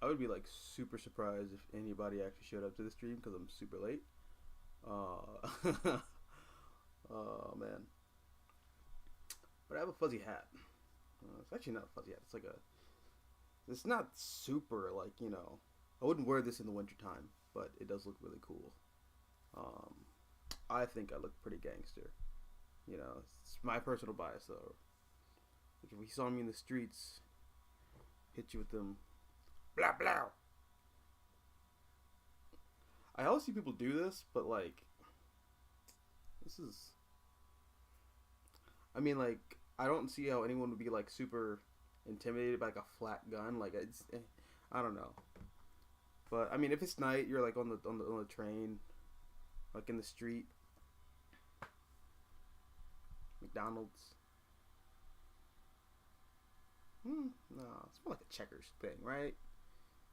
I would be like super surprised if anybody actually showed up to the stream because I'm super late. Oh man, but I have a fuzzy hat. It's actually not a fuzzy hat. It's like a. It's not super like I wouldn't wear this in the wintertime, but it does look really cool. Um, I think I look pretty gangster. It's my personal bias though. If you saw me in the streets, hit you with them, blah blah. I always see people do this, but like, this is. I mean, like, I don't see how anyone would be like super intimidated by like a flat gun. Like, I don't know. But I mean, if it's night, you're like on the train, like in the street, McDonald's. No, it's more like a checkers thing, right?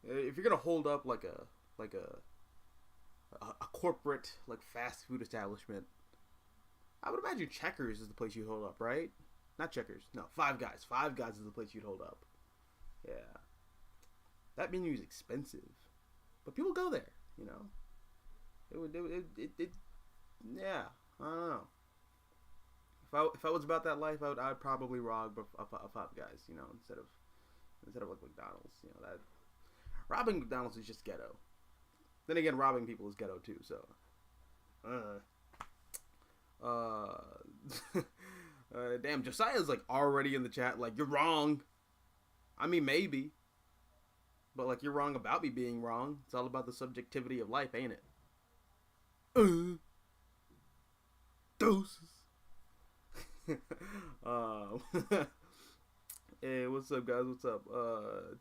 If you're gonna hold up like a corporate like fast food establishment, I would imagine Checkers is the place you hold up, right? Not Checkers, no, Five Guys. Five Guys is the place you'd hold up. Yeah, that menu is expensive, but people go there. It would yeah. I don't know. If I was about that life, I'd probably rob a Five Guys, instead of like McDonald's. That robbing McDonald's is just ghetto. Then again, robbing people is ghetto too. So, damn, Josiah's like already in the chat. Like, you're wrong. I mean, maybe, but like you're wrong about me being wrong. It's all about the subjectivity of life, ain't it? Doses. Hey, what's up, guys? What's up?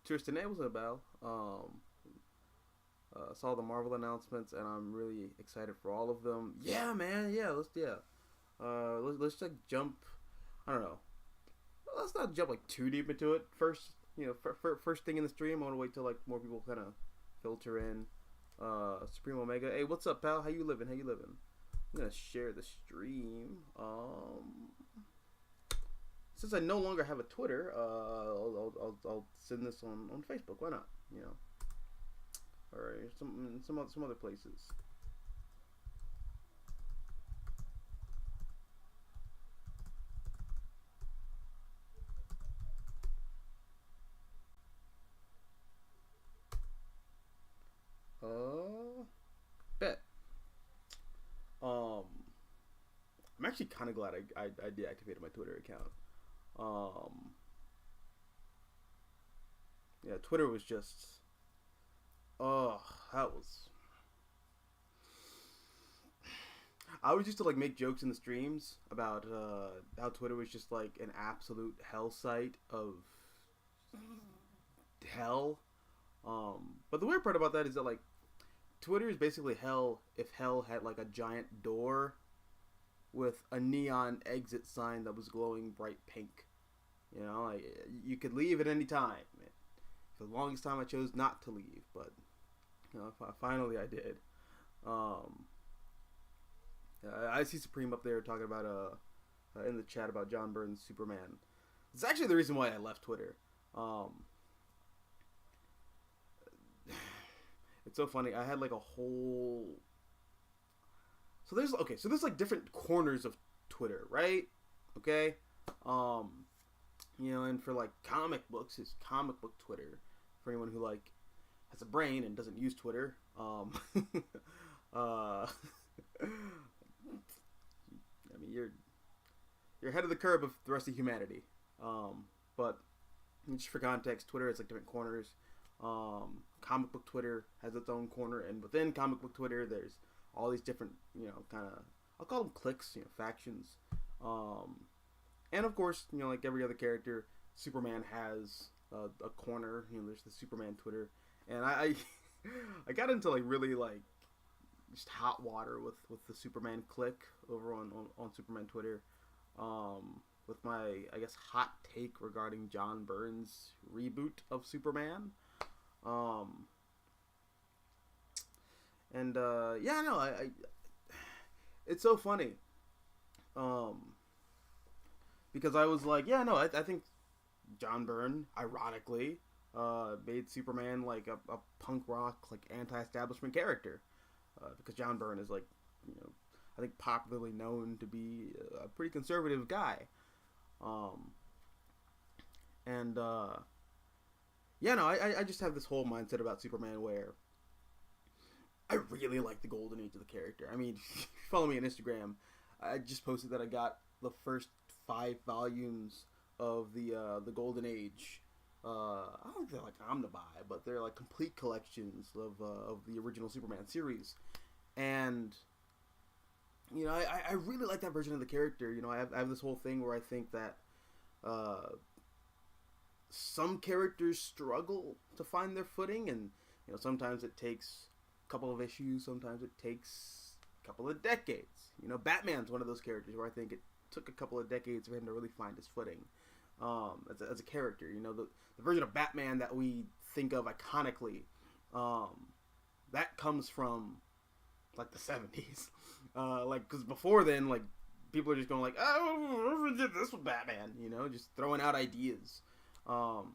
Tristan, hey, what's up, Al? Saw the Marvel announcements, and I'm really excited for all of them. Yeah, man. Let's like jump. I don't know. Let's not jump like too deep into it. First, first thing in the stream. I want to wait till like more people kind of filter in. Supreme Omega. Hey, what's up, pal? How you living? I'm gonna share the stream. Since I no longer have a Twitter, I'll send this on Facebook. Why not? Or some other places. Bet. I'm actually kind of glad I deactivated my Twitter account. Yeah, Twitter was just, that was. I was used to like make jokes in the streams about how Twitter was just like an absolute hell site of hell. But the weird part about that is that like Twitter is basically hell if hell had like a giant door with a neon exit sign that was glowing bright pink. Like you could leave at any time. For the longest time, I chose not to leave, but finally I did. I see Supreme up there talking about in the chat about John Byrne's Superman. It's actually the reason why I left Twitter. It's so funny. I had like a whole. So there's like different corners of Twitter, right? Okay. And for like comic books, is comic book Twitter. For anyone who like has a brain and doesn't use Twitter, I mean you're ahead of the curve of the rest of humanity. But just for context, Twitter has like different corners. Comic book Twitter has its own corner, and within comic book Twitter, there's all these different, kind of, I'll call them cliques, factions. And of course, like every other character, Superman has a corner. There's the Superman Twitter, and I I got into like really like just hot water with the Superman clique over on Superman Twitter. With my, I guess, hot take regarding John Byrne's reboot of Superman. I it's so funny. Because I was like, I think John Byrne, ironically, made Superman like a punk rock, like anti-establishment character, because John Byrne is like, I think popularly known to be a pretty conservative guy, and yeah, no, I just have this whole mindset about Superman where I really like the golden age of the character. I mean, if you follow me on Instagram, I just posted that I got the first 5 volumes of the Golden Age. I don't think they're like on the buy, but they're like complete collections of the original Superman series, and I really like that version of the character. I have this whole thing where I think that some characters struggle to find their footing, and sometimes it takes a couple of issues, sometimes it takes a couple of decades. Batman's one of those characters where I think it took a couple of decades for him to really find his footing as a character. The version of Batman that we think of iconically, that comes from like the 70s. Because before then, like, people are just going like, oh, we did this with Batman, just throwing out ideas. But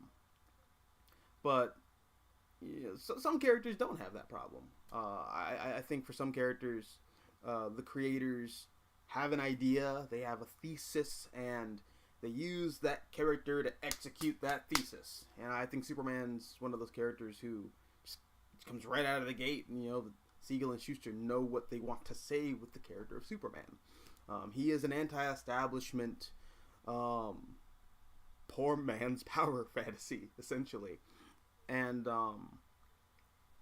some characters don't have that problem. I think for some characters, the creators have an idea, they have a thesis, and they use that character to execute that thesis. And I think Superman's one of those characters who just comes right out of the gate, and Siegel and Schuster know what they want to say with the character of Superman. He is an anti-establishment, poor man's power fantasy, essentially. And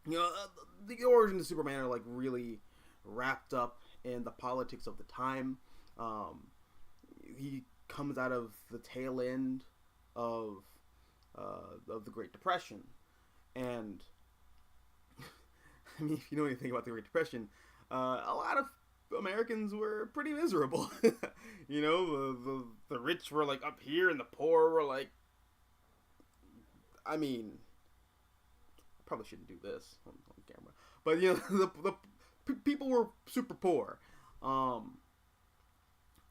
the origins of Superman are like really wrapped up in the politics of the time. He comes out of the tail end of the Great Depression, and I mean, if you know anything about the Great Depression, a lot of Americans were pretty miserable. The rich were like up here, and the poor were like, I mean, I probably shouldn't do this on camera, but the people were super poor,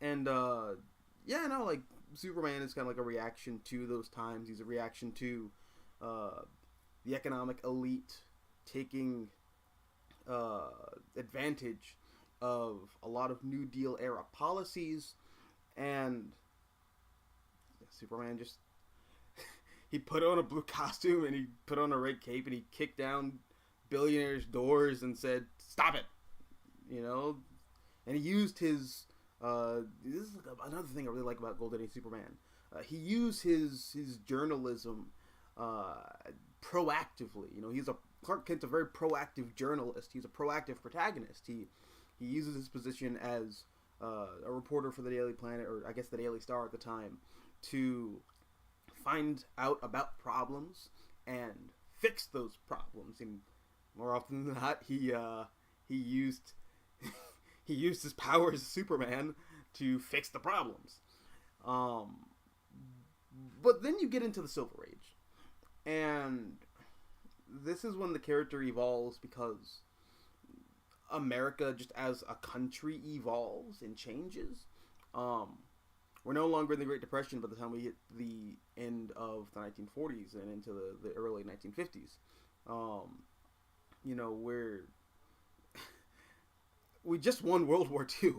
and like Superman is kind of like a reaction to those times. He's a reaction to the economic elite taking advantage of a lot of New Deal era policies, and Superman just he put on a blue costume and he put on a red cape and he kicked down billionaires' doors and said, "Stop it," and he used his this is another thing I really like about Golden Age Superman. He used his journalism proactively. Clark Kent's a very proactive journalist. He's a proactive protagonist. He uses his position as a reporter for the Daily Planet, or I guess the Daily Star at the time, to find out about problems and fix those problems. And more often than not, he used he used his powers as Superman to fix the problems. But then you get into the Silver Age, and this is when the character evolves because America, just as a country, evolves and changes. We're no longer in the Great Depression by the time we hit the end of the 1940s and into the early 1950s. We just won World War II.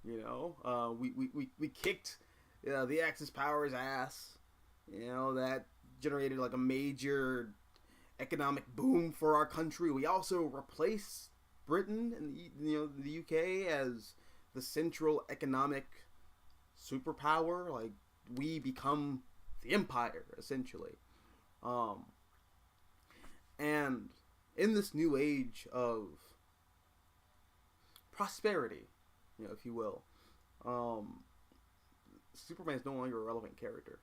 We kicked the Axis powers' ass. That generated like a major economic boom for our country. We also replaced Britain and the UK as the central economic superpower. Like, we become the empire, essentially. And in this new age of prosperity, if you will, Superman is no longer a relevant character.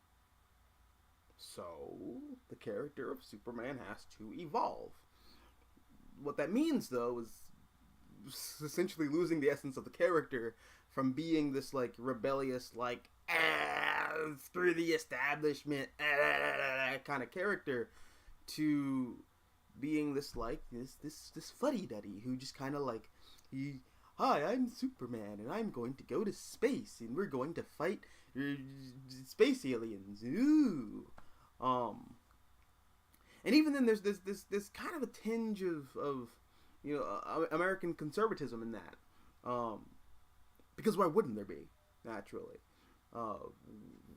So the character of Superman has to evolve. What that means, though, is essentially losing the essence of the character from being this like rebellious, like through the establishment kind of character, to being this like this fuddy-duddy who just kind of like, hi, I'm Superman and I'm going to go to space and we're going to fight space aliens. Ooh. And even then, there's this kind of a tinge of American conservatism in that. Because why wouldn't there be? Naturally,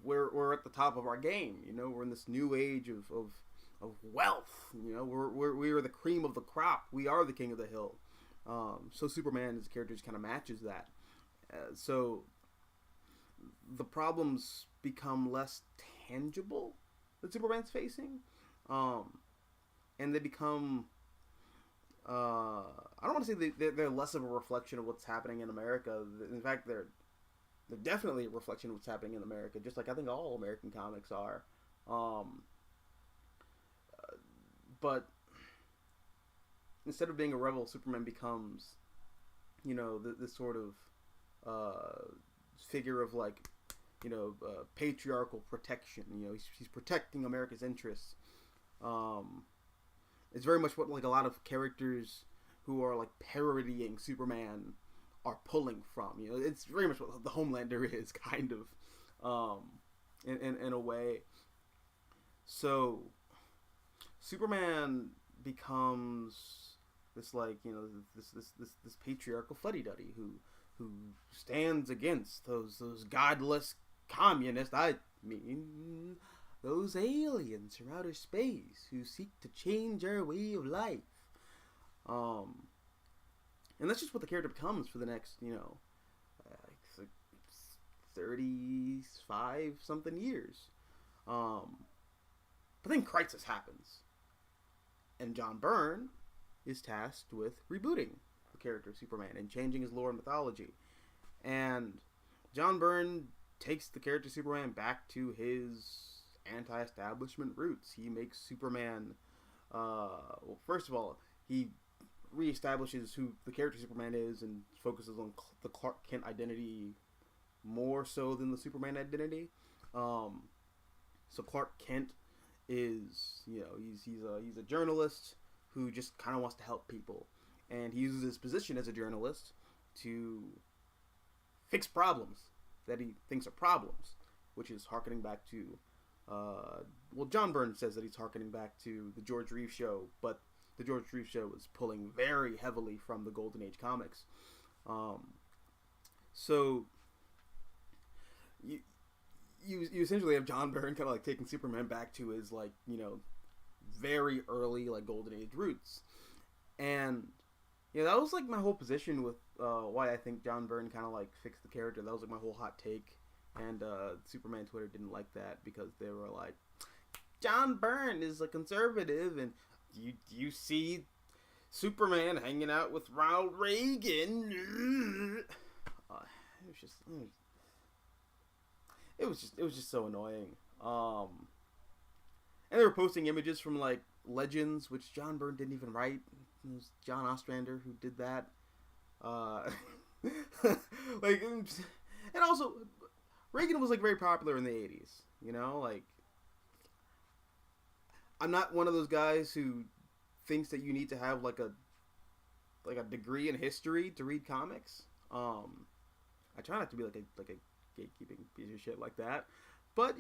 we're at the top of our game. We're in this new age of wealth. We are the cream of the crop. We are the king of the hill. So Superman as a character just kind of matches that. So the problems become less tangible that Superman's facing, and they become. I don't want to say they're less of a reflection of what's happening in America. In fact, they're definitely a reflection of what's happening in America, just like I think all American comics are. But instead of being a rebel, Superman becomes, this sort of figure of like, patriarchal protection. He's protecting America's interests. It's very much what like a lot of characters who are like parodying Superman are pulling from. It's very much what the Homelander is, kind of, in a way. So Superman becomes this like this patriarchal fuddy-duddy who stands against those godless communists. I mean, those aliens from outer space who seek to change our way of life. And that's just what the character becomes for the next, 35 something years. But then Crisis happens. And John Byrne is tasked with rebooting the character of Superman and changing his lore and mythology. And John Byrne takes the character of Superman back to his anti-establishment roots. He makes Superman, first of all, he reestablishes who the character Superman is and focuses on the Clark Kent identity more so than the Superman identity. So Clark Kent is, he's a journalist who just kind of wants to help people, and he uses his position as a journalist to fix problems that he thinks are problems, which is harkening back to John Byrne says that he's harkening back to the George Reeves show, but the George Reeves show was pulling very heavily from the Golden Age comics. So you essentially have John Byrne kind of like taking Superman back to his like, very early like Golden Age roots. And that was like my whole position with why I think John Byrne kind of like fixed the character. That was like my whole hot take. And Superman Twitter didn't like that because they were like, John Byrne is a conservative, and you see Superman hanging out with Ronald Reagan. It was just so annoying. And they were posting images from like Legends, which John Byrne didn't even write. It was John Ostrander who did that. Like, and also Reagan was like very popular in the 80s, like I'm not one of those guys who thinks that you need to have like a degree in history to read comics. I try not to be like a gatekeeping piece of shit like that, but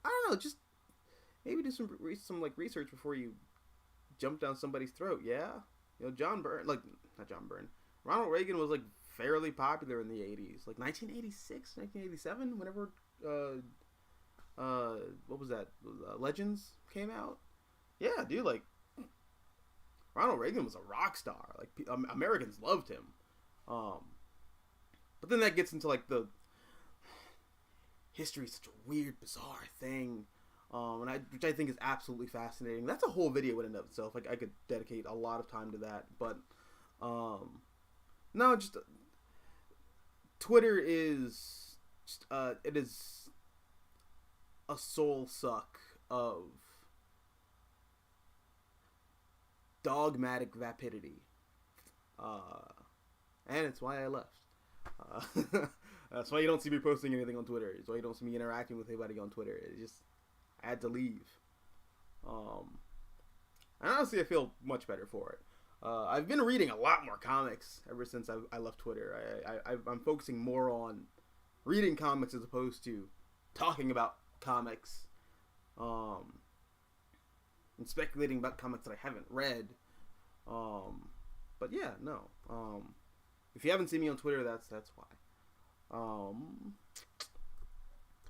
I don't know, just maybe do some like research before you jump down somebody's throat. Yeah, John Byrne, like not John Byrne, Ronald Reagan was like fairly popular in the 80s, like 1986, 1987, whenever what was that, Legends came out. Yeah, dude, like Ronald Reagan was a rock star. Like Americans loved him. But then that gets into like the history is such a weird, bizarre thing, which I think is absolutely fascinating. That's a whole video in and of itself. Like I could dedicate a lot of time to that, but no, just Twitter is just, it is a soul suck of dogmatic vapidity, and it's why I left. That's why you don't see me posting anything on Twitter. It's why you don't see me interacting with anybody on Twitter. It's just I had to leave. And honestly, I feel much better for it. I've been reading a lot more comics ever since I left Twitter. I'm focusing more on reading comics as opposed to talking about comics. and speculating about comics that I haven't read. But yeah, no. If you haven't seen me on Twitter, that's why.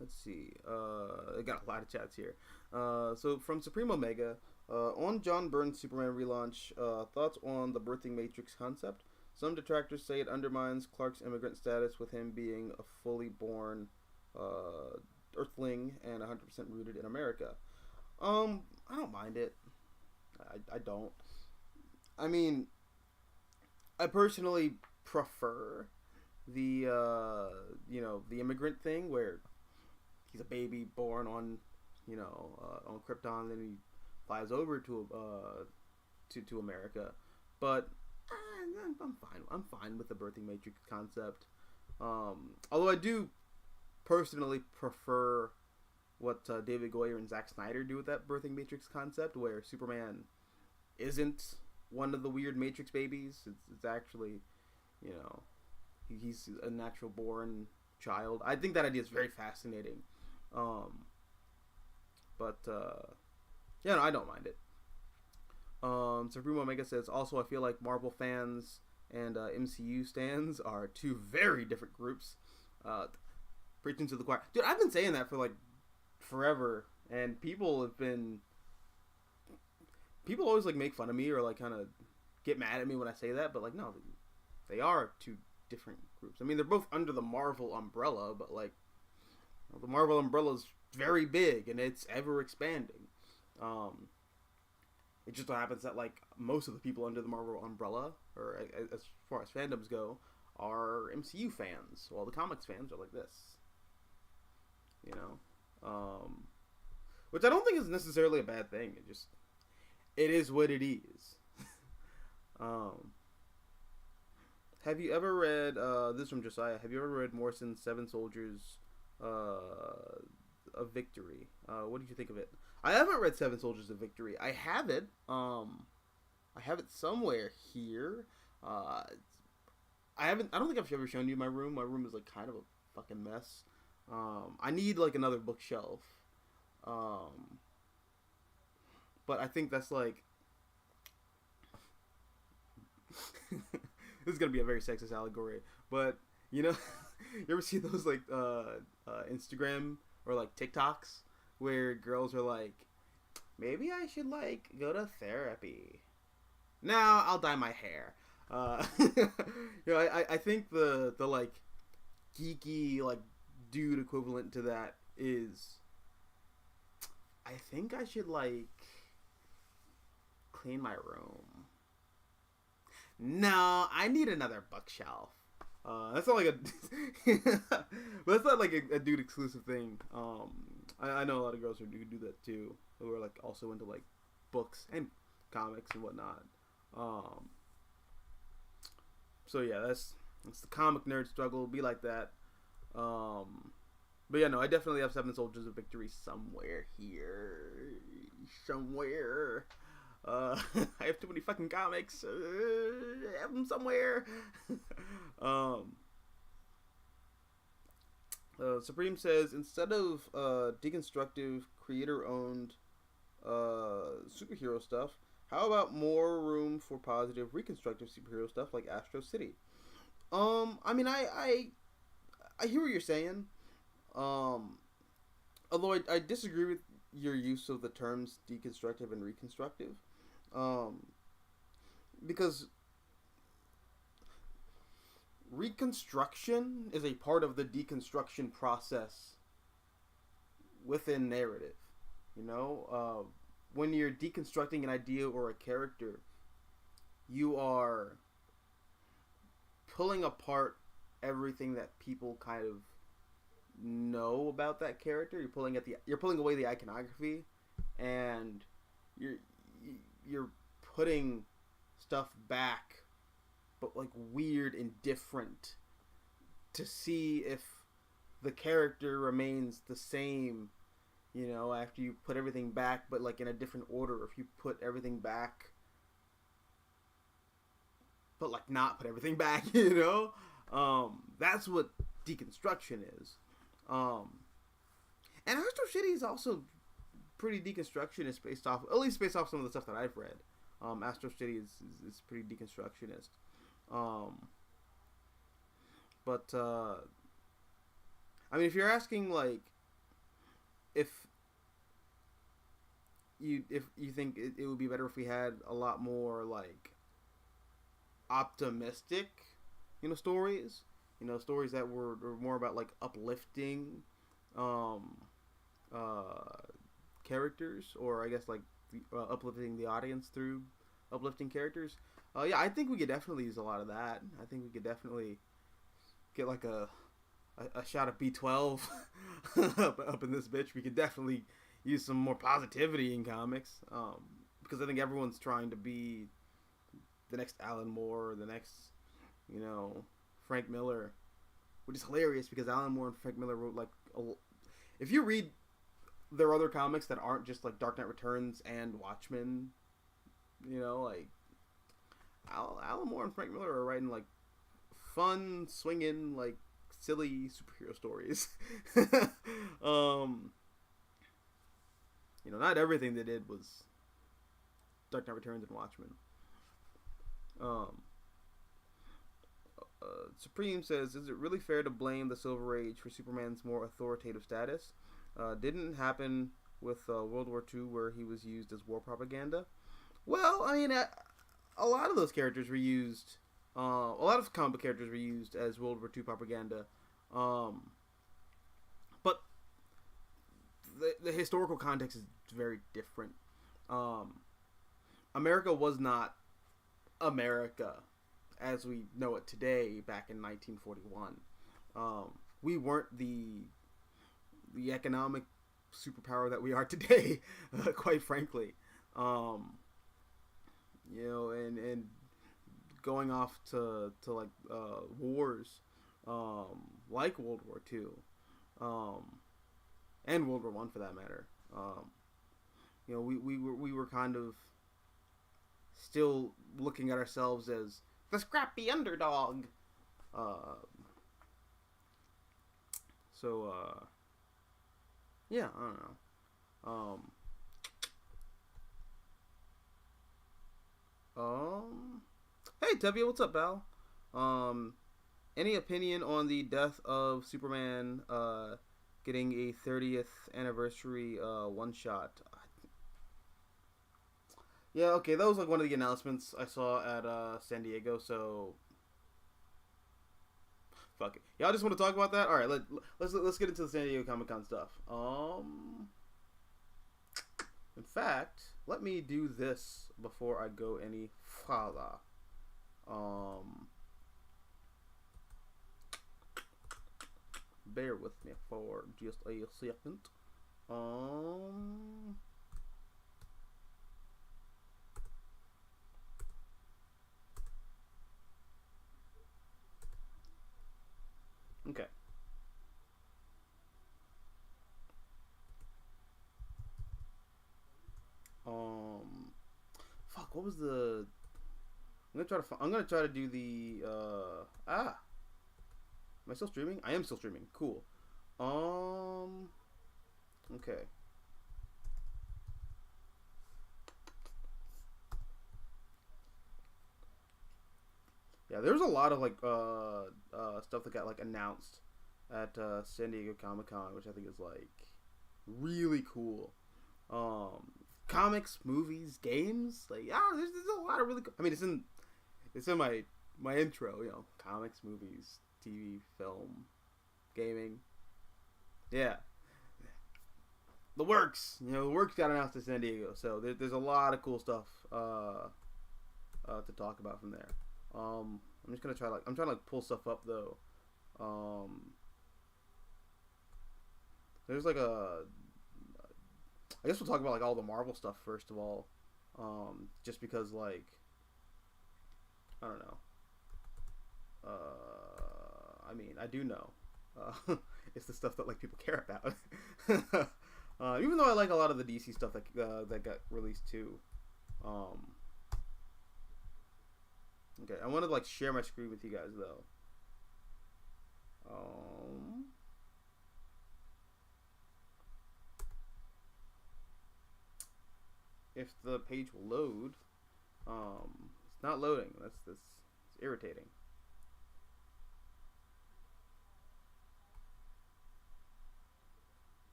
Let's see. I got a lot of chats here. So from Supreme Omega, on John Byrne's Superman relaunch, thoughts on the birthing matrix concept. Some detractors say it undermines Clark's immigrant status with him being a fully born Earthling and 100% rooted in America. I don't mind it. I don't. I mean, I personally prefer the the immigrant thing where he's a baby born on on Krypton, then he flies over to America. But I'm fine with the birthing matrix concept. Although I do personally prefer what David Goyer and Zack Snyder do with that birthing matrix concept, where Superman isn't one of the weird Matrix babies. It's actually, he's a natural born child. I think that idea is very fascinating. But I don't mind it. Supreme Omega says, also, I feel like Marvel fans and MCU stans are two very different groups. Preaching to the choir. Dude, I've been saying that for, forever. And people always, make fun of me or, kind of get mad at me when I say that. But, no, they are two different groups. I mean, they're both under the Marvel umbrella, but, the Marvel umbrella is very big and it's ever expanding. It just so happens that most of the people under the Marvel umbrella, or as far as fandoms go, are MCU fans, while the comics fans are like this. Which I don't think is necessarily a bad thing. It is what it is. Have you ever read this from Josiah? Have you ever read Morrison's Seven Soldiers of Victory? What did you think of it? I haven't read Seven Soldiers of Victory. I have it. I have it somewhere here. I don't think I've ever shown you my room. My room is kind of a fucking mess. I need another bookshelf. But I think that's this is gonna be a very sexist allegory. But you ever see those Instagram or TikToks where girls are maybe I should go to therapy. Now I'll dye my hair. I think the geeky dude equivalent to that is I think I should clean my room. No, I need another bookshelf. That's not but that's not a dude exclusive thing. I know a lot of girls who do that too, who are also into books and comics and whatnot. So yeah, that's the comic nerd struggle. It'll be like that. But yeah, no, I definitely have Seven Soldiers of Victory somewhere here. Somewhere. I have too many fucking comics. I have them somewhere. Supreme says, instead of deconstructive, creator-owned superhero stuff, how about more room for positive, reconstructive superhero stuff like Astro City? I mean, I hear what you're saying. Although I disagree with your use of the terms deconstructive and reconstructive. Because reconstruction is a part of the deconstruction process within narrative. When you're deconstructing an idea or a character, you are pulling apart everything that people kind of know about that character. You're pulling away the iconography, and you're putting stuff back, but weird and different, to see if the character remains the same, after you put everything back, but in a different order. If you put everything back, but not put everything back, that's what deconstruction is. And Astro City is also pretty deconstructionist based off, at least based off some of the stuff that I've read. Astro City is pretty deconstructionist. But I mean, if you're asking like if you think it would be better if we had a lot more like optimistic, stories, stories that were more about like uplifting characters, or I guess like uplifting the audience through uplifting characters. Yeah, I think we could definitely use a lot of that. I think we could definitely get like a shot of B12 up in this bitch. We could definitely use some more positivity in comics, because I think everyone's trying to be the next Alan Moore, or the next, Frank Miller, which is hilarious because Alan Moore and Frank Miller wrote like if you read their other comics that aren't just like Dark Knight Returns and Watchmen, like Alan Moore and Frank Miller are writing like fun, swinging, like silly superhero stories. Not everything they did was Dark Knight Returns and Watchmen. Supreme says, is it really fair to blame the Silver Age for Superman's more authoritative status? Didn't happen with World War II, where he was used as war propaganda. Well, I mean, a lot of those characters were used. A lot of comic book characters were used as World War II propaganda. But the historical context is very different. America was not America as we know it today back in 1941. We weren't the economic superpower that we are today, quite frankly. And going off to like wars like World War II, and World War One for that matter. We were kind of still looking at ourselves as the scrappy underdog. Yeah, I don't know. Hey Tevye, what's up, pal? Any opinion on the death of Superman getting a 30th anniversary one shot? Yeah, okay, that was like one of the announcements I saw at San Diego, so fuck it. Y'all just want to talk about that? All right, let's get into the San Diego Comic-Con stuff. In fact, let me do this before I go any further. Bear with me for just a second. Okay. Fuck. What was the? I'm gonna try to do the. Am I still streaming? I am still streaming. Cool. Okay. Yeah, there's a lot of like stuff that got like announced at San Diego Comic-Con, which I think is like really cool. Comics, movies, games, like there's a lot of really cool. I mean, it's in my intro, comics, movies, TV, film, gaming. Yeah. The works, the works got announced at San Diego, so there's a lot of cool stuff to talk about from there. I'm just gonna try I'm trying to pull stuff up though. There's like I guess we'll talk about like all the Marvel stuff first of all, just because like I don't know. I mean, I do know. It's the stuff that like people care about. Even though I like a lot of the DC stuff that got released too. Okay, I want to like share my screen with you guys though. if the page will load. It's not loading. That's it's irritating.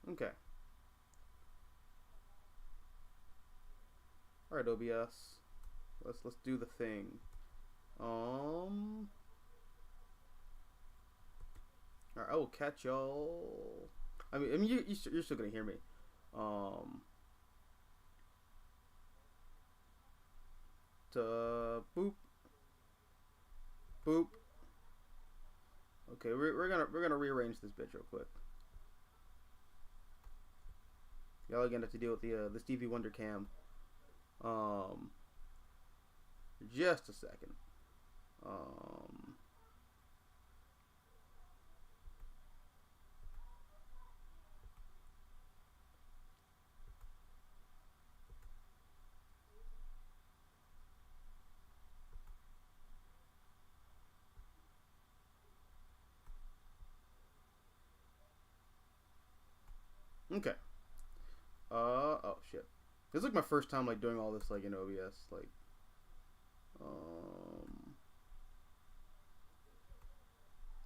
Okay. All right, OBS. Let's do the thing. All right, I will catch y'all. I mean, you're still gonna hear me. Boop, boop. Okay, we're gonna rearrange this bitch real quick. Y'all are gonna have to deal with the Stevie Wonder cam. Just a second. Okay. Oh shit. This is like my first time like doing all this like in OBS. Like,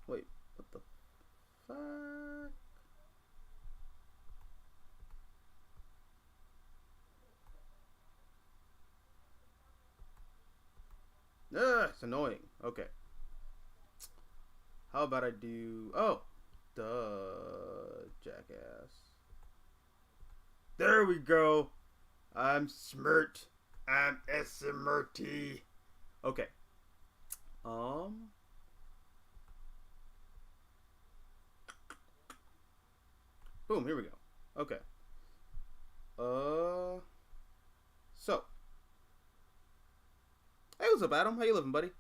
wait, what the fuck? Ugh, it's annoying. Okay. How about I do... Oh! Duh, jackass. There we go! I'm smirt. I'm SMRT. Okay. Boom, here we go. Okay. So. Hey, what's up, Adam? How you living, buddy?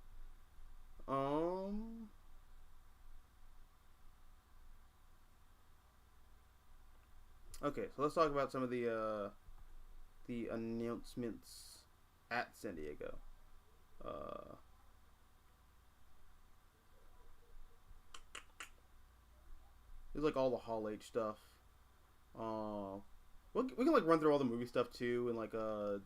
Okay, so let's talk about some of the announcements at San Diego. There's like all the Hall H stuff. We can like run through all the movie stuff too, and like the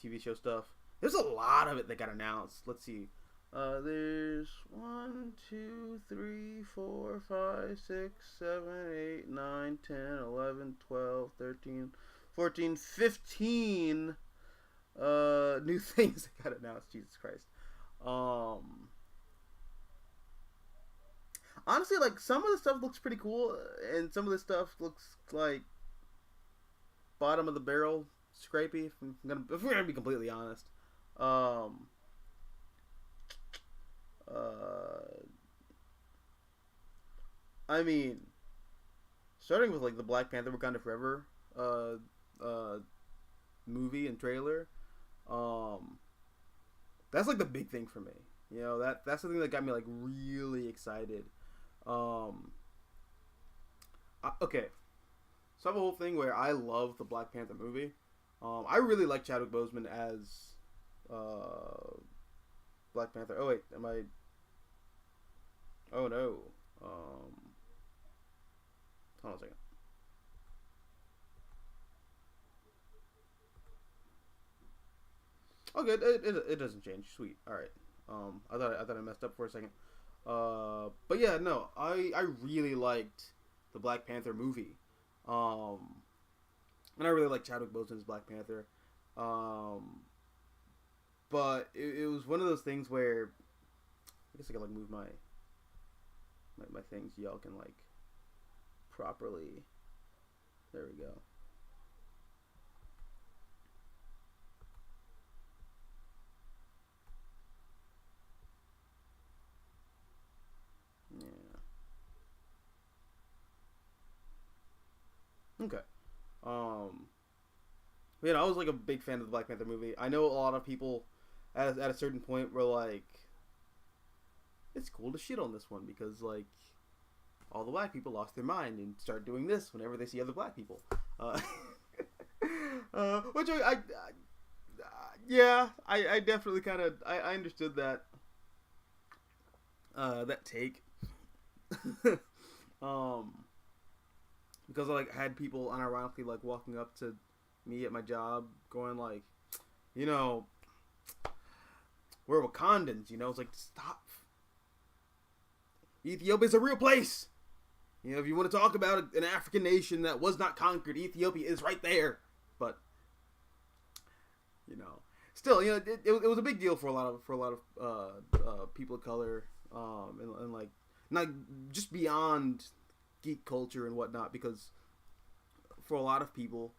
TV show stuff. There's a lot of it that got announced. Let's see. There's 1, 2, 3, 4, 5, 6, 7, 8, 9, 10, 11, 12, 13, 14, 15 new things that got announced. Jesus Christ. Honestly, like, some of the stuff looks pretty cool, and some of the stuff looks like bottom of the barrel scrapey, if we're gonna be completely honest. I mean, starting with like the Black Panther Wakanda Forever movie and trailer, that's like the big thing for me. You know, that's the thing that got me like really excited. Okay, so I have a whole thing where I love the Black Panther movie. I really like Chadwick Boseman as Black Panther. Oh wait, am I? Oh no. Hold on a second. Okay, it doesn't change. Sweet. All right. I thought I messed up for a second. But yeah, no, I really liked the Black Panther movie. And I really like Chadwick Boseman's Black Panther. But it was one of those things where I guess I could like move my things. Y'all can like properly. There we go. Yeah. Okay. You know, I was like a big fan of the Black Panther movie. I know a lot of people at a certain point were like, it's cool to shit on this one because like all the black people lost their mind and start doing this whenever they see other black people. Which yeah, I definitely kind of I understood that that take. Because I like had people unironically like walking up to me at my job going like, you know, we're Wakandans, you know. It's like, stop. Ethiopia's a real place. You know, if you want to talk about an African nation that was not conquered, Ethiopia is right there. But, you know, still, you know, it was a big deal for a lot of people of color, and like, not just beyond geek culture and whatnot, because for a lot of people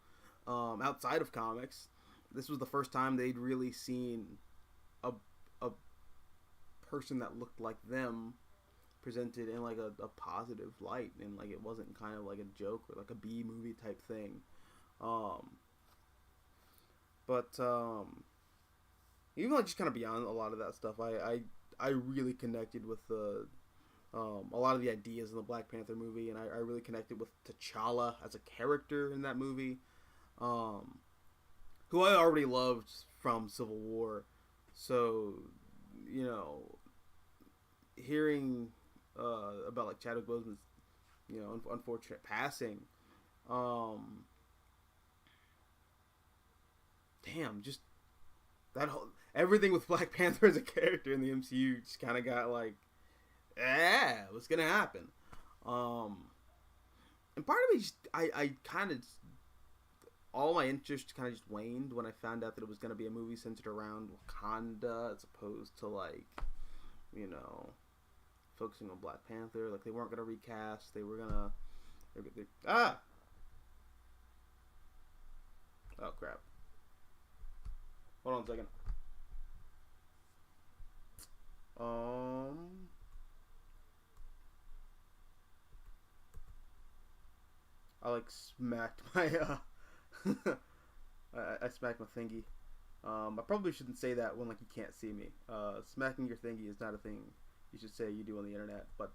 outside of comics, this was the first time they'd really seen a person that looked like them presented in like a positive light, and like it wasn't kind of like a joke or like a B movie type thing. But even like just kind of beyond a lot of that stuff, I really connected with a lot of the ideas in the Black Panther movie, and I really connected with T'Challa as a character in that movie, who I already loved from Civil War. So, you know, hearing about like Chadwick Boseman's, you know, unfortunate passing, damn, just that whole everything with Black Panther as a character in the MCU just kind of got like, what's gonna happen? And part of me just, I kind of, all my interest kind of just waned when I found out that it was gonna be a movie centered around Wakanda as opposed to like, you know, focusing on Black Panther. Like, they weren't gonna recast. They were gonna, oh crap. Hold on a second. I like smacked my I smacked my thingy. I probably shouldn't say that when like you can't see me. Smacking your thingy is not a thing you should say you do on the internet. But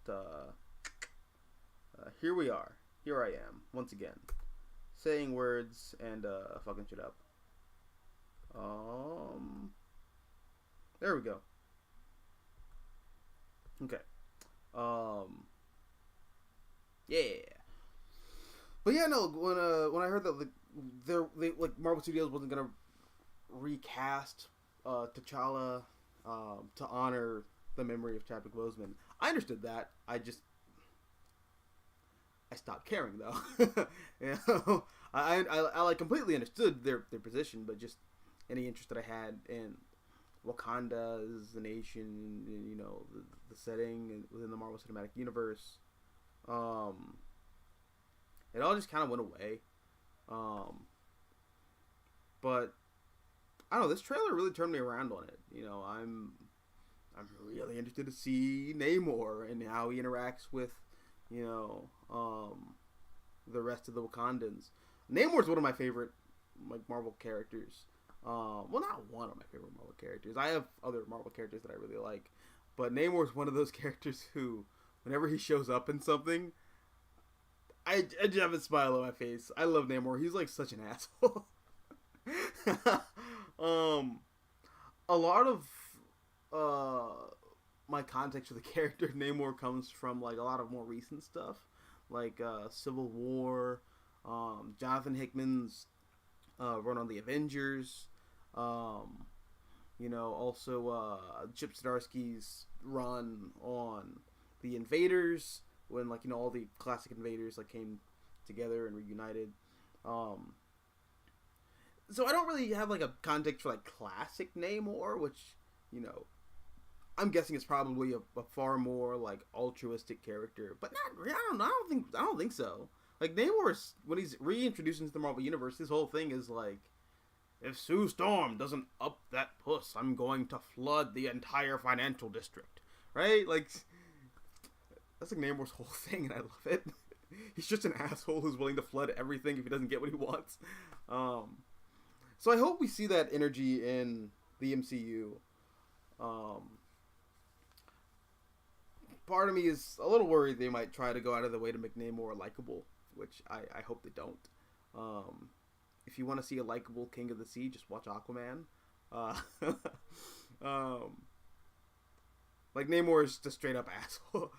here we are. Here I am once again, saying words and fucking shit up. There we go. Okay. Yeah. But yeah, no. When I heard that they like Marvel Studios wasn't gonna recast T'Challa to honor the memory of Chadwick Boseman, I understood that. I stopped caring though. You know, I like completely understood their position, but just any interest that I had in Wakanda as the nation, and, you know, the setting within the Marvel Cinematic Universe, it all just kind of went away. But I don't know, this trailer really turned me around on it. You know, I'm really interested to see Namor and how he interacts with, you know, the rest of the Wakandans. Namor's one of my favorite like Marvel characters. Well, not one of my favorite Marvel characters. I have other Marvel characters that I really like, but Namor's one of those characters who, whenever he shows up in something, I just have a smile on my face. I love Namor. He's like such an asshole. A lot of my context for the character Namor comes from like a lot of more recent stuff, like Civil War, Jonathan Hickman's run on the Avengers, you know, also Chip Zdarsky's run on the Invaders, when like, you know, all the classic Invaders like came together and reunited. So I don't really have like a context for like classic Namor, which, you know, I'm guessing it's probably a far more like altruistic character, but not really. I don't think so. Like, Namor, when he's reintroduced into the Marvel Universe, his whole thing is like, if Sue Storm doesn't up that puss, I'm going to flood the entire financial district. Right? Like, that's like Namor's whole thing, and I love it. He's just an asshole who's willing to flood everything if he doesn't get what he wants. So I hope we see that energy in the MCU. Part of me is a little worried they might try to go out of the way to make Namor likable, which I hope they don't. If you want to see a likable King of the Sea, just watch Aquaman. Like, Namor is just a straight up asshole.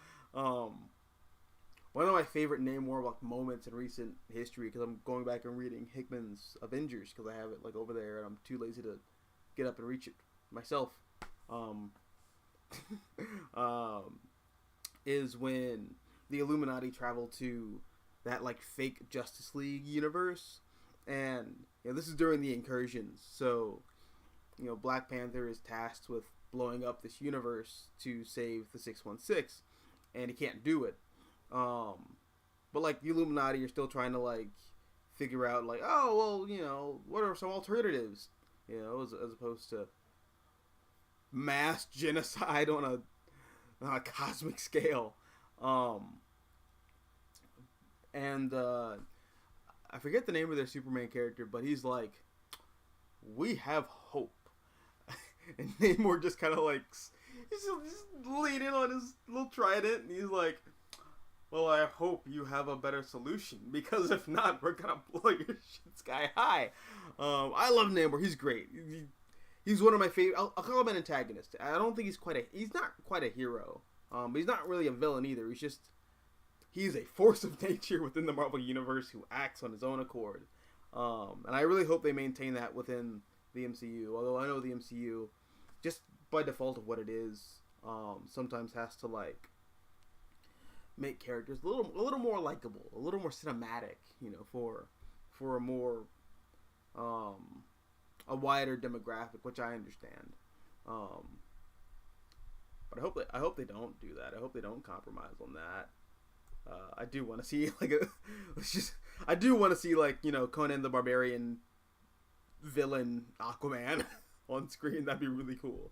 one of my favorite Namor like moments in recent history, because I'm going back and reading Hickman's Avengers because I have it like over there and I'm too lazy to get up and reach it myself. Is when the Illuminati travel to that like fake Justice League universe, and this is during the incursions. So Black Panther is tasked with blowing up this universe to save the 616, and he can't do it. But like the Illuminati are still trying to like figure out like, oh well, what are some alternatives, as opposed to mass genocide on a cosmic scale. And I forget the name of their Superman character, but he's like, we have hope. And Namor just kind of like, he's just leaning on his little trident, and he's like, well, I hope you have a better solution, because if not, we're gonna blow your shit sky high. I love Namor. He's great. He's one of my favorite. I'll call him an antagonist. I don't think he's not quite a hero. But he's not really a villain either. He's a force of nature within the Marvel Universe who acts on his own accord. And I really hope they maintain that within the MCU. Although I know the MCU, just by default of what it is, sometimes has to like make characters a little more likable, a little more cinematic, for a more a wider demographic, which I understand. But I hope they don't do that. I hope they don't compromise on that. I do want to see I do want to see like Conan the Barbarian villain Aquaman on screen. That'd be really cool.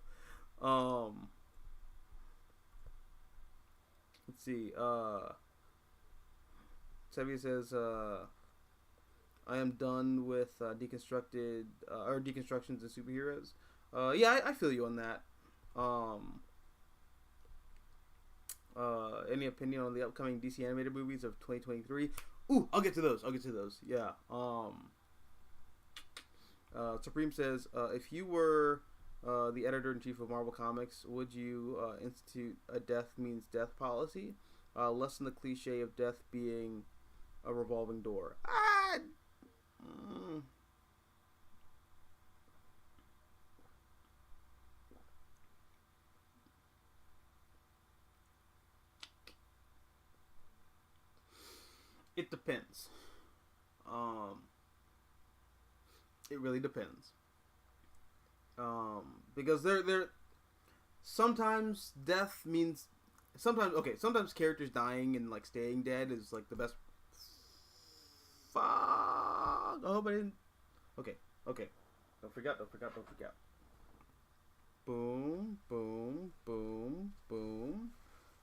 Let's see. Sevi says, I am done with deconstructions of superheroes. Yeah, I feel you on that. Any opinion on the upcoming DC animated movies of 2023? Ooh, I'll get to those. Yeah. Supreme says, if you were the editor-in-chief of Marvel Comics, would you institute a death means death policy? Lessen the cliche of death being a revolving door. It depends. It really depends. Because they're sometimes death means sometimes characters dying and like staying dead is like the best. Fuck. I hope I didn't. Okay. Don't forget. Boom.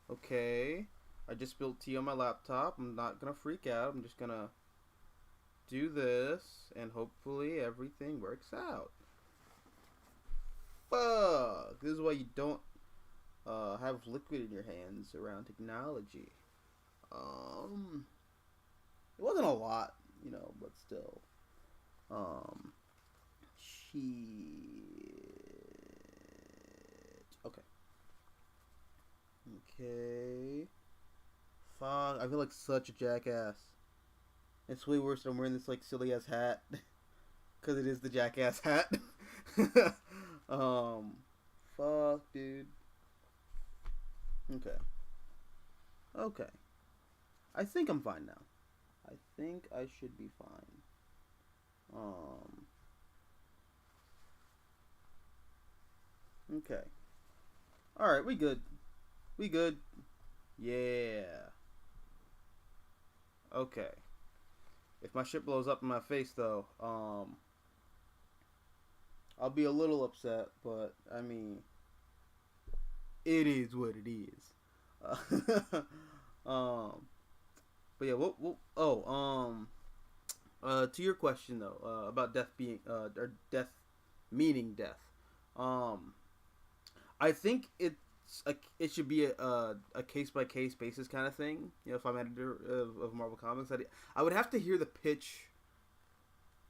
Okay. I just spilled tea on my laptop. I'm not gonna freak out. I'm just gonna do this, and hopefully everything works out. Fuck! This is why you don't have liquid in your hands around technology. It wasn't a lot, but still. Shit. Okay. Fuck, I feel like such a jackass. It's way worse than I'm wearing this like silly ass hat. Cause it is the jackass hat. Fuck, dude. Okay. I think I'm fine now. I think I should be fine. Okay. Alright, we good. Yeah. Okay. If my shit blows up in my face, though, I'll be a little upset, but, I mean, it is what it is. But yeah, to your question, though, about death being, or death meaning death, I think it should be a case-by-case basis kind of thing. If I'm editor of Marvel Comics, I would have to hear the pitch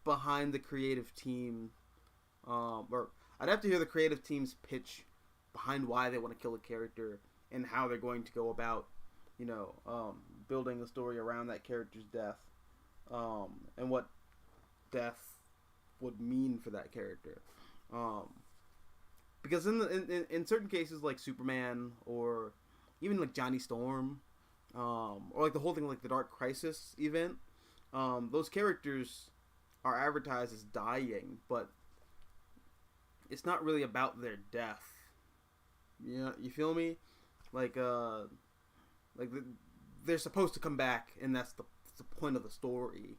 behind the creative team, or I'd have to hear the creative team's pitch behind why they want to kill a character and how they're going to go about, building a story around that character's death, and what death would mean for that character. Because in certain cases, like Superman or even like Johnny Storm, or like the whole thing, like the Dark Crisis event, those characters are advertised as dying, but it's not really about their death. You feel me? Like they're supposed to come back, and that's the point of the story.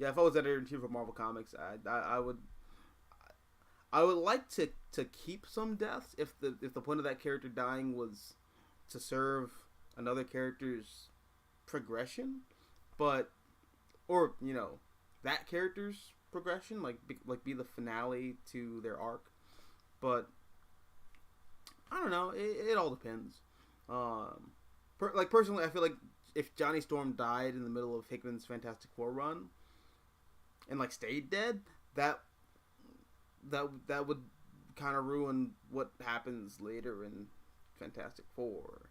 Yeah, if I was editor-in-chief of Marvel Comics, I would like to keep some deaths if the point of that character dying was to serve another character's progression, but that character's progression, like be the finale to their arc. But I don't know. It all depends. Personally, I feel like if Johnny Storm died in the middle of Hickman's Fantastic Four run and like stayed dead, that would kind of ruin what happens later in Fantastic Four.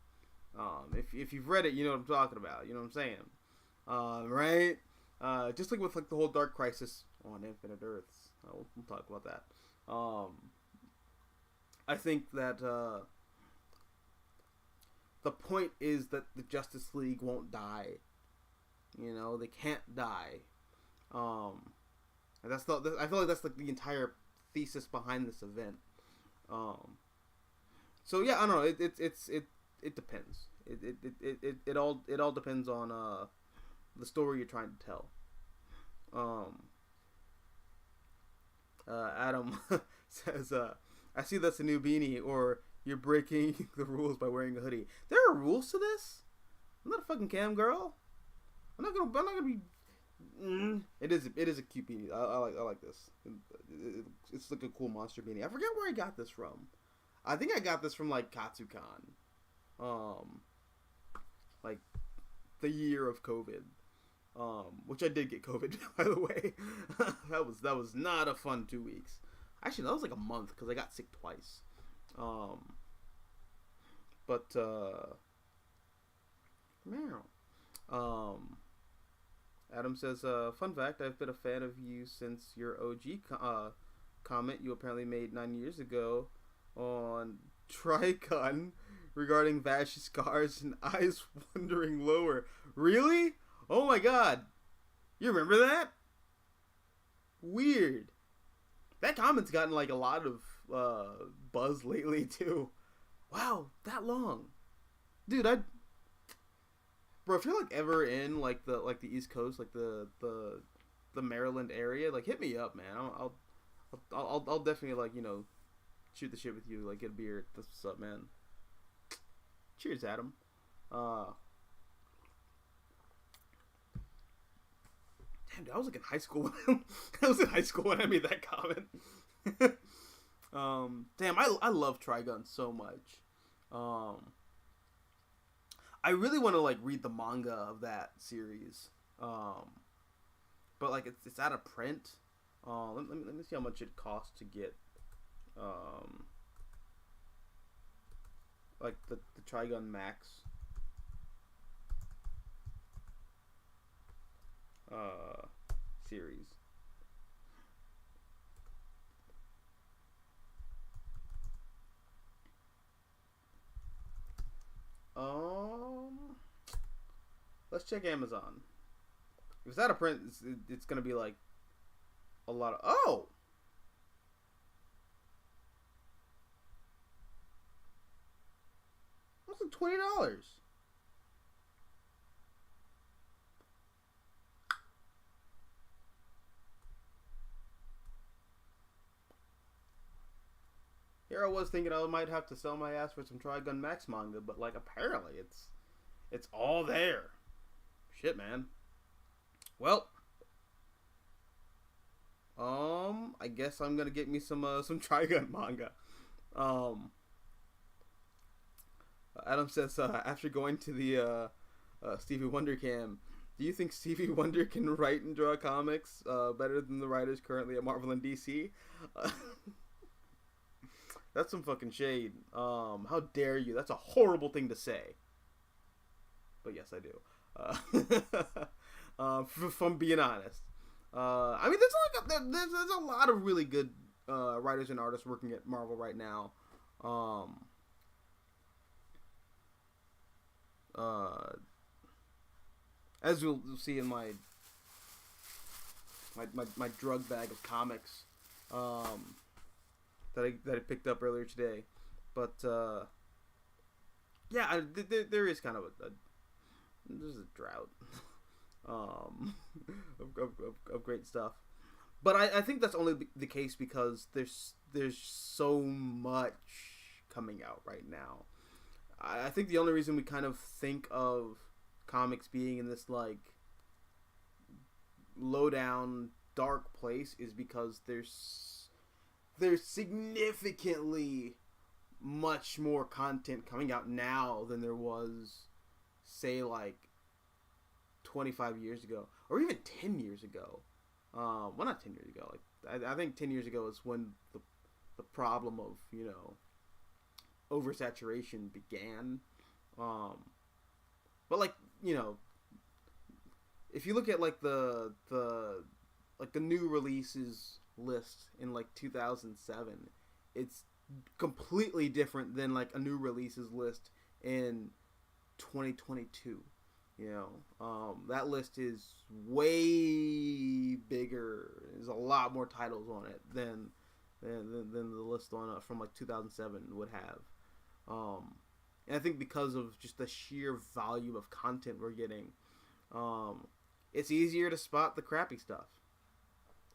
If you've read it, you know what I'm talking about. You know what I'm saying, right? Just like with like the whole Dark Crisis on Infinite Earths. We'll talk about that. I think that the point is that the Justice League won't die. They can't die. And I feel like that's like the entire thesis behind this event. So yeah, I don't know. It depends. It all depends on the story you're trying to tell. Adam says, I see that's a new beanie, or you're breaking the rules by wearing a hoodie. There are rules to this? I'm not a fucking cam girl. I'm not gonna be. It is a cute beanie. I like this. It's like a cool monster beanie. I forget where I got this from. I think I got this from like Katsucon. Like the year of COVID. Which I did get COVID, by the way. that was not a fun 2 weeks. Actually, that was like a month because I got sick twice. Adam says, fun fact, I've been a fan of you since your OG comment you apparently made 9 years ago on Tricon regarding Vash's scars and eyes wandering lower. Really? Oh my god. You remember that? Weird. That comment's gotten like a lot of buzz lately too. Wow, that long. Dude, bro, if you're like ever in like the East Coast, like the Maryland area, like hit me up, man. I'll definitely like, shoot the shit with you, like get a beer. That's what's up, man. Cheers, Adam. Damn, dude, I was like in high school. I was in high school when I made that comment. Damn, I love Trigun so much. I really want to like read the manga of that series. But like it's out of print. Let me see how much it costs to get. Like the Trigun Max. Series. Let's check Amazon. If it's out of print, it's gonna be like a lot of. Oh, that's like $20. Here I was thinking I might have to sell my ass for some Trigun Max manga, but like apparently it's all there. Shit, man. Well, I guess I'm gonna get me some Trigun manga. Adam says after going to the Stevie Wonder cam, do you think Stevie Wonder can write and draw comics better than the writers currently at Marvel and DC? That's some fucking shade. How dare you? That's a horrible thing to say. But yes, I do. From being honest. I mean, there's a lot of really good writers and artists working at Marvel right now. As you'll see in my drug bag of comics that I picked up earlier today, but yeah, there is kind of there's a drought of great stuff, but I think that's only the case because there's so much coming out right now. I think the only reason we kind of think of comics being in this like low down dark place is because there's significantly much more content coming out now than there was, say, like 25 years ago or even 10 years ago. Well, not 10 years ago. Like I think 10 years ago is when the problem of, you know, oversaturation began. But like, you know, if you look at like the new releases list in like 2007, it's completely different than like a new releases list in 2022. You know, that list is way bigger. There's a lot more titles on it than the list on from like 2007 would have. And I think because of just the sheer volume of content we're getting, it's easier to spot the crappy stuff.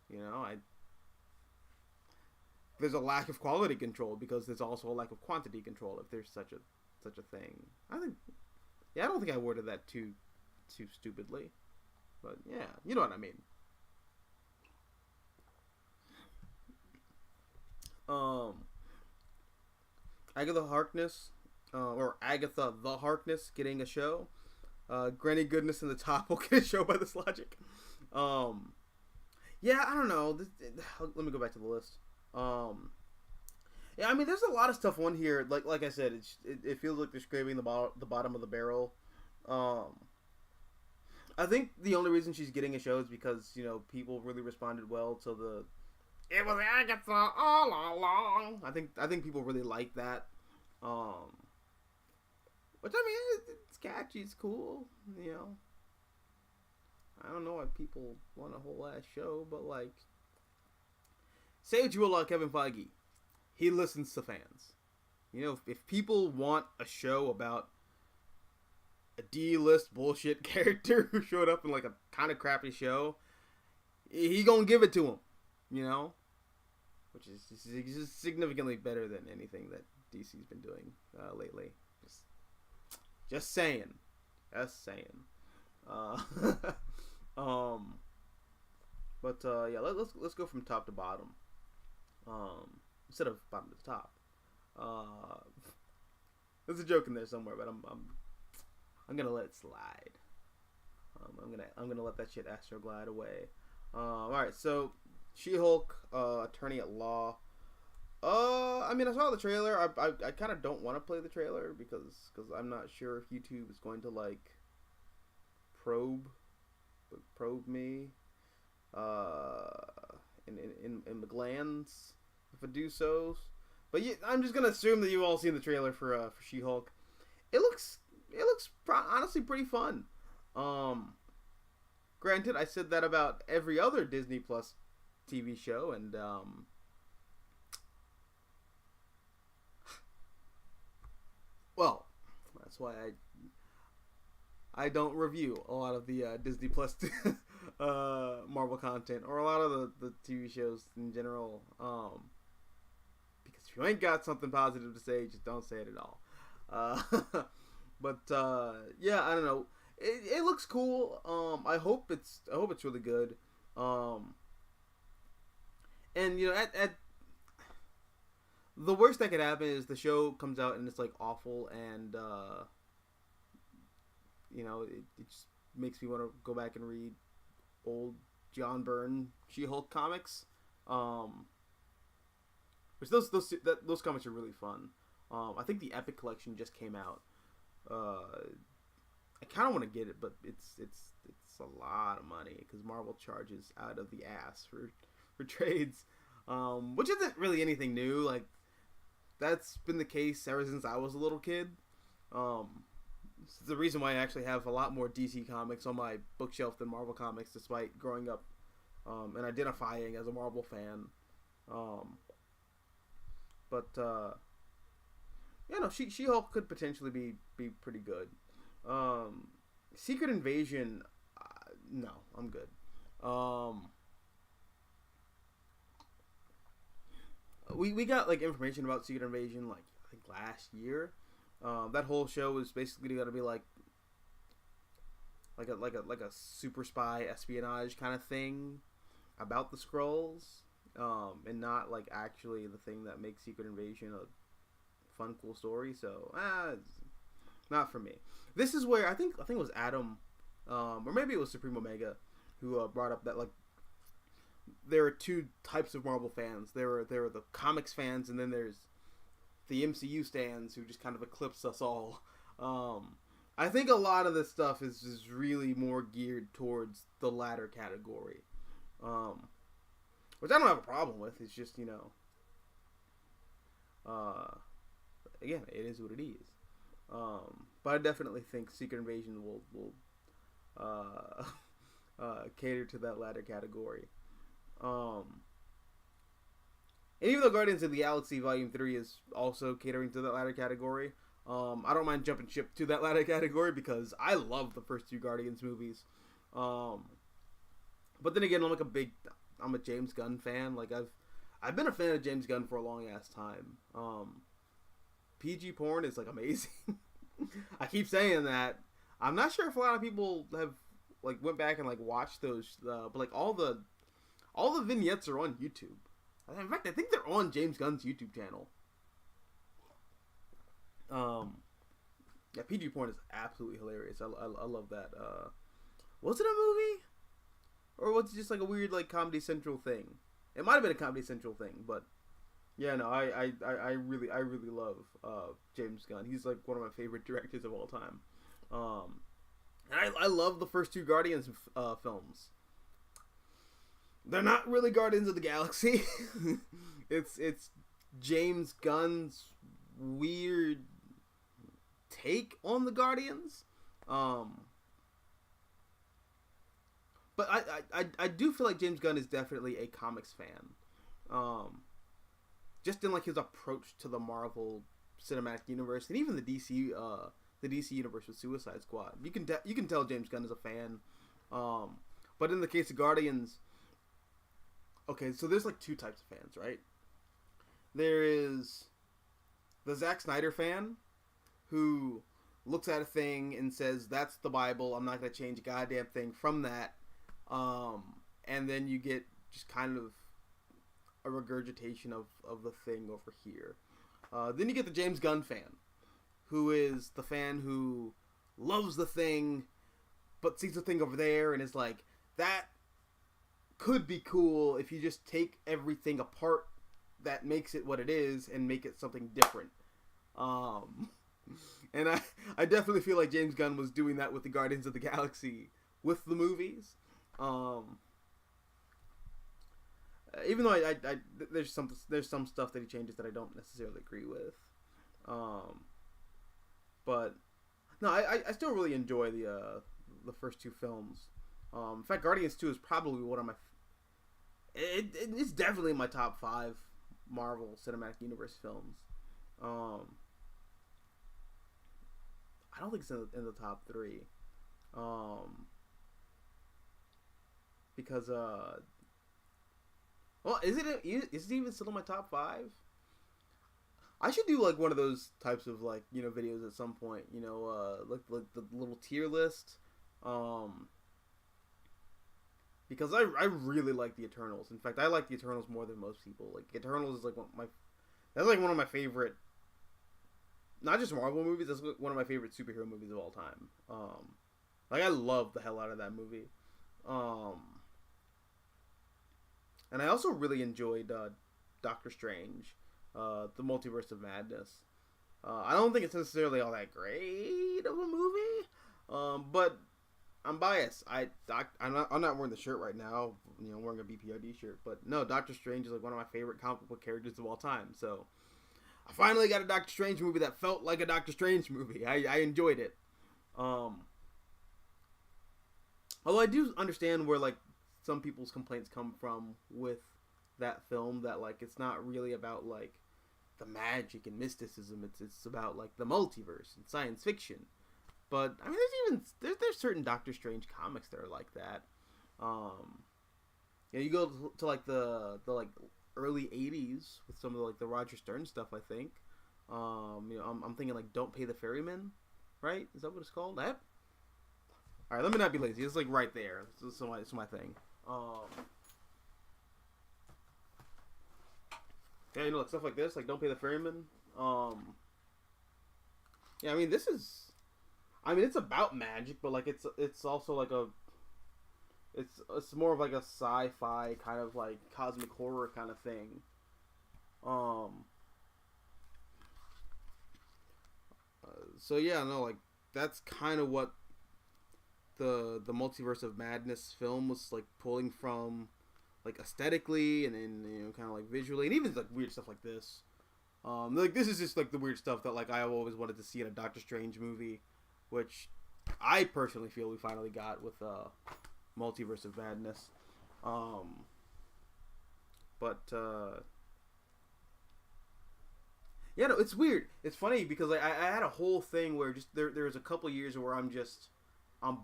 You know, there's a lack of quality control because there's also a lack of quantity control, if there's such a thing. I don't think I worded that too stupidly, but yeah, you know what I mean. Agatha Harkness, or Agatha the Harkness, getting a show. Granny Goodness in the Top will get a show by this logic. Yeah, I don't know. Let me go back to the list. Yeah, I mean, there's a lot of stuff on here. Like I said, it feels like they're scraping the bottom of the barrel. I think the only reason she's getting a show is because, you know, people really responded well to the "It was Agatha all along." I think people really like that. Which, I mean, it's catchy, it's cool, you know. I don't know why people want a whole ass show, but like, say what you will about Kevin Feige, he listens to fans. You know, if people want a show about a D-list bullshit character who showed up in like a kind of crappy show, he gonna give it to him, you know? Which is just significantly better than anything that DC's been doing lately. Just saying. Yeah, let's go from top to bottom. Instead of bottom to top. There's a joke in there somewhere, but I'm gonna let it slide. I'm gonna let that shit astroglide away. Alright, so She-Hulk, Attorney at Law. I mean, I saw the trailer. I kind of don't want to play the trailer because I'm not sure if YouTube is going to like probe me in the glands if I do so. But yeah, I'm just gonna assume that you've all seen the trailer for She-Hulk. It looks honestly pretty fun. Granted, I said that about every other Disney Plus TV show, and well, that's why I don't review a lot of the Disney Plus Marvel content or a lot of the TV shows in general. Because if you ain't got something positive to say, just don't say it at all. But yeah, I don't know. It looks cool. I hope it's really good. And you know, at the worst that could happen is the show comes out and it's like awful, and you know, it just makes me want to go back and read old John Byrne She-Hulk comics, Which those comics are really fun. I think the Epic Collection just came out. I kind of want to get it, but it's a lot of money because Marvel charges out of the ass for trades, which isn't really anything new. Like, that's been the case ever since I was a little kid. It's the reason why I actually have a lot more DC comics on my bookshelf than Marvel comics, despite growing up and identifying as a Marvel fan. She-Hulk could potentially be pretty good. Secret Invasion, no, I'm good. We got like information about Secret Invasion like I think last year. That whole show is basically gonna be like a super spy espionage kind of thing about the Skrulls, and not like actually the thing that makes Secret Invasion a fun, cool story. So, it's not for me. This is where I think it was Adam, or maybe it was Supreme Omega, who brought up that like there are two types of Marvel fans. There are the comics fans, and then there's the MCU stands who just kind of eclipse us all. I think a lot of this stuff is just really more geared towards the latter category, which I don't have a problem with. It's just, again, it is what it is. But I definitely think Secret Invasion will cater to that latter category. And even though Guardians of the Galaxy Volume 3 is also catering to that latter category, I don't mind jumping ship to that latter category because I love the first two Guardians movies. But then again, I'm a James Gunn fan. Like, I've been a fan of James Gunn for a long ass time. PG porn is like amazing. I keep saying that. I'm not sure if a lot of people have like went back and like watched those, but like all the vignettes are on YouTube. In fact, I think they're on James Gunn's YouTube channel. Yeah, PG porn is absolutely hilarious. I love that. Was it a movie, or was it just like a weird like Comedy Central thing? It might have been a Comedy Central thing, but yeah, no, I really love James Gunn. He's like one of my favorite directors of all time. And I love the first two Guardians films. They're not really Guardians of the Galaxy. It's James Gunn's weird take on the Guardians. But I do feel like James Gunn is definitely a comics fan. Just in like his approach to the Marvel Cinematic Universe and even the DC universe with Suicide Squad. You can tell James Gunn is a fan. But in the case of Guardians, okay, so there's like two types of fans, right? There is the Zack Snyder fan who looks at a thing and says, that's the Bible, I'm not going to change a goddamn thing from that. And then you get just kind of a regurgitation of the thing over here. Then you get the James Gunn fan, who is the fan who loves the thing, but sees the thing over there and is like, that could be cool if you just take everything apart that makes it what it is and make it something different. And I definitely feel like James Gunn was doing that with the Guardians of the Galaxy with the movies. Even though there's some stuff that he changes that I don't necessarily agree with. But no, I still really enjoy the first two films. In fact, Guardians 2 is probably one of my it's definitely my top 5 Marvel Cinematic Universe films. I don't think it's in the top 3. Because well, is it even still in my top 5? I should do like one of those types of like, videos at some point, like the little tier list. Because I really like the Eternals. In fact, I like the Eternals more than most people. Like, Eternals is like one of my favorite, not just Marvel movies, that's one of my favorite superhero movies of all time. Like, I love the hell out of that movie. And I also really enjoyed Doctor Strange. the Multiverse of Madness. I don't think it's necessarily all that great of a movie, but I'm biased. I'm not wearing the shirt right now. I'm wearing a BPRD shirt, but no, Doctor Strange is like one of my favorite comic book characters of all time. So I finally got a Doctor Strange movie that felt like a Doctor Strange movie. I enjoyed it. Although I do understand where like some people's complaints come from with that film, that like it's not really about like the magic and mysticism. It's about like the multiverse and science fiction. But I mean, there's certain Doctor Strange comics that are like that. You go to like the like early '80s with some of the, like the Roger Stern stuff. I think. I'm thinking like Don't Pay the Ferryman, right? Is that what it's called? That. All right, let me not be lazy. It's like right there. It's my thing. Yeah, like stuff like this, like Don't Pay the Ferryman. Yeah, I mean it's about magic, but like it's also like it's more of like a sci-fi kind of like cosmic horror kind of thing. So yeah, no, like that's kind of what the Multiverse of Madness film was like pulling from, like aesthetically and kind of like visually, and even like weird stuff like this. Like this is just like the weird stuff that like I always wanted to see in a Doctor Strange movie, which I personally feel we finally got with Multiverse of Madness. Yeah, no, it's weird. It's funny because like I had a whole thing where just there was a couple years where I'm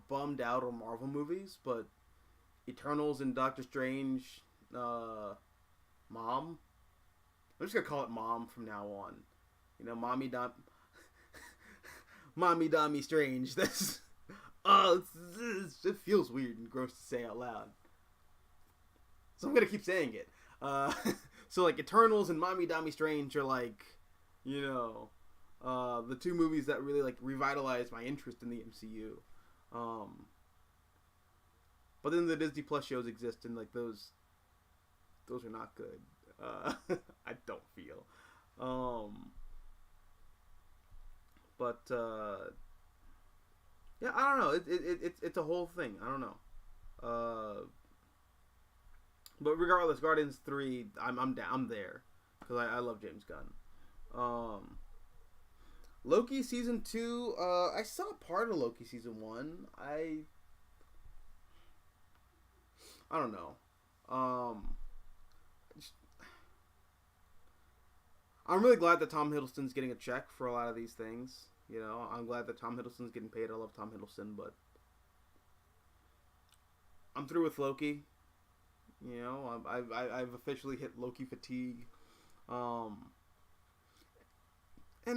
bummed out on Marvel movies, but Eternals and Doctor Strange, Mom. I'm just gonna call it Mom from now on. Mommy Dommy Strange. That's it feels weird and gross to say out loud. So I'm gonna keep saying it. So like Eternals and Mommy Dommy Strange are like, the two movies that really like revitalized my interest in the MCU. But then the Disney Plus shows exist, and like those are not good. I don't feel. Yeah, I don't know. It's a whole thing. I don't know. But regardless, Guardians 3, I'm down. I'm there because I love James Gunn. Loki Season 2, I saw part of Loki Season 1. I don't know. I'm really glad that Tom Hiddleston's getting a check for a lot of these things. I'm glad that Tom Hiddleston's getting paid. I love Tom Hiddleston, but I'm through with Loki. I've officially hit Loki fatigue. And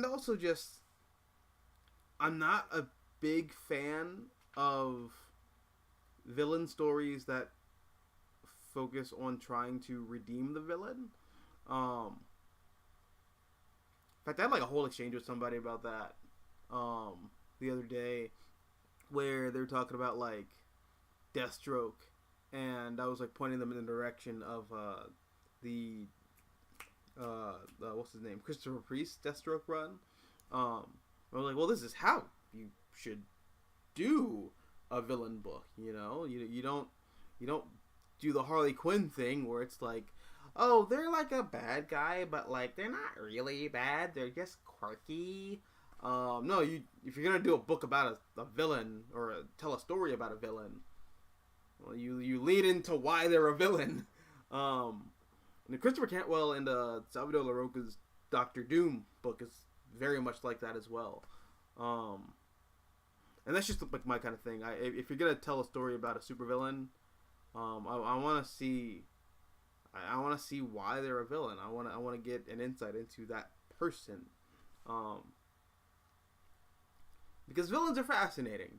also just, I'm not a big fan of villain stories that focus on trying to redeem the villain. In fact, I had like a whole exchange with somebody about that the other day, where they were talking about like Deathstroke, and I was like pointing them in the direction of what's his name, Christopher Priest Deathstroke run. I was like, well, this is how you should do a villain book. You don't do the Harley Quinn thing where it's like, oh, they're like a bad guy, but like they're not really bad. They're just quirky. No, if you're gonna do a book about a villain or tell a story about a villain, well, you lean into why they're a villain. And Christopher Cantwell and Salvador Larroca's Doctor Doom book is very much like that as well. And that's just like my kind of thing. If you're gonna tell a story about a supervillain, I want to see. I want to see why they're a villain. I want to get an insight into that person, because villains are fascinating,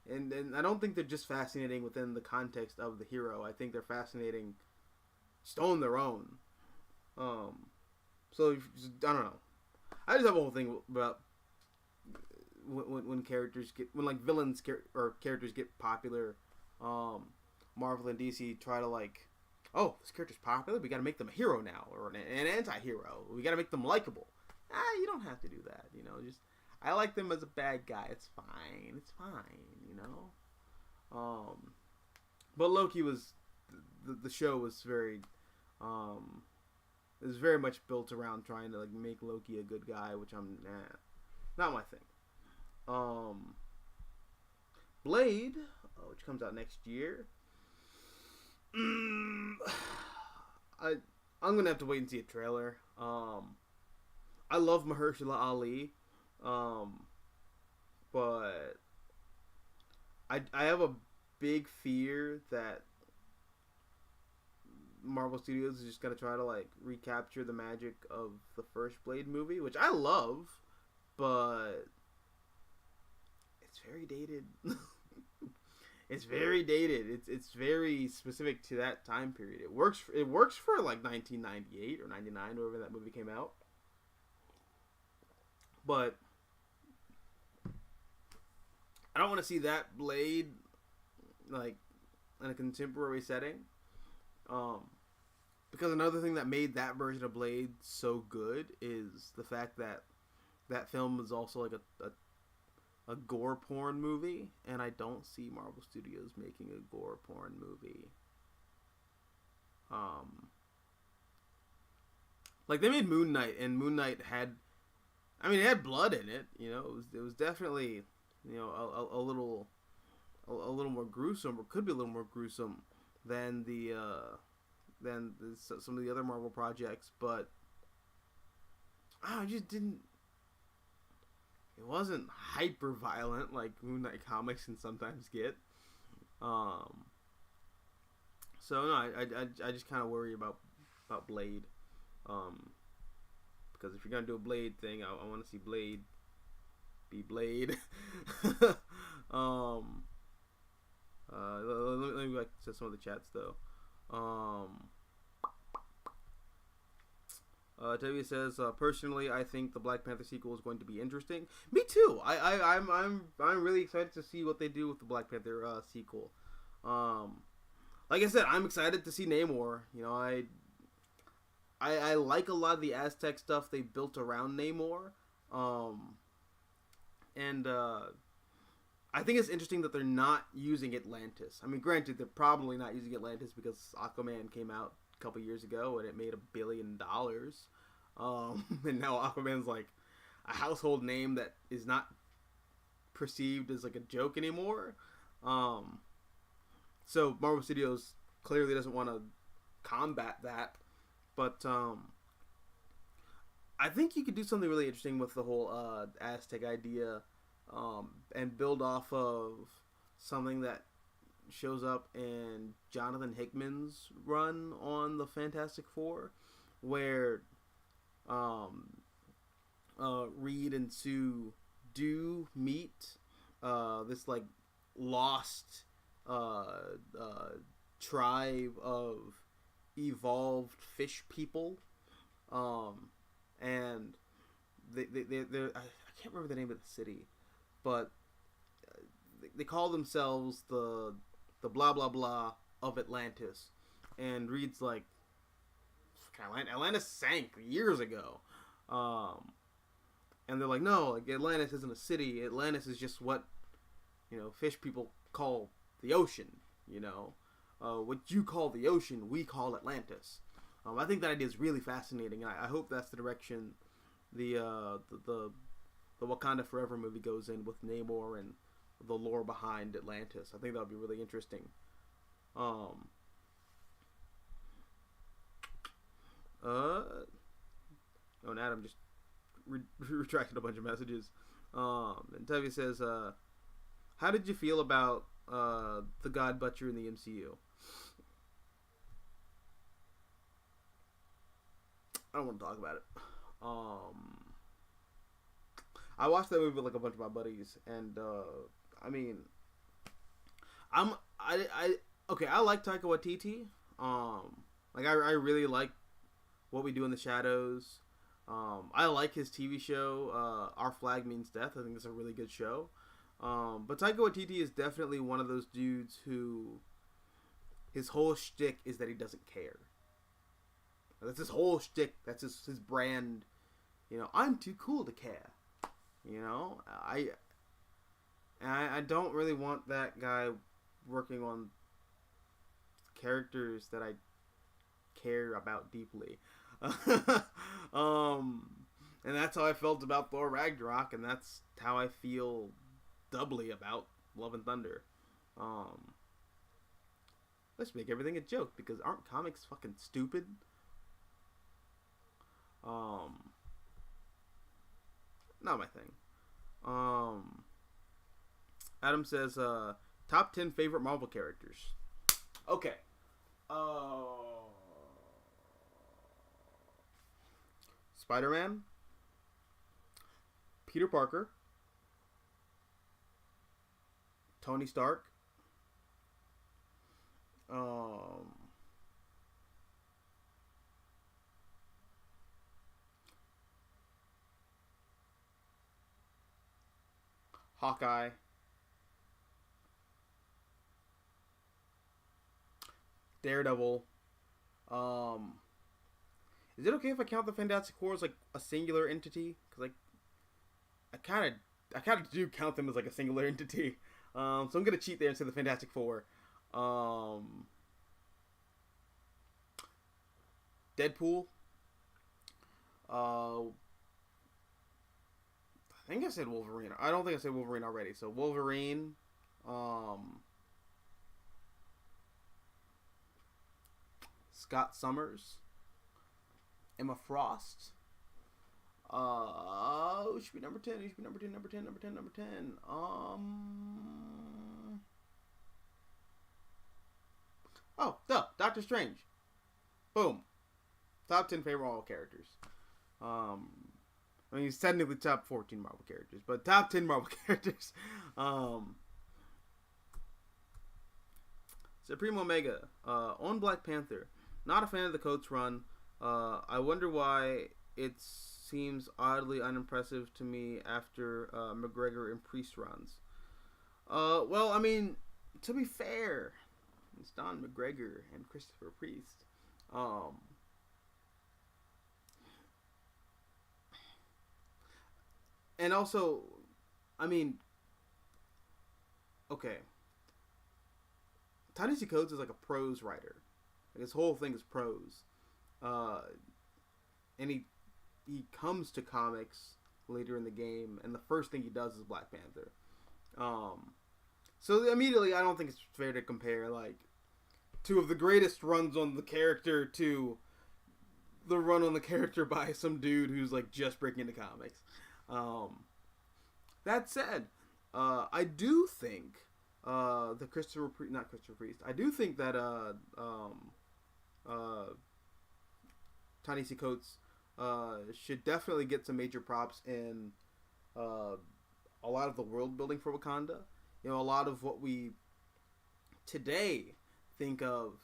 and I don't think they're just fascinating within the context of the hero. I think they're fascinating just on their own. So I don't know. I just have a whole thing about when like villains or characters get popular. Marvel and DC try to like oh, this character's popular, we got to make them a hero now, or an anti-hero. We got to make them likable. You don't have to do that. Just I like them as a bad guy. It's fine. It's fine. But Loki was the show was very it was very much built around trying to like make Loki a good guy, which I'm not my thing. Blade, which comes out next year. I'm gonna have to wait and see a trailer. I love Mahershala Ali, but I have a big fear that Marvel Studios is just gonna try to like recapture the magic of the first Blade movie, which I love, but it's very dated. It's very dated. It's very specific to that time period. It works for like 1998 or 99, wherever that movie came out. But I don't want to see that Blade like in a contemporary setting. Because another thing that made that version of Blade so good is the fact that that film was also like a gore porn movie, and I don't see Marvel Studios making a gore porn movie. Like they made Moon Knight, and Moon Knight had, it had blood in it. It was definitely, a little more gruesome, or could be a little more gruesome than some of the other Marvel projects, but I just didn't. It wasn't hyper violent like Moon Knight comics can sometimes get. So no, I just kind of worry about Blade, because if you're gonna do a Blade thing, I want to see Blade be Blade. Let me go back to some of the chats though. W says, personally, I think the Black Panther sequel is going to be interesting. Me too. I'm really excited to see what they do with the Black Panther sequel. Like I said, I'm excited to see Namor. I like a lot of the Aztec stuff they built around Namor. And I think it's interesting that they're not using Atlantis. Granted, they're probably not using Atlantis because Aquaman came out a couple years ago and it made $1 billion. And now Aquaman's like a household name that is not perceived as like a joke anymore. So Marvel Studios clearly doesn't want to combat that. But I think you could do something really interesting with the whole Aztec idea, and build off of something that shows up in Jonathan Hickman's run on the Fantastic Four, where Reed and Sue do meet this like lost tribe of evolved fish people, and they're I can't remember the name of the city, but they call themselves the blah blah blah of Atlantis, and Reed's like, Atlantis sank years ago, and they're like, no, like Atlantis isn't a city. Atlantis is just what fish people call the ocean. What you call the ocean, we call Atlantis. I think that idea is really fascinating, and I hope that's the direction the Wakanda Forever movie goes in, with Namor and the lore behind Atlantis. I think that would be really interesting. And Adam just retracted a bunch of messages. And Tevi says, how did you feel about the God Butcher in the MCU? I don't want to talk about it. I watched that movie with like a bunch of my buddies, and I like Taika Waititi. I really like What We Do in the Shadows. I like his TV show, Our Flag Means Death. I think it's a really good show. But Taika Waititi is definitely one of those dudes who his whole shtick is that he doesn't care. That's his whole shtick. That's his brand. You know, I'm too cool to care. You know, I don't really want that guy working on characters that I care about deeply. And that's how I felt about Thor Ragnarok, and that's how I feel doubly about Love and Thunder. Let's make everything a joke, because aren't comics fucking stupid? Not my thing. Adam says, top 10 favorite Marvel characters. Okay. Spider-Man, Peter Parker, Tony Stark, Hawkeye, Daredevil. Is it okay if I count the Fantastic Four as like a singular entity? Because like, I kind of do count them as like a singular entity. So I'm gonna cheat there and say the Fantastic Four. Deadpool. I think I said Wolverine. I don't think I said Wolverine already. So Wolverine. Scott Summers. Emma Frost. Who should be number 10? Who should be number 10? Number 10. Number 10. Number 10. Oh, duh. Doctor Strange. Boom. Top 10 favorite Marvel characters. I mean, he's technically top 14 Marvel characters, but top 10 Marvel characters. Supreme Omega. On Black Panther. Not a fan of the Coates run. I wonder why it seems oddly unimpressive to me after McGregor and Priest runs. Well, I mean, to be fair, it's Don McGregor and Christopher Priest. And also, I mean, okay, Ta-Nehisi Coates is like a prose writer. Like, his whole thing is prose. And he comes to comics later in the game, and the first thing he does is Black Panther. So immediately, I don't think it's fair to compare like two of the greatest runs on the character to the run on the character by some dude who's like just breaking into comics. That said, I do think I do think that Ta-Nehisi Coates should definitely get some major props in a lot of the world building for Wakanda. You know, a lot of what we today think of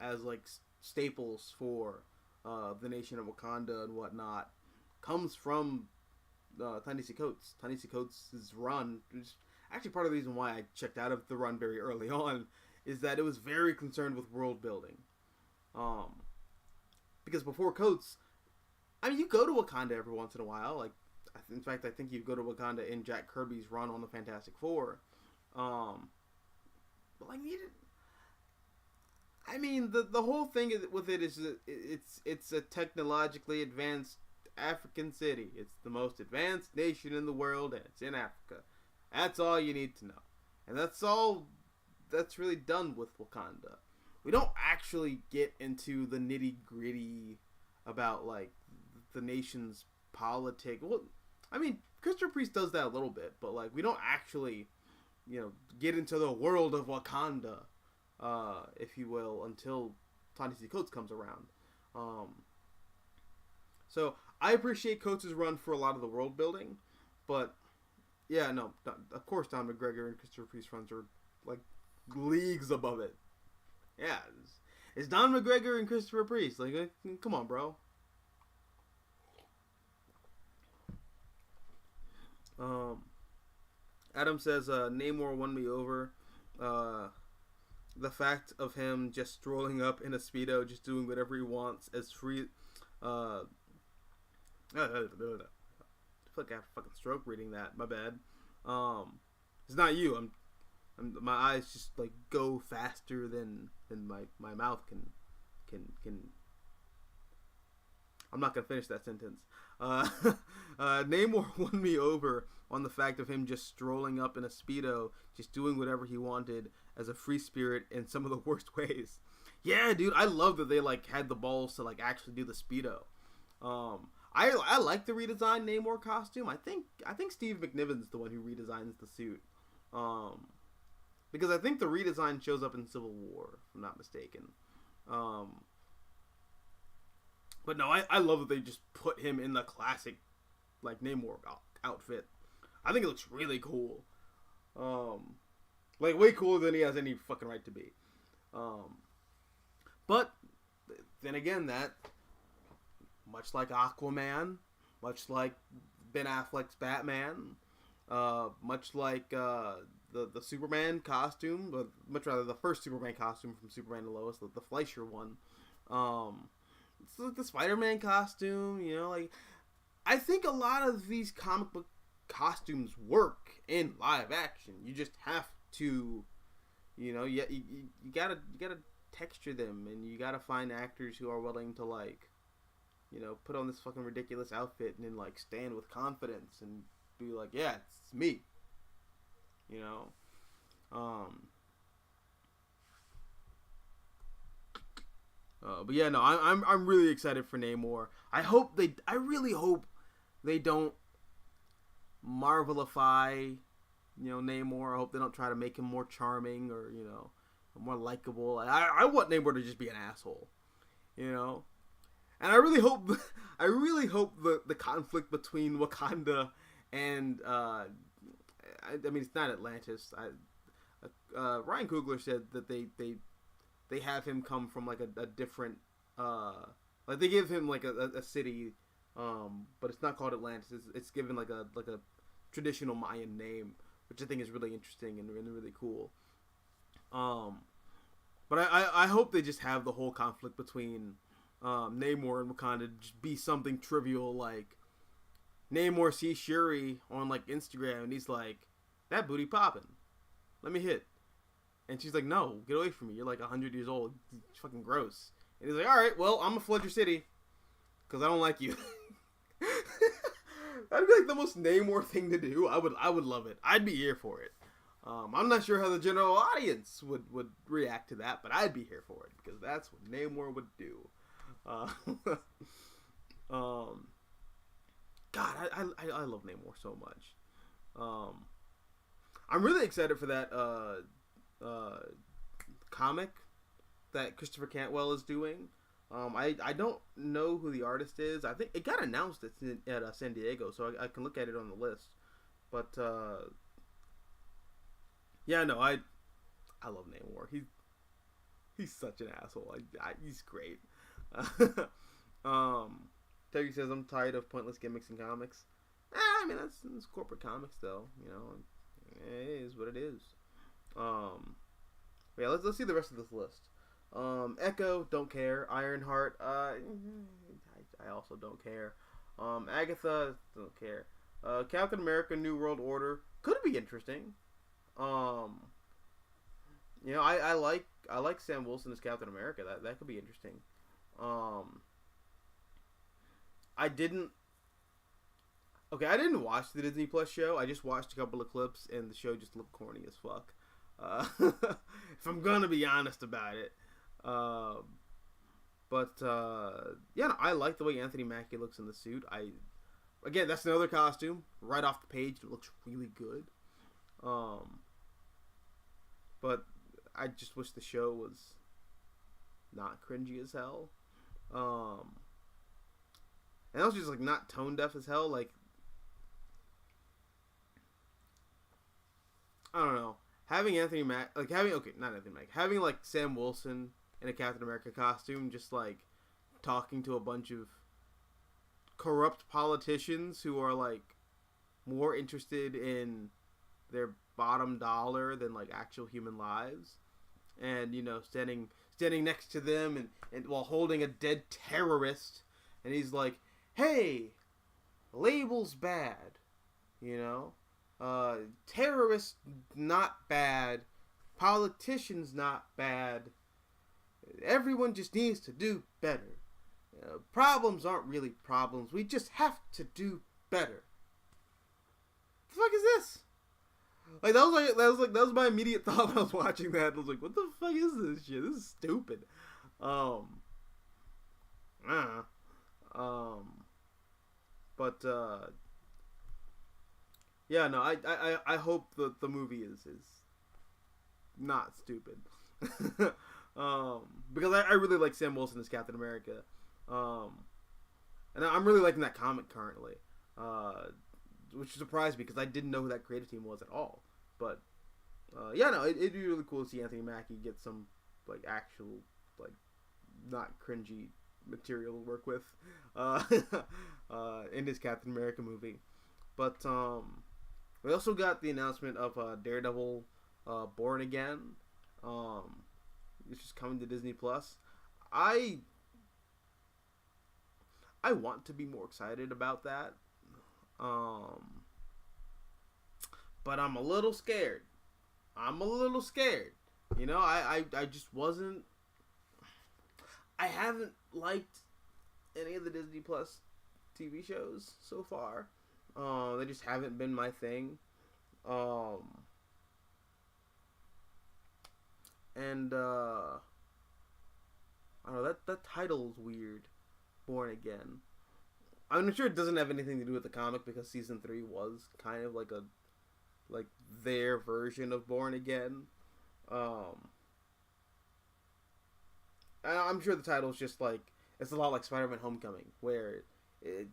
as like staples for the nation of Wakanda and whatnot comes from Ta-Nehisi Coates. Ta-Nehisi Coates' run, which is actually part of the reason why I checked out of the run very early on, is that it was very concerned with world building. Because before Coates, I mean, you go to Wakanda every once in a while. Like, in fact, I think you go to Wakanda in Jack Kirby's run on the Fantastic Four. But like, I mean, the whole thing with it is that it's a technologically advanced African city. It's the most advanced nation in the world, and it's in Africa. That's all you need to know, and that's all that's really done with Wakanda. We don't actually get into the nitty gritty about like the nation's politics. Well, I mean, Christopher Priest does that a little bit, but like we don't actually, you know, get into the world of Wakanda, if you will, until Ta-Nehisi Coates comes around. So I appreciate Coates' run for a lot of the world building, but yeah, no, of course Don McGregor and Christopher Priest runs are like leagues above it. Yeah, it's Don McGregor and Christopher Priest. Like, come on, bro. Adam says Namor won me over. the fact of him just strolling up in a Speedo, just doing whatever he wants as free. I feel like I have a fucking stroke reading that. My bad. It's not you. My eyes just like go faster than my mouth can. I'm not gonna finish that sentence. Namor won me over on the fact of him just strolling up in a Speedo, just doing whatever he wanted as a free spirit in some of the worst ways. Yeah, dude, I love that they like had the balls to like actually do the Speedo. I like the redesigned Namor costume. I think Steve McNiven's the one who redesigns the suit. Because I think the redesign shows up in Civil War, if I'm not mistaken. But no, I love that they just put him in the classic, like, Namor outfit. I think it looks really cool. Like, way cooler than he has any fucking right to be. But, then again, that, much like Aquaman, much like Ben Affleck's Batman, much like the Superman costume, but much rather the first Superman costume from Superman and Lois, the Fleischer one, it's like the Spider-Man costume, you know, like, I think a lot of these comic book costumes work in live action. You just have to, you know, you gotta texture them, and you gotta find actors who are willing to, like, you know, put on this fucking ridiculous outfit and then, like, stand with confidence and be like, yeah, it's me, you know. But yeah, no, I'm really excited for Namor. I really hope they don't Marvelify, you know, Namor. I hope they don't try to make him more charming or, you know, more likable. I want Namor to just be an asshole, you know. And I really hope the conflict between Wakanda and I mean, it's not Atlantis. Ryan Coogler said that they have him come from like a different like they give him like a city, but it's not called Atlantis. It's given like a traditional Mayan name, which I think is really interesting and really cool. But I hope they just have the whole conflict between Namor and Wakanda just be something trivial, like Namor sees Shuri on like Instagram and he's like, that booty popping, let me hit. And she's like, no, get away from me, you're like 100 years old, it's fucking gross. And he's like, alright, well, I'm gonna flood your city because I don't like you. That'd be like the most Namor thing to do. I would love it. I'd be here for it. I'm not sure how the general audience would react to that, but I'd be here for it because that's what Namor would do. God, I love Namor so much. I'm really excited for that comic that Christopher Cantwell is doing. I don't know who the artist is. I think it got announced at San Diego, so I can look at it on the list. But yeah, no, I love Namor. He's such an asshole. He's great. Terry says, I'm tired of pointless gimmicks in comics. I mean, that's corporate comics, though. You know, it is what it is. Yeah, let's see the rest of this list. Echo, don't care. Ironheart, I also don't care. Agatha, don't care. Captain America, New World Order, could be interesting. You know, I like Sam Wilson as Captain America. That could be interesting. I didn't watch the Disney Plus show. I just watched a couple of clips, and the show just looked corny as fuck. If I'm gonna be honest about it. But yeah, no, I like the way Anthony Mackie looks in the suit. Again, that's another costume right off the page. It looks really good. But I just wish the show was not cringy as hell. And also just like not tone deaf as hell. Like, I don't know. Having having like Sam Wilson in a Captain America costume, just like talking to a bunch of corrupt politicians who are like more interested in their bottom dollar than like actual human lives. and standing next to them and while holding a dead terrorist, and he's like, "Hey, label's bad, terrorists not bad, politicians not bad. Everyone just needs to do better. Problems aren't really problems. We just have to do better." The fuck is this? Like that was my immediate thought when I was watching that. I was like, "What the fuck is this shit? This is stupid." Yeah, no, I hope the movie is not stupid. Because I really like Sam Wilson as Captain America. And I'm really liking that comic currently. Which surprised me because I didn't know who that creative team was at all. But yeah, no, it'd be really cool to see Anthony Mackie get some like actual like not cringy material to work with in his Captain America movie. But we also got the announcement of Daredevil Born Again, which is coming to Disney Plus. I want to be more excited about that. But I'm a little scared. I just wasn't. I haven't liked any of the Disney Plus TV shows so far. They just haven't been my thing. And I don't know, that title is weird. Born Again. I'm sure it doesn't have anything to do with the comic because season 3 was kind of like their version of Born Again. I'm sure the title is just like, it's a lot like Spider-Man Homecoming, where it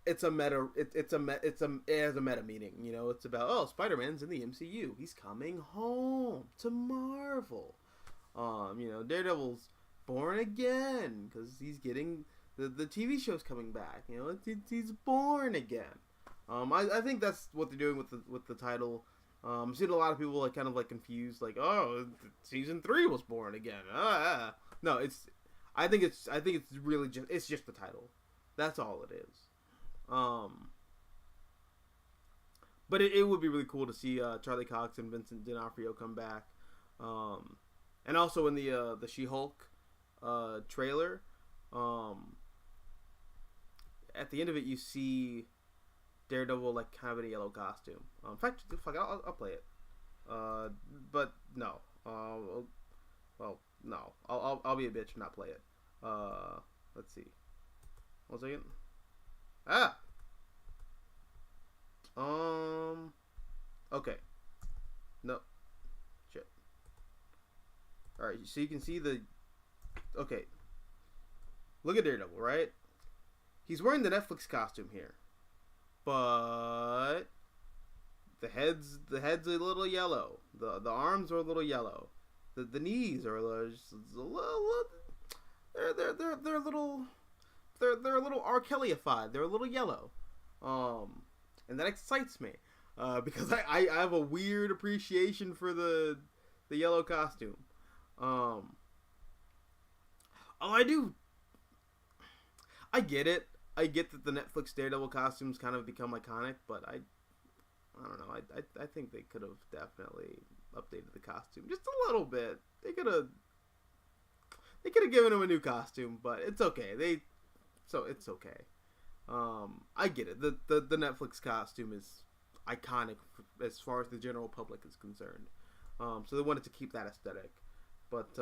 has a meta meaning. It's about, Spider-Man's in the MCU. He's coming home to Marvel. Daredevil's born again because he's getting the TV show's coming back. He's born again. I think that's what they're doing with the title. I'm seeing a lot of people kind of confused, season 3 was born again. No, I think it's really just the title. That's all it is. But it would be really cool to see Charlie Cox and Vincent D'Onofrio come back. And also in the She-Hulk trailer, at the end of it you see Daredevil kind of in a yellow costume. In fact, fuck, I'll play it. But no. No. I'll be a bitch and not play it. Let's see. 1 second. Okay. No. Shit. Alright, so you can see okay. Look at Daredevil, right? He's wearing the Netflix costume here. But the head's a little yellow. The arms are a little yellow. The knees are a little they're a little R. Kelly-ified. They're a little yellow. And that excites me. Because I have a weird appreciation for the yellow costume. I get it. I get that the Netflix Daredevil costumes kind of become iconic, but I don't know. I think they could have definitely updated the costume just a little bit. They could have given him a new costume, but it's okay. It's okay. I get it. The Netflix costume is iconic as far as the general public is concerned. So they wanted to keep that aesthetic. But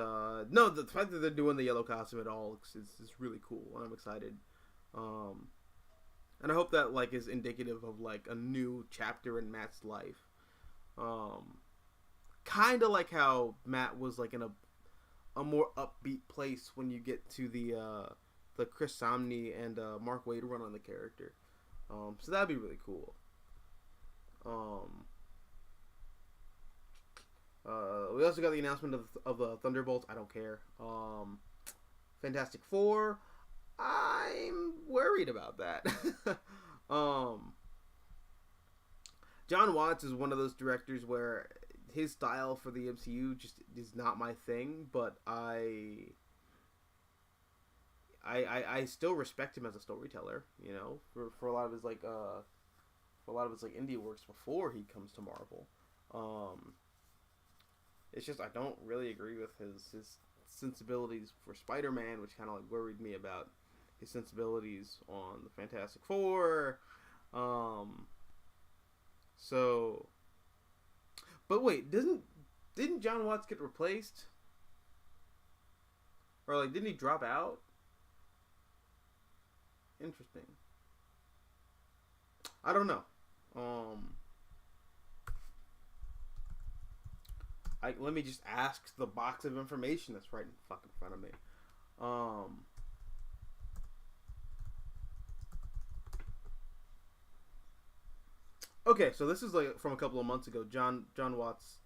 no, the fact that they're doing the yellow costume at all is really cool, and I'm excited. And I hope that is indicative of a new chapter in Matt's life. Kind of like how Matt was in a more upbeat place when you get to the Chris Samnee and Mark Waid run on the character. So that'd be really cool. We also got the announcement of Thunderbolts. I don't care. Fantastic Four. I'm worried about that. John Watts is one of those directors where his style for the MCU just is not my thing, but I still respect him as a storyteller, you know, for a lot of his like indie works before he comes to Marvel. It's just I don't really agree with his sensibilities for Spider-Man, which kind of like worried me about his sensibilities on the Fantastic Four. So, but wait, didn't John Watts get replaced? Or like, didn't he drop out? Interesting. I don't know. Let me just ask the box of information that's right in fucking front of me. Okay, so this is like from a couple of months ago. John Watts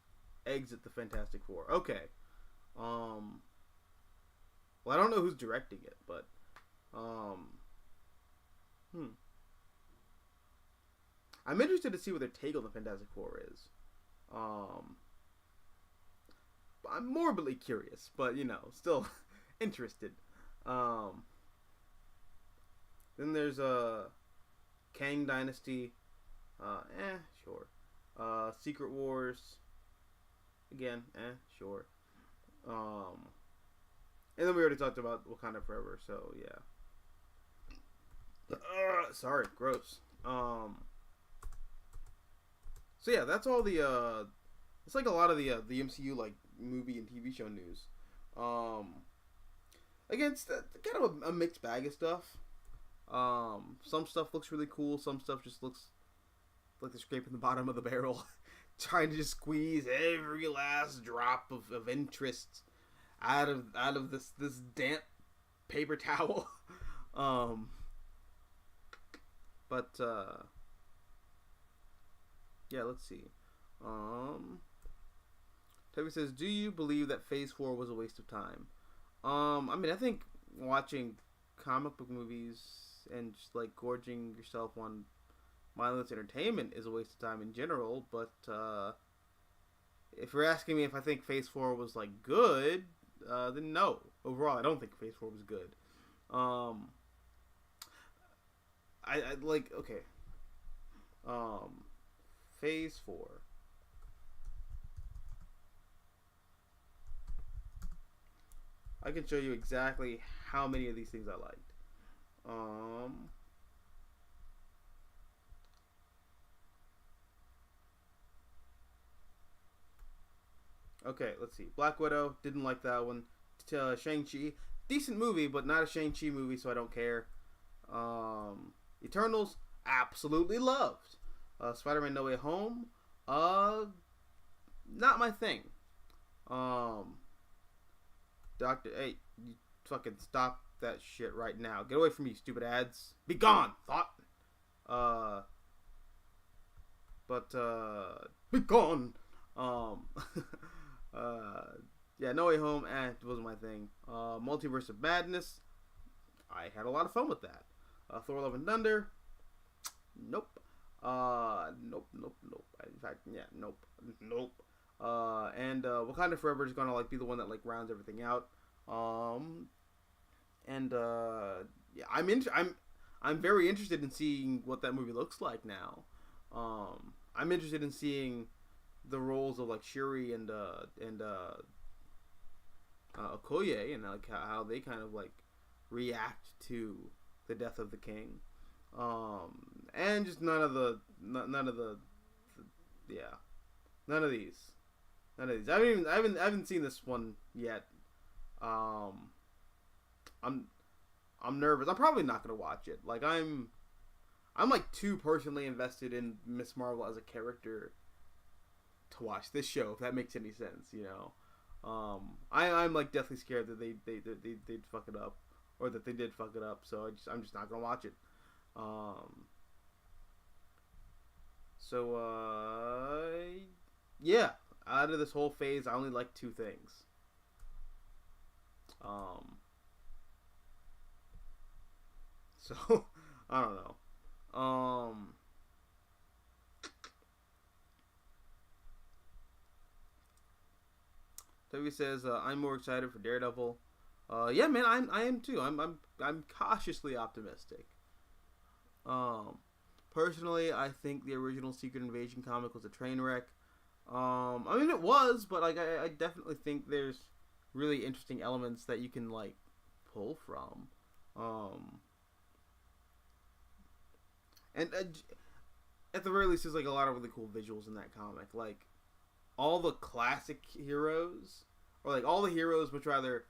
exit the Fantastic Four. Okay. Well, I don't know who's directing it, but I'm interested to see what their take on the Fantastic Four is. I'm morbidly curious, but you know, still interested. Then there's Kang Dynasty. Sure. Secret Wars. Again, sure. And then we already talked about Wakanda Forever, so yeah. Sorry, gross. So yeah, that's all the it's like a lot of the MCU like movie and TV show news. Again, it's kind of a mixed bag of stuff. Some stuff looks really cool. Some stuff just looks like they're scraping the bottom of the barrel, trying to just squeeze every last drop of interest out of this damp paper towel. But yeah, let's see. Toby says, "Do you believe that Phase 4 was a waste of time?" I mean, I think watching comic book movies and just like gorging yourself on mindless entertainment is a waste of time in general. But if you're asking me if I think Phase 4 was like good, then no. Overall, I don't think Phase 4 was good. I like okay. Phase 4. I can show you exactly how many of these things I liked. Okay, let's see. Black Widow, didn't like that one. Shang-Chi, decent movie, but not a Shang-Chi movie, so I don't care. Eternals, absolutely loved. Spider-Man No Way Home, not my thing. Doctor, hey, you fucking stop that shit right now. Get away from me, stupid ads. Be gone, thought. Be gone. Yeah, No Way Home, it wasn't my thing. Multiverse of Madness, I had a lot of fun with that. Thor: Love and Thunder, nope. Nope. In fact, yeah, nope. And Wakanda Forever is gonna like be the one that like rounds everything out. Yeah, I'm very interested in seeing what that movie looks like now. I'm interested in seeing the roles of like Shuri and Okoye and like how they kind of like react to the death of the king. And just none of these. I haven't seen this one yet. I'm nervous. I'm probably not gonna watch it. Like I'm like too personally invested in Miss Marvel as a character to watch this show. If that makes any sense, you know. I'm like deathly scared that they'd fuck it up, or that they did fuck it up. So I'm just not gonna watch it. Yeah. Out of this whole phase, I only like two things. So I don't know. Toby says, I'm more excited for Daredevil. Yeah, man, I am too. I'm cautiously optimistic. Personally, I think the original Secret Invasion comic was a train wreck. I mean, it was, but like, I definitely think there's really interesting elements that you can like pull from. And at the very least, there's like a lot of really cool visuals in that comic. Like all the classic heroes, or like all the heroes, which are either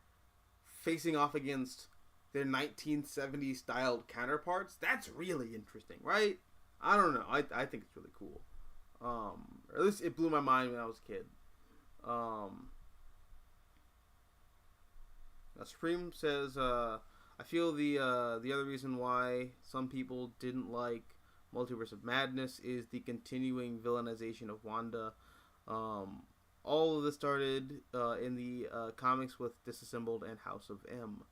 facing off against their 1970s styled counterparts. That's really interesting, right? I don't know. I think it's really cool. Or at least it blew my mind when I was a kid. Supreme says, I feel the other reason why some people didn't like Multiverse of Madness is the continuing villainization of Wanda. All of this started in the comics with Disassembled and House of M.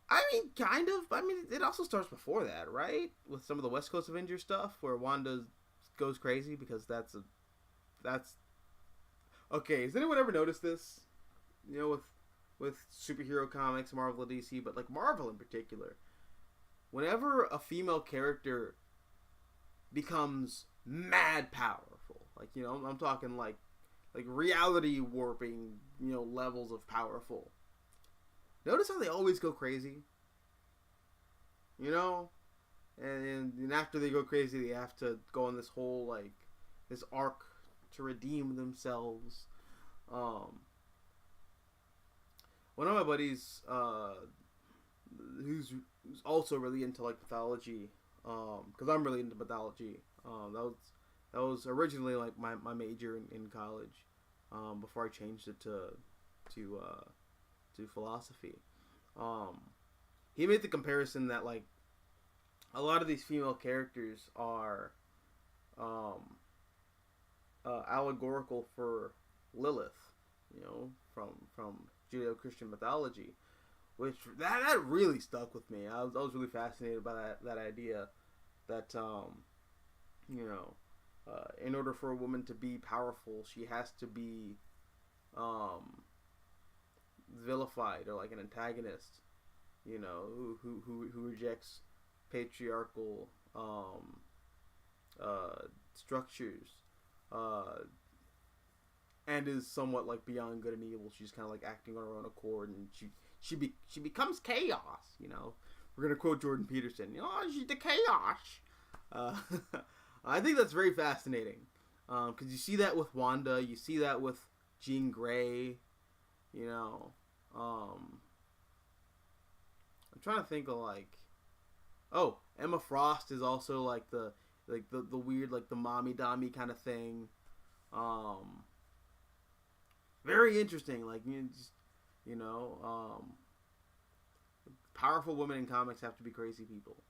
I mean, kind of. I mean, it also starts before that, right? With some of the West Coast Avengers stuff, where Wanda goes crazy because that's okay. Has anyone ever noticed this? You know, with superhero comics, Marvel and DC, but like Marvel in particular, whenever a female character becomes mad powerful, like, you know, I'm talking like reality warping, you know, levels of powerful. Notice how they always go crazy? You know? And after they go crazy, they have to go on this whole, like, this arc to redeem themselves. One of my buddies, who's also really into, like, mythology, because I'm really into mythology. That was originally, like, my major in college, before I changed it to philosophy. He made the comparison that like a lot of these female characters are allegorical for Lilith, you know, from Judeo-Christian mythology, which that really stuck with me. I was really fascinated by that idea that you know, in order for a woman to be powerful, she has to be vilified, or like an antagonist, you know, who rejects patriarchal structures, and is somewhat like beyond good and evil. She's kind of like acting on her own accord, and she becomes chaos. You know, we're gonna quote Jordan Peterson. You know, she's the chaos. I think that's very fascinating, because you see that with Wanda, you see that with Jean Grey. You know, I'm trying to think of like, oh, Emma Frost is also like the weird, like the mommy dommy kind of thing. Very interesting. Like, you know, powerful women in comics have to be crazy people.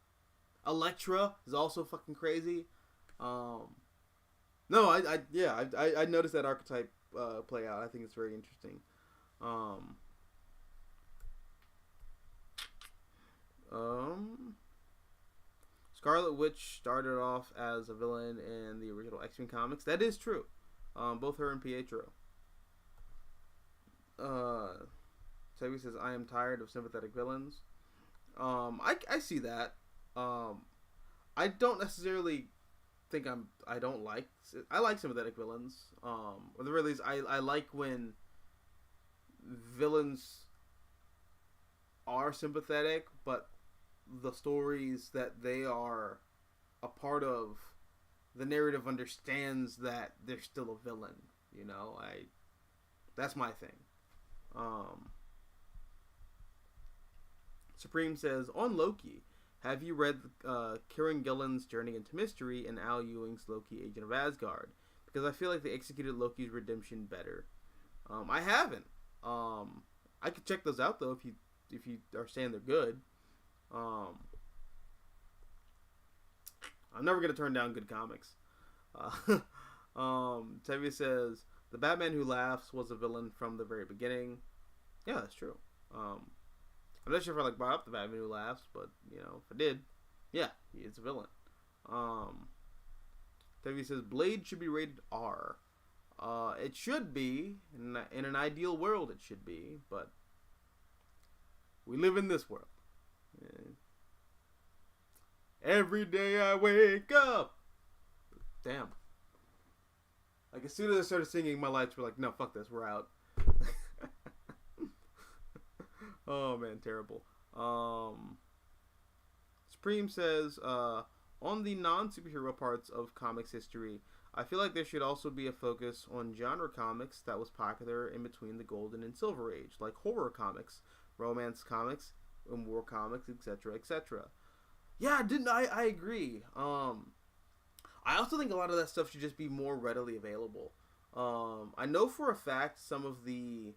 Elektra is also fucking crazy. No, I noticed that archetype play out. I think it's very interesting. Scarlet Witch started off as a villain in the original X-Men comics. That is true. Both her and Pietro. Toby says, I am tired of sympathetic villains. I see that. I don't necessarily think I like sympathetic villains. Or the very least, I like when villains are sympathetic, but the stories that they are a part of, the narrative understands that they're still a villain. You know, that's my thing. Supreme says, on Loki, have you read Kieran Gillen's Journey into Mystery and Al Ewing's Loki, Agent of Asgard? Because I feel like they executed Loki's redemption better. I haven't. I could check those out though if you are saying they're good. I'm never gonna turn down good comics. Tevye says, the Batman who laughs was a villain from the very beginning. Yeah, that's true. I'm not sure if I brought up the Batman who laughs, but you know, if I did, yeah, it's a villain. Tevye says Blade should be rated R. It should be in an ideal world. It should be, but we live in this world. Every day I wake up. Damn. Like, as soon as I started singing, my lights were like, no, fuck this, we're out. Oh, man, terrible. Supreme says, on the non-superhero parts of comics history, I feel like there should also be a focus on genre comics that was popular in between the Golden and Silver Age, like horror comics, romance comics, and war comics, etc., etc. Yeah, I agree. I also think a lot of that stuff should just be more readily available. I know for a fact some of the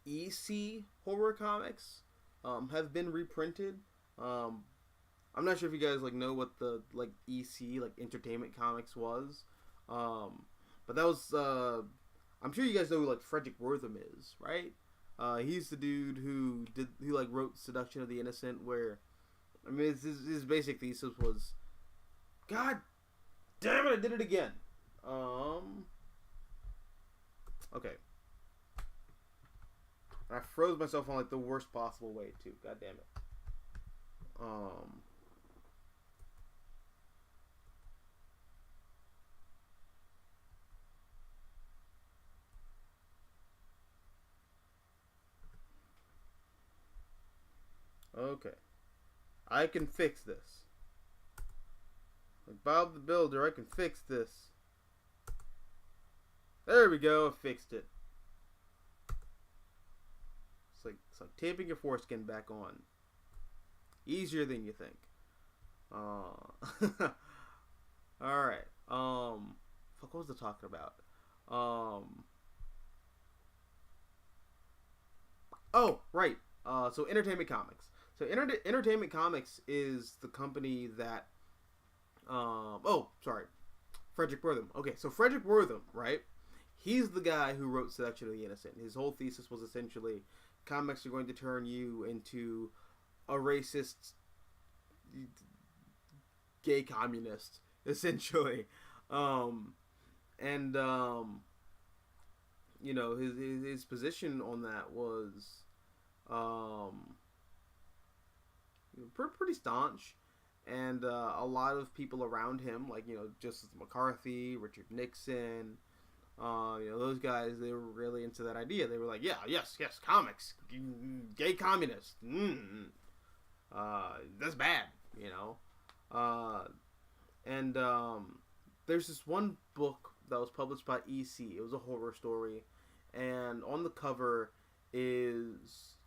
EC horror comics have been reprinted. I'm not sure if you guys like know what the like EC like Entertainment Comics was, but that was I'm sure you guys know who like Frederick Wortham is, right? He's the dude who like wrote Seduction of the Innocent, where I mean his basic thesis was, God damn it, I did it again. Okay. I froze myself on like the worst possible way too. God damn it. Okay. I can fix this. Like Bob the Builder, I can fix this. There we go, I fixed it. It's like taping your foreskin back on. Easier than you think. Alright. Fuck, what was I talking about? Oh, right. So Entertainment Comics. So Entertainment Comics is the company that Frederick Wortham. Okay, so Frederick Wortham, right? He's the guy who wrote Seduction of the Innocent. His whole thesis was essentially comics are going to turn you into a racist gay communist, essentially. You know, his position on that was pretty staunch, and a lot of people around him, like, you know, Justice McCarthy, Richard Nixon, you know, those guys, they were really into that idea. They were like, yeah, yes, comics, gay communist, that's bad, you know. There's this one book that was published by EC. It was a horror story, and on the cover is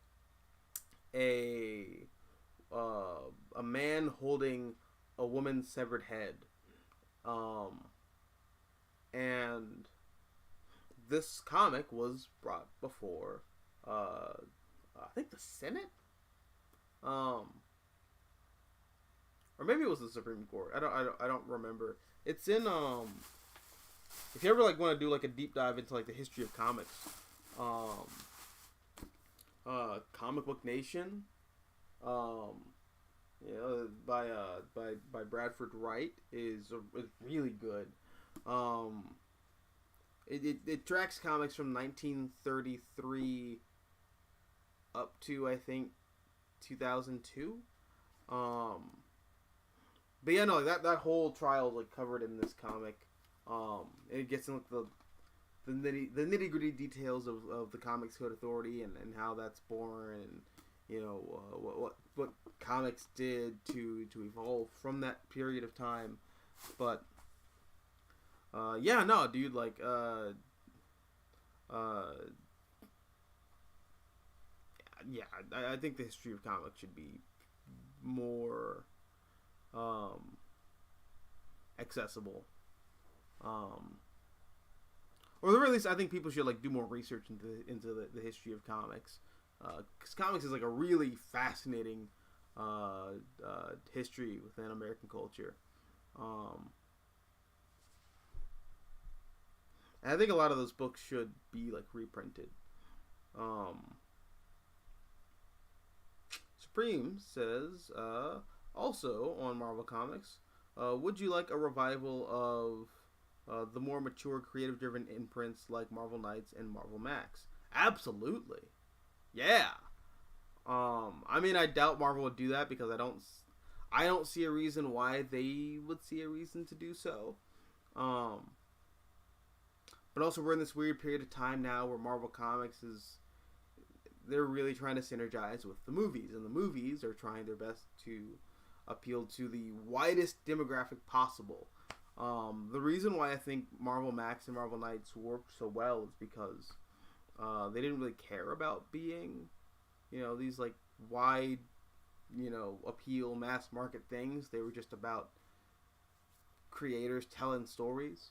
a man holding a woman's severed head, and this comic was brought before I think the Senate, or maybe it was the Supreme Court. I don't remember. It's in if you ever like want to do like a deep dive into like the history of comics, Comic Book Nation, you know, by Bradford Wright is really good. It tracks comics from 1933 up to I think 2002. But yeah, no, that whole trial is like covered in this comic. It gets into like the nitty gritty details of the Comics Code Authority and how that's born, and you know what comics did to evolve from that period of time. But yeah, no, dude, like yeah, I think the history of comics should be more accessible, or at least I think people should like do more research into the history of comics, because comics is like a really fascinating history within American culture, and I think a lot of those books should be like reprinted. Supreme says, also on Marvel Comics, would you like a revival of the more mature, creative-driven imprints like Marvel Knights and Marvel Max. Absolutely, yeah. I mean, I doubt Marvel would do that because I don't see a reason why they would see a reason to do so. But also we're in this weird period of time now where Marvel Comics they're really trying to synergize with the movies, and the movies are trying their best to appeal to the widest demographic possible. The reason why I think Marvel Max and Marvel Knights worked so well is because they didn't really care about being, these like wide, appeal mass market things. They were just about creators telling stories.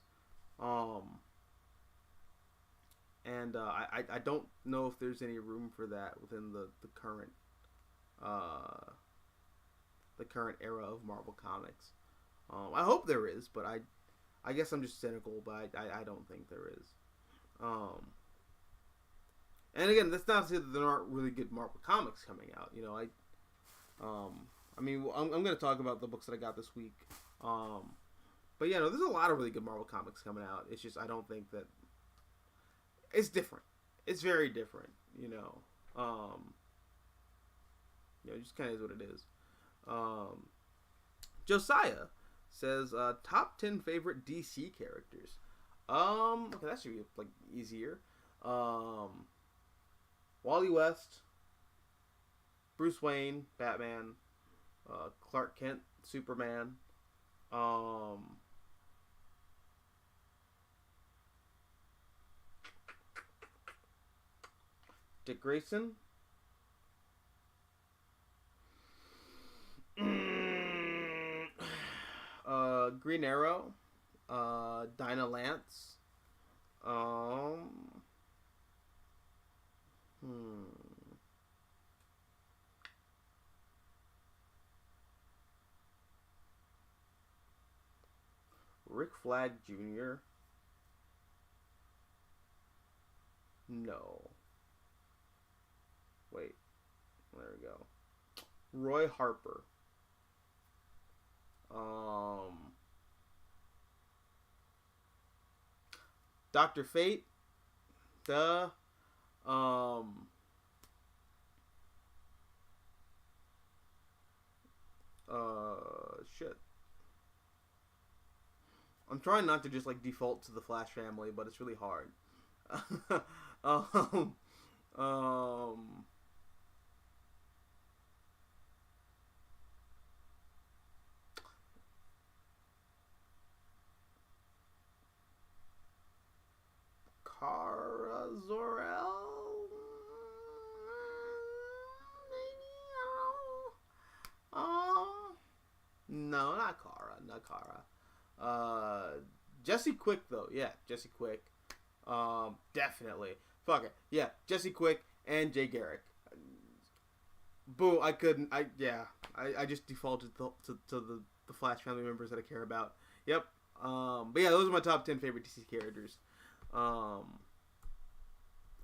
And I don't know if there's any room for that within the current era of Marvel Comics. I hope there is, but I guess I'm just cynical, but I don't think there is. And again, that's not to say that there aren't really good Marvel Comics coming out. I mean, I'm going to talk about the books that I got this week. But yeah, there's a lot of really good Marvel Comics coming out. It's just I don't think that it's different. It's very different. It just kind of is what it is. Josiah says top 10 favorite DC characters. Okay, that should be like easier. Wally West, Bruce Wayne, Batman, Clark Kent, Superman, Dick Grayson, Green Arrow, Dinah Lance, Rick Flag Jr. No. Wait. There we go. Roy Harper. Dr. Fate. Duh. Shit. I'm trying not to just like default to the Flash family, but it's really hard. Kara Zor-El? Maybe? I don't know. No, not Kara. Not Kara. Jesse Quick, though. Yeah, Jesse Quick. Definitely. Fuck it. Yeah, Jesse Quick and Jay Garrick. Boo, I couldn't. I just defaulted to the Flash family members that I care about. Yep. But yeah, those are my top 10 favorite DC characters. Sorry,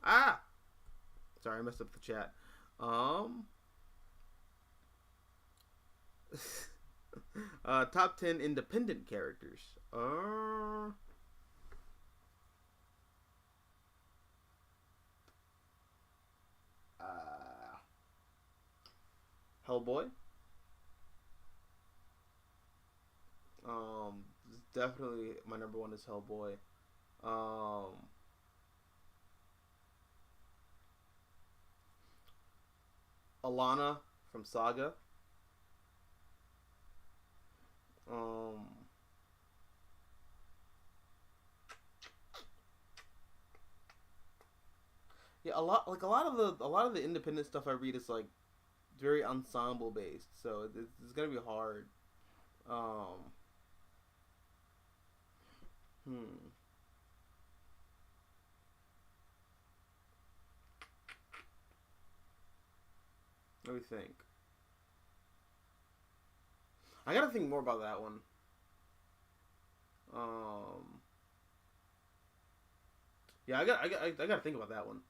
I messed up the chat. Top 10 independent characters. Hellboy. Definitely my number one is Hellboy. Alana from Saga. Yeah, a lot of the independent stuff I read is like very ensemble based, so it's gonna be hard. Let me think. I gotta think more about that one. Yeah, I gotta think about that one.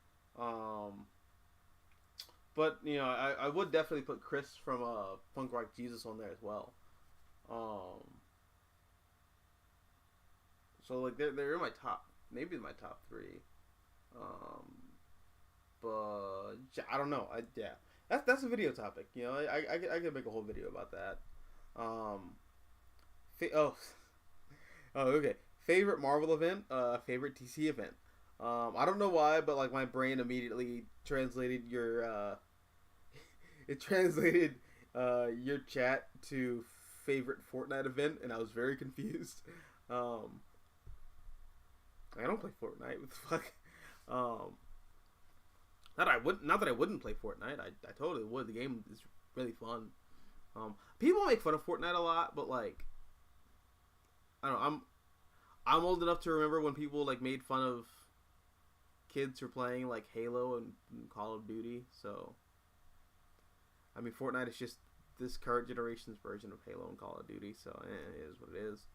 But I would definitely put Chris from Punk Rock Jesus on there as well. So like they're in my top, maybe in my top three. But I don't know. Yeah, that's a video topic. You know, I could make a whole video about that. Um, oh, oh, okay. Favorite Marvel event. Favorite DC event. I don't know why, but like my brain immediately translated your it translated your chat to favorite Fortnite event, and I was very confused. I don't play Fortnite. What the fuck? Not that I wouldn't play Fortnite. I totally would. The game is really fun. People make fun of Fortnite a lot, but like, I don't know. I'm old enough to remember when people like made fun of kids who are playing like Halo and Call of Duty. So, I mean, Fortnite is just this current generation's version of Halo and Call of Duty. So it is what it is.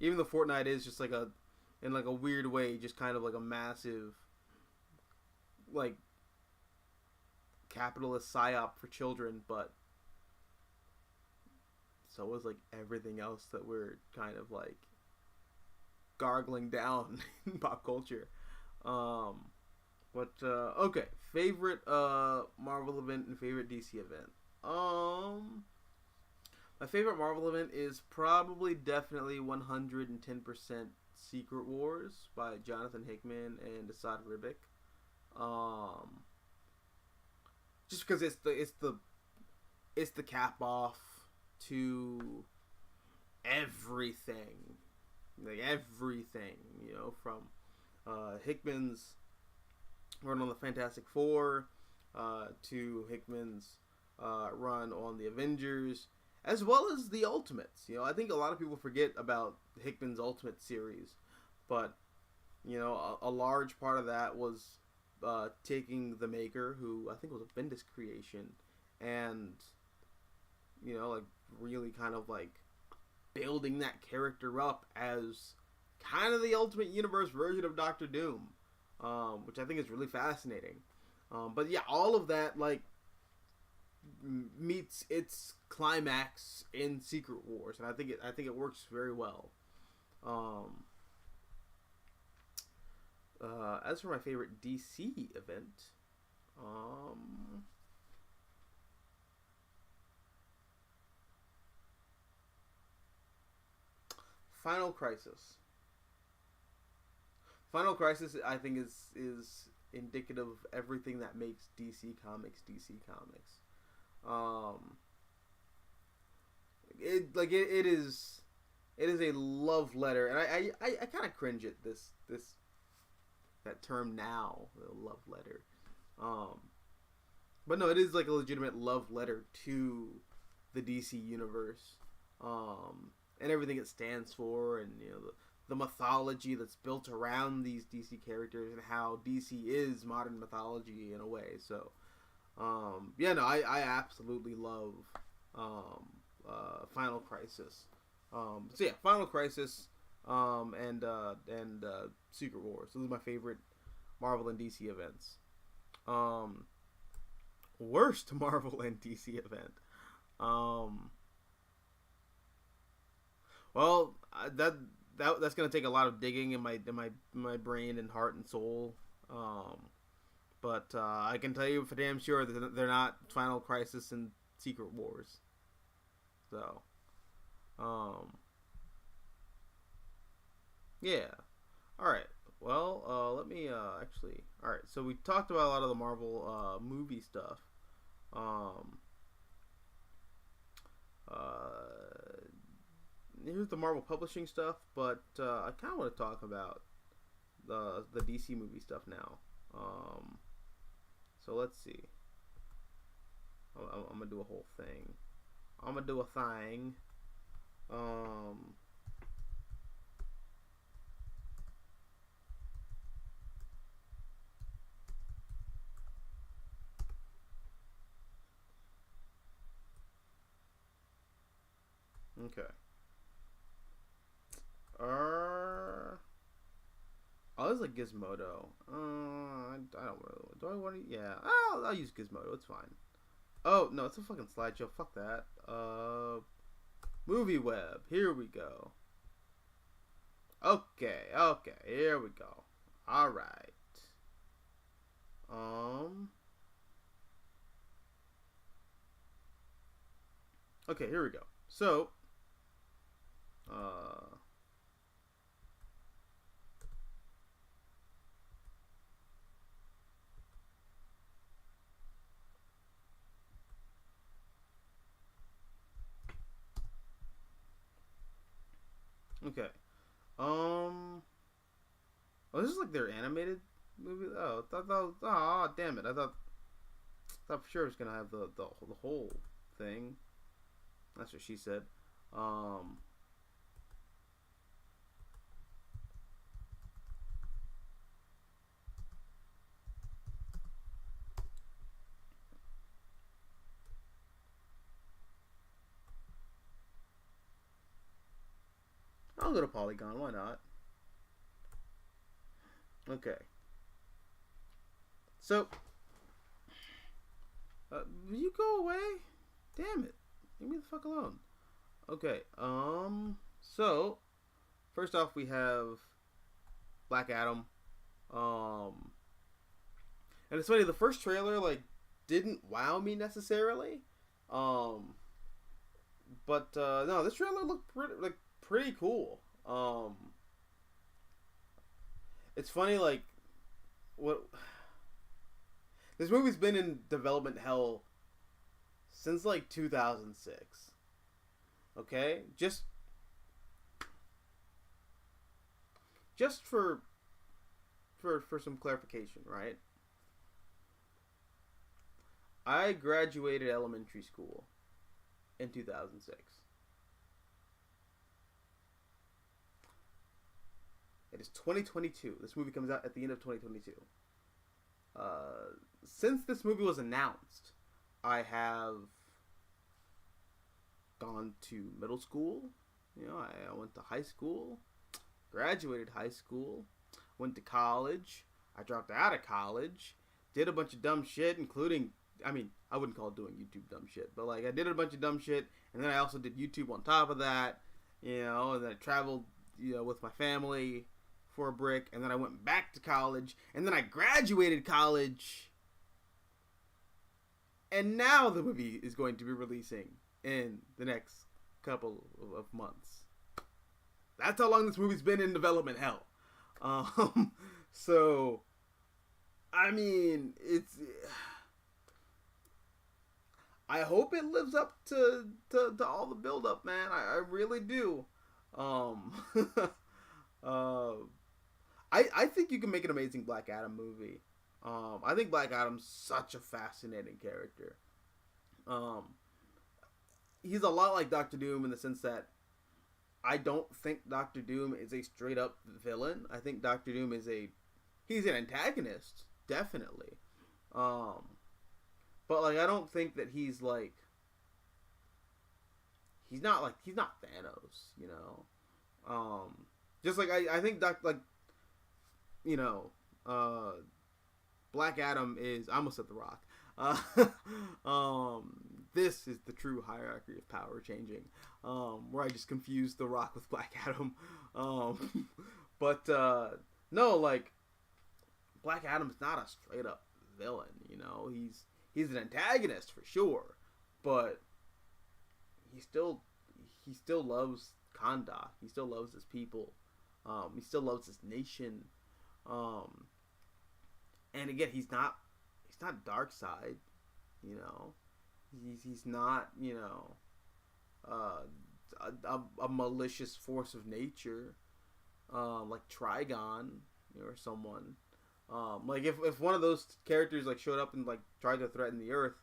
Even though Fortnite is just like in like a weird way, just kind of like a massive, like, capitalist psyop for children, but so is like everything else that we're kind of like gargling down in pop culture. Okay, favorite Marvel event and favorite DC event. My favorite Marvel event is probably definitely 110% Secret Wars by Jonathan Hickman and Asad Ribic. Just because it's the cap off to everything, like everything, you know, from Hickman's run on the Fantastic Four to Hickman's run on the Avengers, as well as the Ultimates. You know, I think a lot of people forget about Hickman's Ultimate series, but you know, a large part of that was taking the Maker, who I think was a Bendis creation, and you know, like really kind of like building that character up as kind of the Ultimate Universe version of Doctor Doom, which I think is really fascinating. But yeah, all of that like meets its climax in Secret Wars, and I think it works very well. As for my favorite DC event, Final Crisis. Final Crisis, I think, is indicative of everything that makes DC Comics DC Comics. It is a love letter, and I kind of cringe at this that term now, the love letter. But no, it is like a legitimate love letter to the DC universe, and everything it stands for, and you know the mythology that's built around these DC characters, and how DC is modern mythology in a way. So, yeah, no, I absolutely love Final Crisis. So yeah, Final Crisis, and Secret Wars. Those are my favorite Marvel and DC events. Worst Marvel and DC event. Well, that's gonna take a lot of digging in my brain and heart and soul. But I can tell you for damn sure that they're not Final Crisis and Secret Wars. So, yeah. All right. Well, let me actually. All right. So we talked about a lot of the Marvel movie stuff. Here's the Marvel publishing stuff, but I kind of want to talk about the DC movie stuff now. So let's see. I'm gonna do a whole thing. I'm gonna do a thing. Okay. Oh, it's like Gizmodo. I don't really. Do I want to? Yeah. I'll use Gizmodo. It's fine. Oh no, it's a fucking slideshow. Fuck that. Movie Web. Here we go. Okay, here we go. All right. Okay, here we go. So, okay. Oh, this is like their animated movie. Oh, oh, damn it! I thought for sure it was gonna have the whole thing. That's what she said. Um, I'll go to Polygon. Why not? Okay. So, will you go away? Damn it! Leave me the fuck alone. Okay. So, first off, we have Black Adam. And it's funny. The first trailer didn't wow me necessarily. But no, this trailer looked pretty cool. It's funny, what this movie's been in development hell since 2006. Okay, just for some clarification, right? I graduated elementary school in 2006. It is 2022. This movie comes out at the end of 2022. Since this movie was announced, I have gone to middle school. I went to high school, graduated high school, went to college. I dropped out of college, did a bunch of dumb shit, including, I wouldn't call it doing YouTube dumb shit, but I did a bunch of dumb shit, and then I also did YouTube on top of that, and then I traveled, with my family for a break, and then I went back to college, and then I graduated college, and now the movie is going to be releasing in the next couple of months. That's how long this movie's been in development hell. So, it's... I hope it lives up to all the build up, man. I really do. I think you can make an amazing Black Adam movie. I think Black Adam's such a fascinating character. He's a lot like Doctor Doom in the sense that I don't think Doctor Doom is a straight up villain. I think Doctor Doom he's an antagonist, definitely. But I don't think that he's not Thanos, just I think Black Adam is, I almost said The Rock. This is the true hierarchy of power changing, where I just confused The Rock with Black Adam. But no, Black Adam's not a straight up villain. He's an antagonist for sure, but he still loves Kahndaq. He still loves his people. He still loves his nation. And again, he's not Darkseid. He's not a malicious force of nature, like Trigon or someone. If one of those characters showed up and tried to threaten the Earth,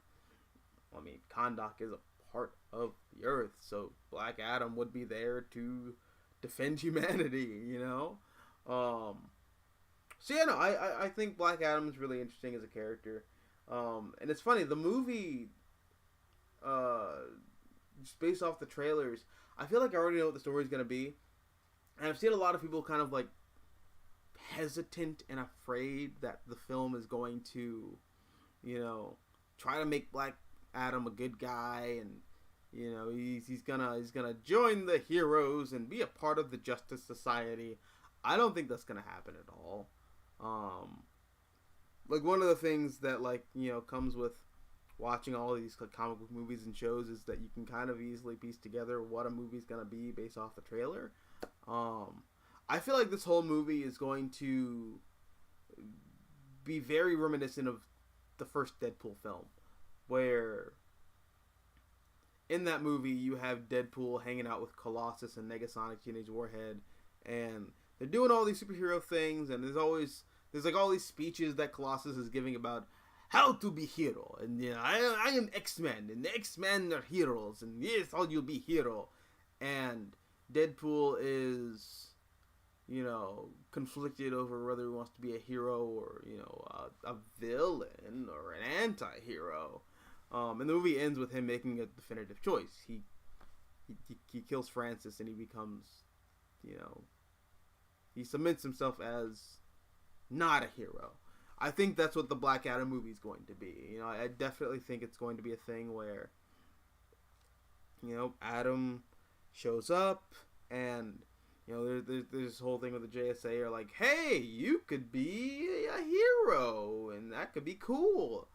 Kahndaq is a part of the Earth, so Black Adam would be there to defend humanity. So yeah, no, I think Black Adam is really interesting as a character, and it's funny, the movie, just based off the trailers, I feel like I already know what the story is gonna be, and I've seen a lot of people kind of hesitant and afraid that the film is going to, try to make Black Adam a good guy, and You know, he's gonna join the heroes and be a part of the Justice Society. I don't think that's gonna happen at all. Like one of the things that comes with watching all of these comic book movies and shows is that you can kind of easily piece together what a movie's gonna be based off the trailer. I feel like this whole movie is going to be very reminiscent of the first Deadpool film, where in that movie you have Deadpool hanging out with Colossus and Negasonic Teenage Warhead, and they're doing all these superhero things, and there's like all these speeches that Colossus is giving about how to be hero, and I am X-Men, and the X-Men are heroes, and yes, all you'll be hero, and Deadpool is conflicted over whether he wants to be a hero or a villain or an anti-hero. And the movie ends with him making a definitive choice. He kills Francis, and he becomes, he submits himself as not a hero. I think that's what the Black Adam movie is going to be. I definitely think it's going to be a thing where, Adam shows up, and there's this whole thing with the JSA are like, hey, you could be a hero, and that could be cool.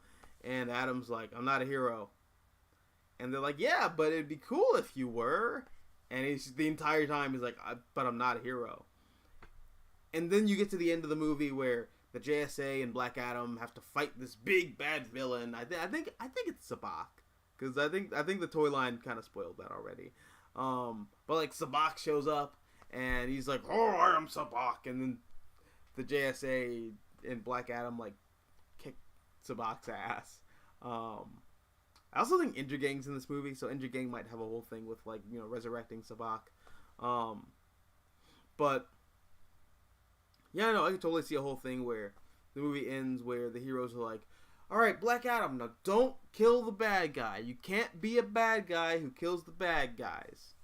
And Adam's like, I'm not a hero. And they're like, yeah, but it'd be cool if you were. And he's the entire time he's like, but I'm not a hero. And then you get to the end of the movie where the JSA and Black Adam have to fight this big bad villain. I think it's Sabak, because I think the toy line kind of spoiled that already. But Sabak shows up, and he's like, oh, I am Sabak. And then the JSA and Black Adam kick Sabak's ass. I also think Intergang's in this movie, so Intergang might have a whole thing with resurrecting Sabak. But yeah, no, I can totally see a whole thing where the movie ends where the heroes are like, all right, Black Adam, now don't kill the bad guy. You can't be a bad guy who kills the bad guys.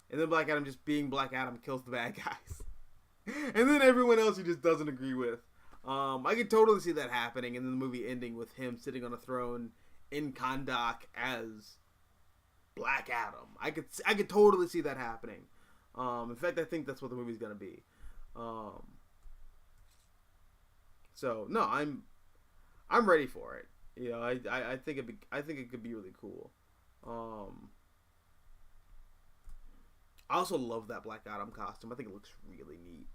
And then Black Adam, just being Black Adam, kills the bad guys. And then everyone else he just doesn't agree with. I could totally see that happening, and then the movie ending with him sitting on a throne in Kahndaq as Black Adam. I could totally see that happening. In fact, I think that's what the movie's gonna be. So no, I'm ready for it. I think it could be really cool. I also love that Black Adam costume. I think it looks really neat.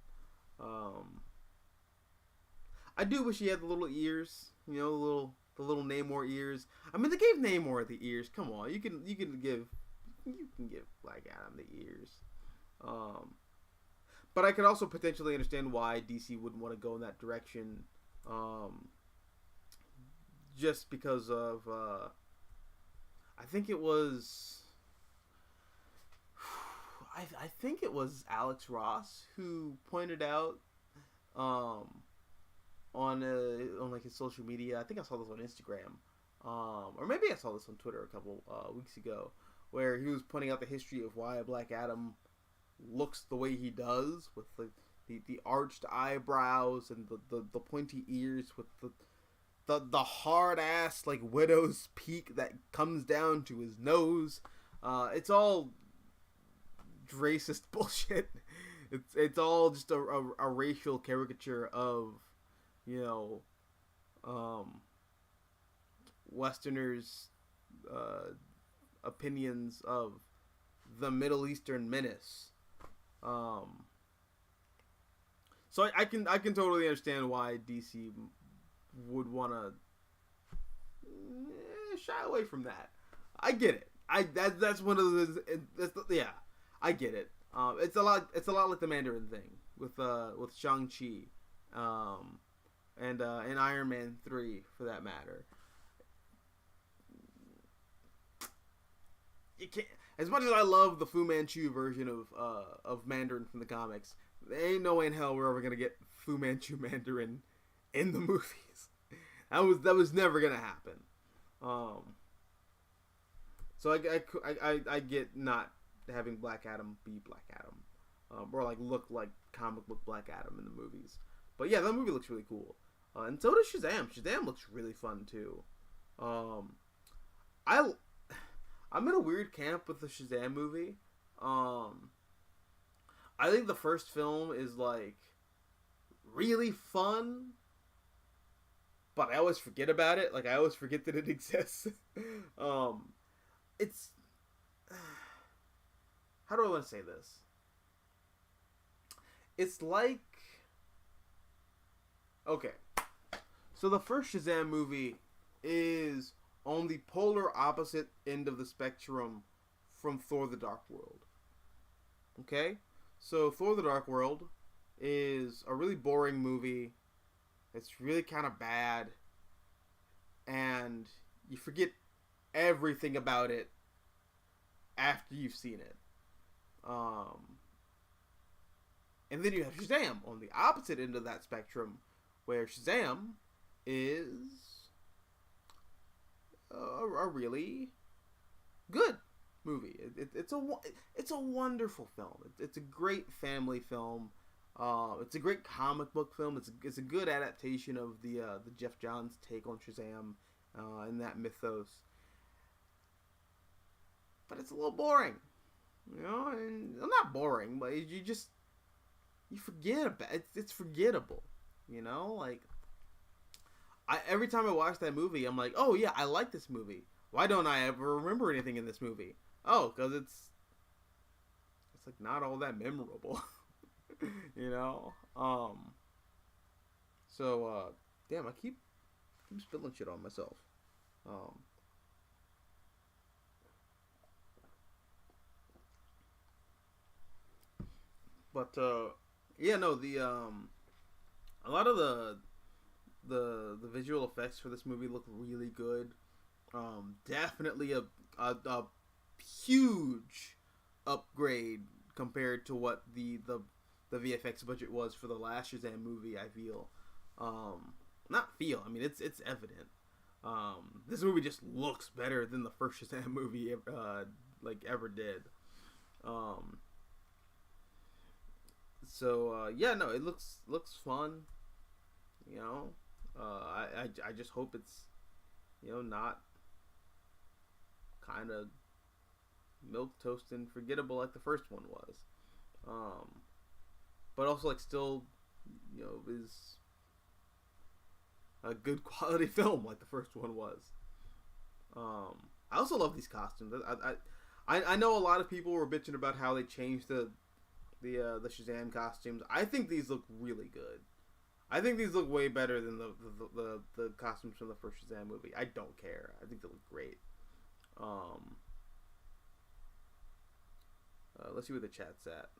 I do wish he had the little ears, the little Namor ears. I mean, they gave Namor the ears. Come on, you can give Black Adam the ears. But I could also potentially understand why DC wouldn't want to go in that direction, just because of I think it was Alex Ross who pointed out on his social media. I think I saw this on Instagram, or maybe I saw this on Twitter a couple weeks ago, where he was pointing out the history of why Black Adam looks the way he does, with the arched eyebrows and the pointy ears, with the hard ass widow's peak that comes down to his nose. It's all racist bullshit. It's all just a racial caricature of Westerners' opinions of the Middle Eastern menace. So I can totally understand why DC would want to shy away from that. I get it. That's one of those. Yeah, I get it. It's a lot like the Mandarin thing with Shang-Chi, and Iron Man 3 for that matter. You can't. As much as I love the Fu Manchu version of Mandarin from the comics, there ain't no way in hell we're ever gonna get Fu Manchu Mandarin in the movies. That was never gonna happen. So I get not having Black Adam be Black Adam, or look like comic book Black Adam in the movies. But yeah, that movie looks really cool, and so does Shazam. Shazam looks really fun too. I'm in a weird camp with the Shazam movie. Um, I think the first film is like really fun, but I always forget about it. Like I always forget that it exists. um, it's how do I want to say this? It's like okay, so the first Shazam movie is on the polar opposite end of the spectrum from Thor: The Dark World. Okay, so Thor: The Dark World is a really boring movie. It's really kind of bad, and you forget everything about it after you've seen it. And then you have Shazam on the opposite end of that spectrum, where Shazam is a really good movie. It's a wonderful film. It's a great family film. It's a great comic book film. It's a good adaptation of the Jeff Johns take on Shazam and that mythos. But it's a little boring, you know. And not boring, but you forget about it. It's forgettable, you know. Like every time I watch that movie, I'm like, oh yeah, I like this movie. Why don't I ever remember anything in this movie? Oh, because it's like not all that memorable. You know. So damn, I keep spilling shit on myself. But yeah, no, the a lot of the visual effects for this movie look really good. Definitely a huge upgrade compared to what the VFX budget was for the last Shazam movie. I feel, not feel. I mean, it's evident. This movie just looks better than the first Shazam movie ever did. So yeah, no, it looks fun. You know, I just hope it's, you know, not kind of milk toast and forgettable like the first one was. But also like still, you know, is a good quality film like the first one was. I also love these costumes. I know a lot of people were bitching about how they changed the Shazam costumes. I think these look really good. I think these look way better than the costumes from the first Shazam movie. I don't care. I think they look great. Let's see where the chat's at.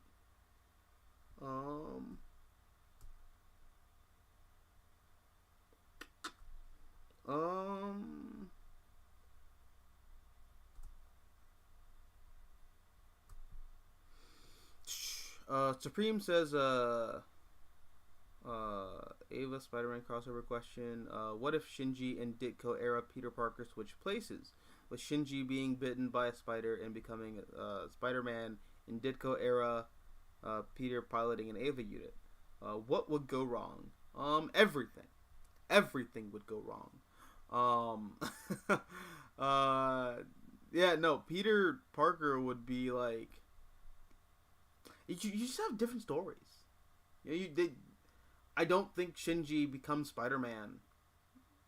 Supreme says, Ava Spider-Man crossover question. What if Shinji and Ditko era Peter Parker switch places? With Shinji being bitten by a spider and becoming Spider-Man, in Ditko era Peter piloting an Ava unit. What would go wrong? Everything. Everything would go wrong. Yeah, no, Peter Parker would be like... You just have different stories. You know, I don't think Shinji becomes Spider-Man.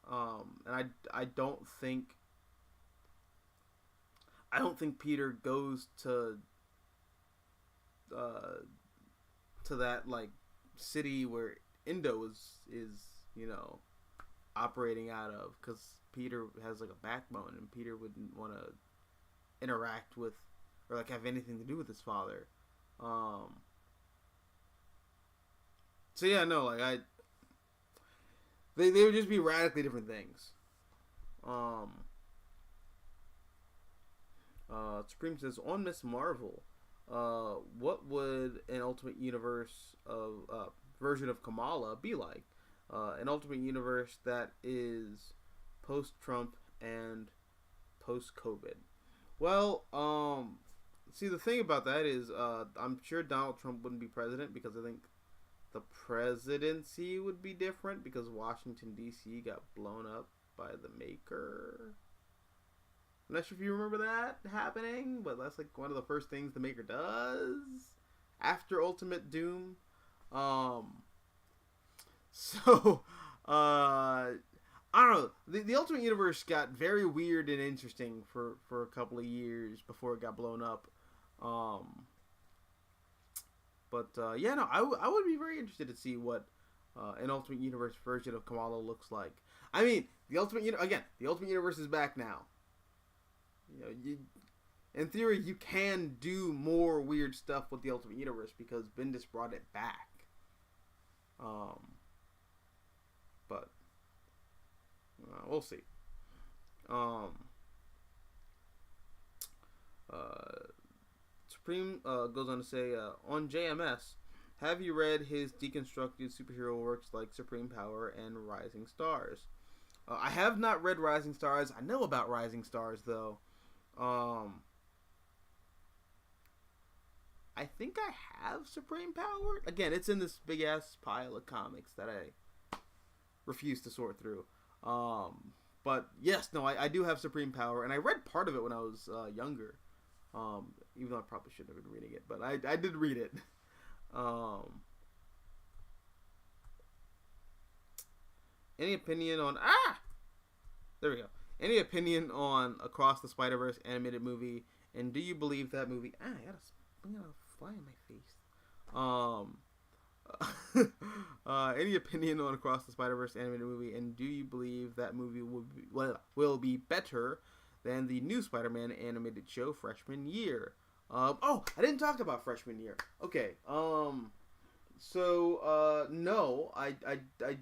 And I don't think Peter goes to that like city where Endo is you know, operating out of, because Peter has like a backbone and Peter wouldn't want to interact with or like have anything to do with his father. So yeah, no, like they would just be radically different things. Supreme says, on Miss Marvel, what would an Ultimate Universe of version of Kamala be like? An Ultimate Universe that is post-Trump and post-COVID. Well, see, the thing about that is, I'm sure Donald Trump wouldn't be president because I think the presidency would be different because Washington, D.C. got blown up by the Maker. I'm not sure if you remember that happening, but that's like one of the first things the maker does after Ultimate Doom. So, I don't know. The Ultimate Universe got very weird and interesting for a couple of years before it got blown up. Yeah, no, I would be very interested to see what an Ultimate Universe version of Kamala looks like. I mean, the Ultimate Universe is back now. You know, in theory, you can do more weird stuff with the Ultimate Universe because Bendis brought it back. But we'll see. Supreme goes on to say, on JMS, have you read his deconstructed superhero works like Supreme Power and Rising Stars? I have not read Rising Stars. I know about Rising Stars, though. I think I have Supreme Power. Again, it's in this big-ass pile of comics that I refuse to sort through. But, yes, no, I do have Supreme Power, and I read part of it when I was younger. Even though I probably shouldn't have been reading it, but I did read it. Any opinion on... There we go. Any opinion on Across the Spider-Verse animated movie, and do you believe that movie... I got a fly in my face. Any opinion on Across the Spider-Verse animated movie, and do you believe that movie will be better than the new Spider-Man animated show freshman year? I didn't talk about freshman year. Okay. No, I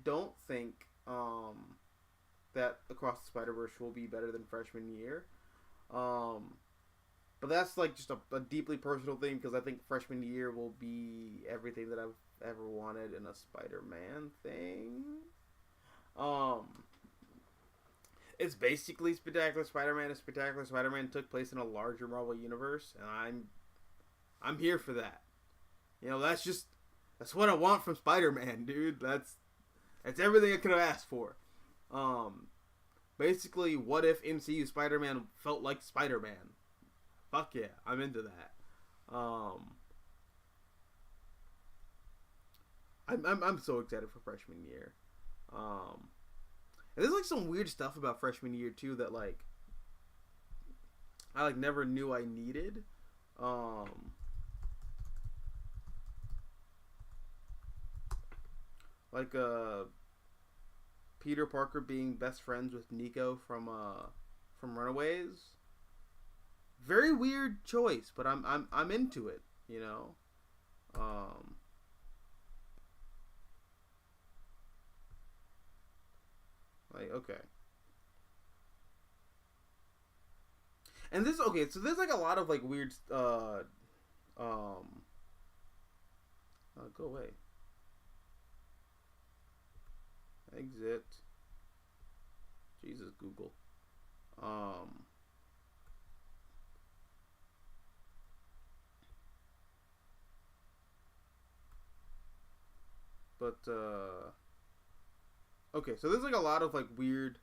don't think that Across the Spider-Verse will be better than freshman year. But that's like just a deeply personal thing, because I think freshman year will be everything that I've ever wanted in a Spider-Man thing. It's basically Spectacular Spider-Man, and Spectacular Spider-Man took place in a larger Marvel universe, and I'm here for that. You know, that's what I want from Spider-Man, dude. That's everything I could have asked for. Basically, what if MCU Spider-Man felt like Spider-Man? Fuck yeah, I'm into that. I'm so excited for freshman year. And there's like some weird stuff about freshman year too that like I like never knew I needed. Like Peter Parker being best friends with Nico from Runaways. Very weird choice, but I'm into it, you know. Like, okay. And this, okay, so there's like a lot of like weird go away. Exit. Jesus, Google. Okay, so there's like a lot of like weird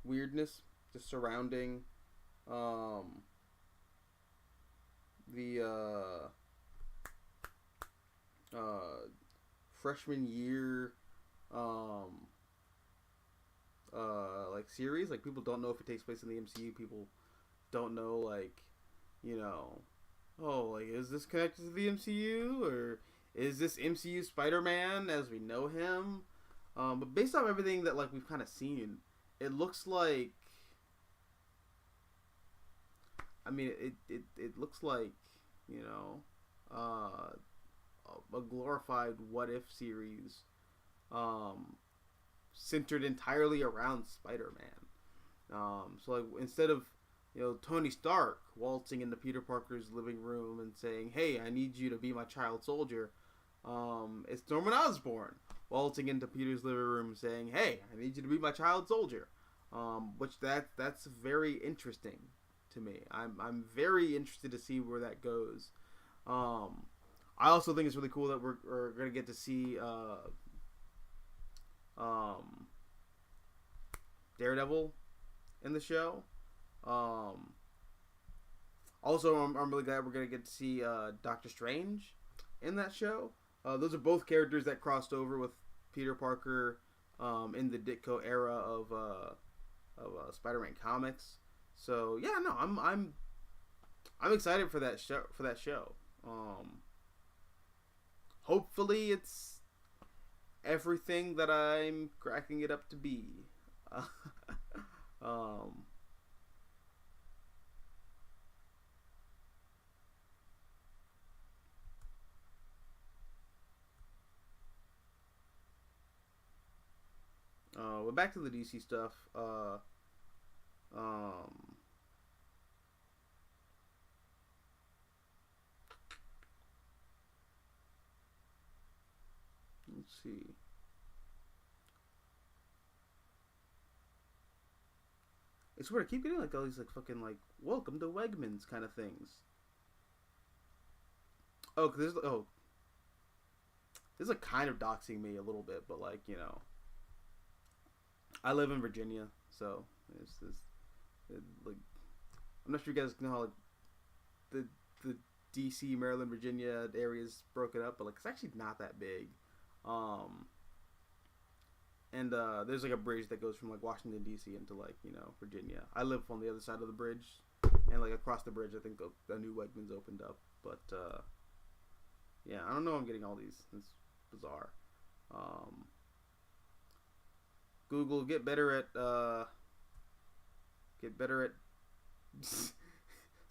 weirdness just surrounding the freshman year like series. Like, people don't know if it takes place in the MCU. People don't know, like, you know, oh, like, is this connected to the MCU, or is this MCU Spider-Man as we know him? But based off everything that like we've kind of seen, it looks like, I mean, it looks like, you know, a glorified What If series, centered entirely around Spider-Man. So like, instead of, you know, Tony Stark waltzing into Peter Parker's living room and saying, "Hey, I need you to be my child soldier," it's Norman Osborn waltzing into Peter's living room saying, "Hey, I need you to be my child soldier," which that's very interesting to me. I'm very interested to see where that goes. I also think it's really cool that we're gonna get to see Daredevil in the show. Also, I'm really glad we're gonna get to see Doctor Strange in that show. Those are both characters that crossed over with Peter Parker in the Ditko era of Spider-Man comics. So yeah, no, I'm excited for that show. Hopefully it's everything that I'm cracking it up to be. But back to the DC stuff. Let's see. It's weird. I keep getting like all these like fucking like welcome to Wegmans kind of things. Oh, cause this is like kind of doxing me a little bit, but like, you know, I live in Virginia, so like, I'm not sure you guys know how like the DC, Maryland, Virginia area is broken up, but like it's actually not that big. And there's like a bridge that goes from like Washington D.C. into like, you know, Virginia. I live on the other side of the bridge, and like across the bridge, I think a new Wegmans opened up. But yeah, I don't know. I'm getting all these. It's bizarre. Google, get better at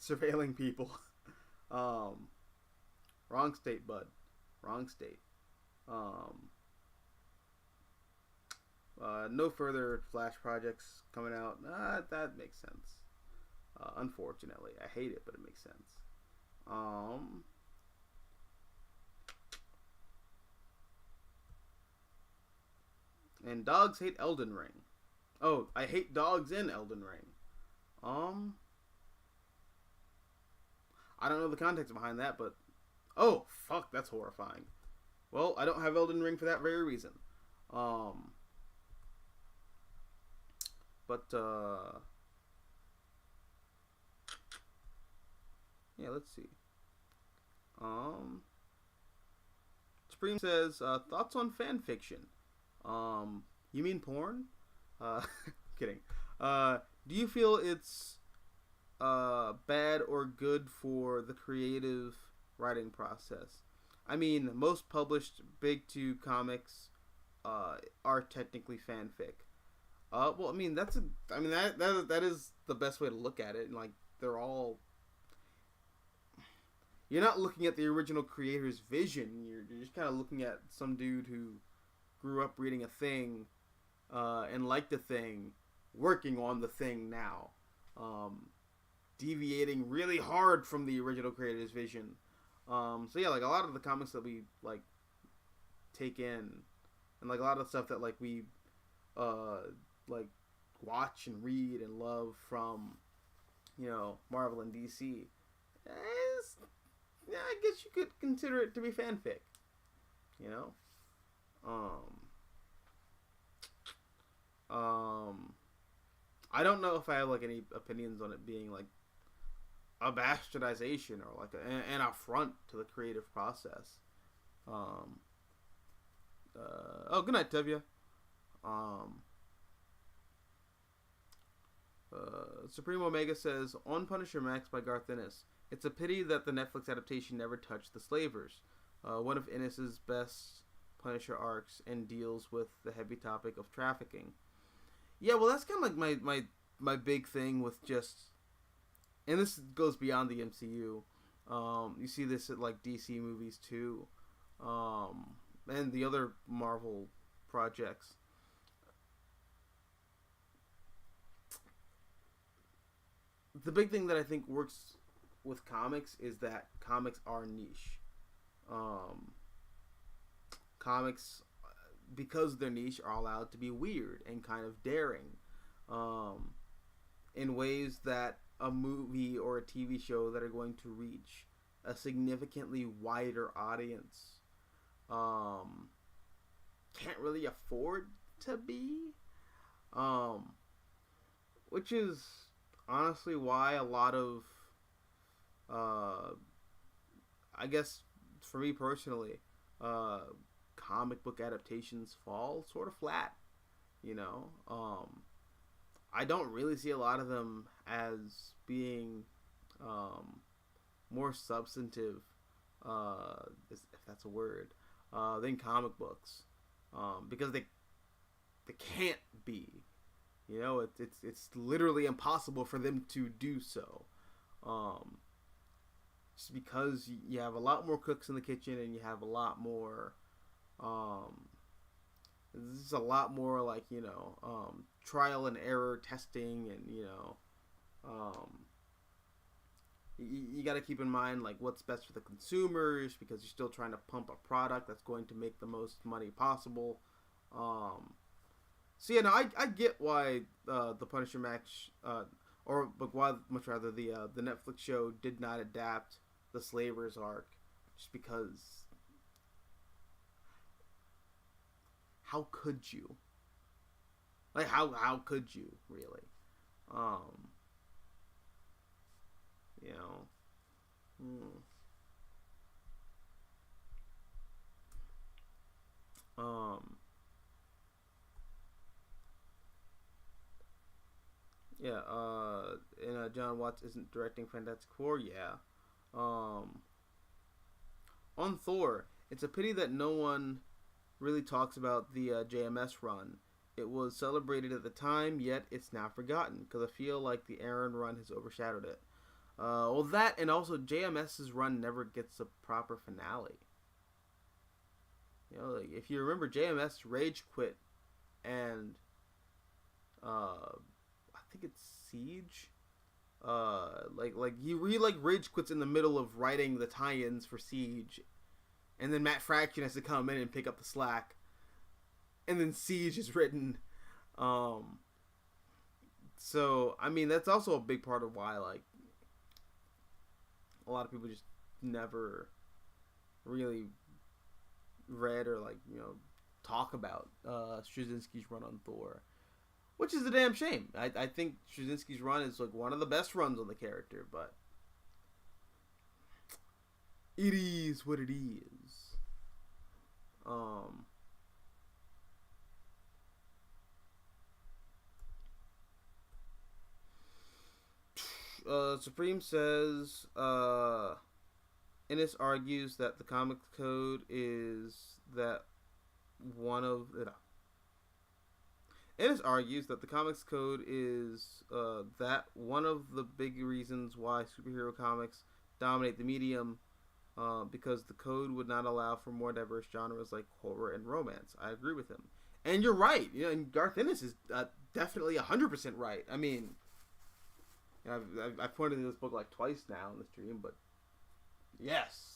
surveilling people. Wrong state, bud. Wrong state. No further Flash projects coming out. That makes sense. Unfortunately, I hate it, but it makes sense. And dogs hate Elden Ring. Oh, I hate dogs in Elden Ring. I don't know the context behind that, but oh fuck, that's horrifying. Well, I don't have Elden Ring for that very reason. But yeah, let's see. Supreme says thoughts on fan fiction. You mean porn? Kidding. Do you feel it's bad or good for the creative writing process? I mean, most published Big Two comics are technically fanfic. Well, I mean that is the best way to look at it, and like they're all. You're not looking at the original creator's vision. You're just kind of looking at some dude who grew up reading a thing and liked a thing, working on the thing now, deviating really hard from the original creator's vision. So yeah, like a lot of the comics that we like take in, and like a lot of the stuff that like we like watch and read and love from, you know, Marvel and DC, yeah, I guess you could consider it to be fanfic, you know. I don't know if I have like any opinions on it being like a bastardization or like an affront to the creative process. Oh, good night, Tevya. Supreme Omega says, on Punisher Max by Garth Ennis, it's a pity that the Netflix adaptation never touched the Slavers, one of Ennis's best Punisher arcs, and deals with the heavy topic of trafficking. Yeah, well, that's kind of like my big thing with just, and this goes beyond the MCU. You see this at like DC movies too, and the other Marvel projects. The big thing that I think works with comics is that comics are niche. Comics, because they're niche, are allowed to be weird and kind of daring, in ways that a movie or a TV show that are going to reach a significantly wider audience can't really afford to be. which is honestly why a lot of, I guess, for me personally, uh, comic book adaptations fall sort of flat. You know, I don't really see a lot of them as being more substantive, if that's a word, than comic books, because they can't be. You know, it's literally impossible for them to do so. Um, just because you have a lot more cooks in the kitchen and you have a lot more. This is a lot more like, trial and error testing, and you got to keep in mind like what's best for the consumers, because you're still trying to pump a product that's going to make the most money possible. So yeah, no, I get why the Punisher match, or but why much rather the Netflix show did not adapt the Slavers arc, just because how could you? Like how could you really? Um, you know. Um, yeah, and John Watts isn't directing Fantastic Four, yeah. Um, on Thor, it's a pity that no one really talks about the JMS run. It was celebrated at the time, yet it's now forgotten, because I feel like the Aaron run has overshadowed it. Well, that, and also JMS's run never gets a proper finale. You know, like, if you remember, JMS rage quit, and I think it's Siege. Like he rage quits in the middle of writing the tie-ins for Siege, and then Matt Fraction has to come in and pick up the slack, and then Siege is written. So I mean that's also a big part of why like a lot of people just never really read or talk about Straczynski's run on Thor, which is a damn shame. I think Straczynski's run is like one of the best runs on the character, but it is what it is. Supreme says Ennis argues that the comic code is that one of Ennis argues that the comics code is that one of the big reasons why superhero comics dominate the medium, because the code would not allow for more diverse genres like horror and romance. I agree with him, and you're right. You know, and Garth Ennis is definitely 100% right. I mean, I've pointed to this book like twice now in the stream, but yes,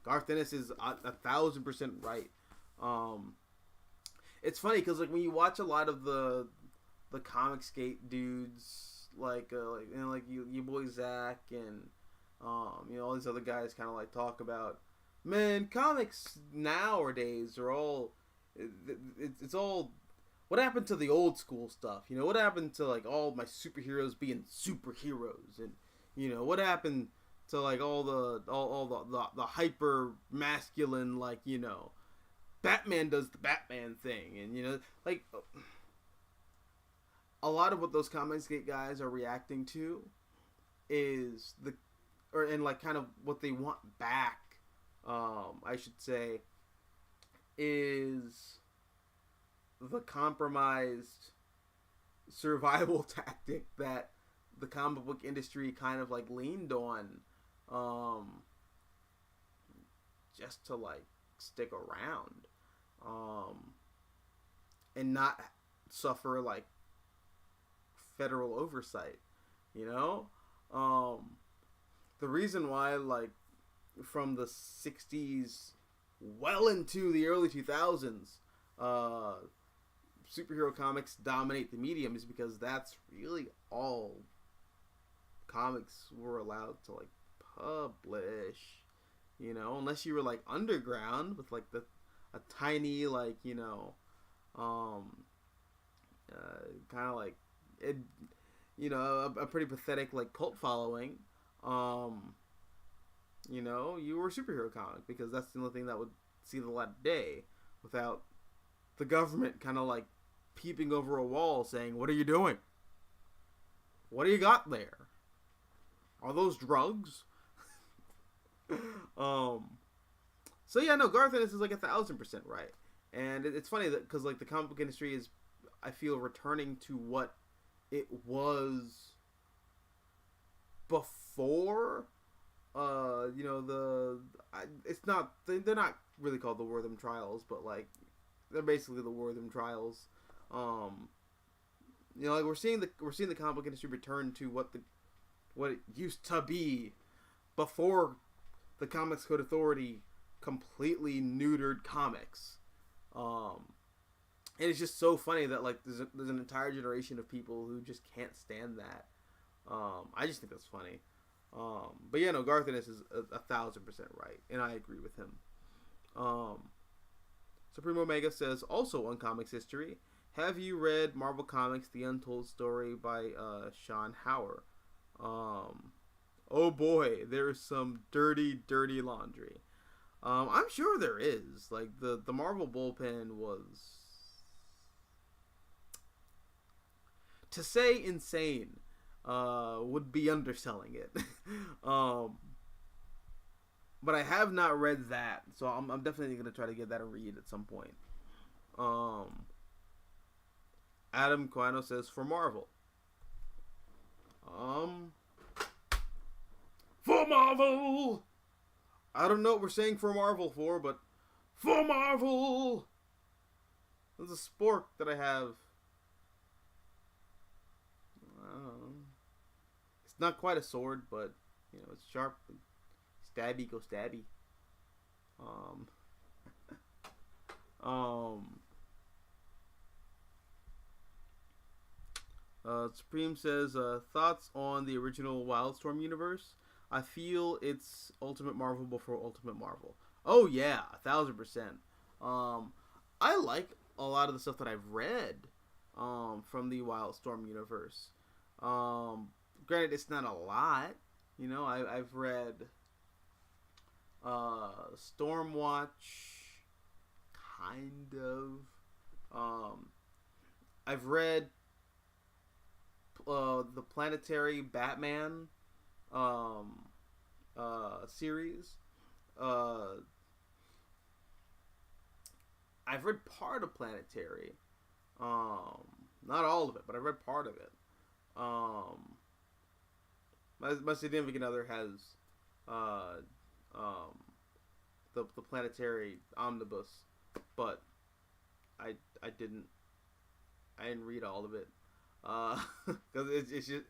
Garth Ennis is 1,000% right. It's funny because like when you watch a lot of the comic skate dudes, like you boy Zach and all these other guys kind of like talk about, man, comics nowadays are all it's all. What happened to the old school stuff? You know, what happened to like all my superheroes being superheroes, and what happened to like all the hyper masculine, like Batman does the Batman thing, and like a lot of what those Comicsgate guys are reacting to is and like kind of what they want back, I should say, is the compromised survival tactic that the comic book industry kind of like leaned on, just to like stick around, and not suffer like federal oversight. The reason why like from the 60s well into the early 2000s superhero comics dominate the medium is because that's really all comics were allowed to like publish, unless you were like underground with like a tiny like kind of like a pretty pathetic like cult following, you were a superhero comic because that's the only thing that would see the light of day without the government kind of like peeping over a wall saying, "What are you doing? What do you got there? Are those drugs?" So yeah, no, Garth Ennis is like 1,000% right, and it's funny that because like the comic book industry is, I feel, returning to what it was before. It's not, they're not really called the Wortham Trials, but like they're basically the Wortham Trials. Like we're seeing the comic book industry return to what it used to be before the Comics Code Authority completely neutered comics. And it's just so funny that like there's an entire generation of people who just can't stand that. I just think that's funny. But yeah, no, Garth Ennis is 1,000% right, and I agree with him. Supreme Omega says, also on Comics History, have you read Marvel Comics The Untold Story by Sean Hauer? Oh boy, there's some dirty laundry. I'm sure there is. Like, the Marvel bullpen was, to say insane, would be underselling it. But I have not read that, so I'm definitely going to try to get that a read at some point. Adam Quino says, for Marvel. For Marvel! I don't know what we're saying for Marvel for, but for Marvel! There's a spork that I have. It's not quite a sword, but, it's sharp. Stabby, go stabby. Supreme says, thoughts on the original Wildstorm universe? I feel it's Ultimate Marvel before Ultimate Marvel. Oh yeah, 1,000%. I like a lot of the stuff that I've read from the Wildstorm universe. Granted, it's not a lot. I've read Stormwatch, kind of. I've read the Planetary Batman series. I've read part of Planetary. Not all of it, but I've read part of it. My significant other has the Planetary Omnibus, but I didn't read all of it. Because it's just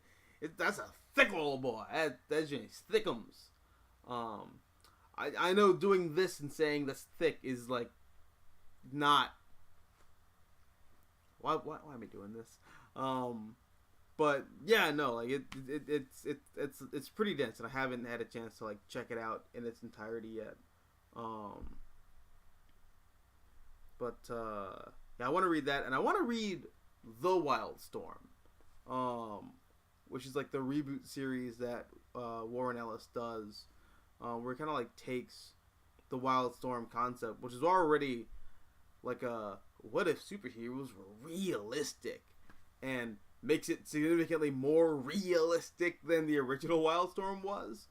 that's a thick old boy. That's just thickums. I know doing this and saying that's thick is like not. Why am I doing this? But yeah, no, like it's pretty dense, and I haven't had a chance to like check it out in its entirety yet. But yeah, I want to read that, and I want to read The Wildstorm, which is like the reboot series that Warren Ellis does, where it kind of like takes the Wildstorm concept, which is already like a what if superheroes were realistic, and makes it significantly more realistic than the original Wildstorm was.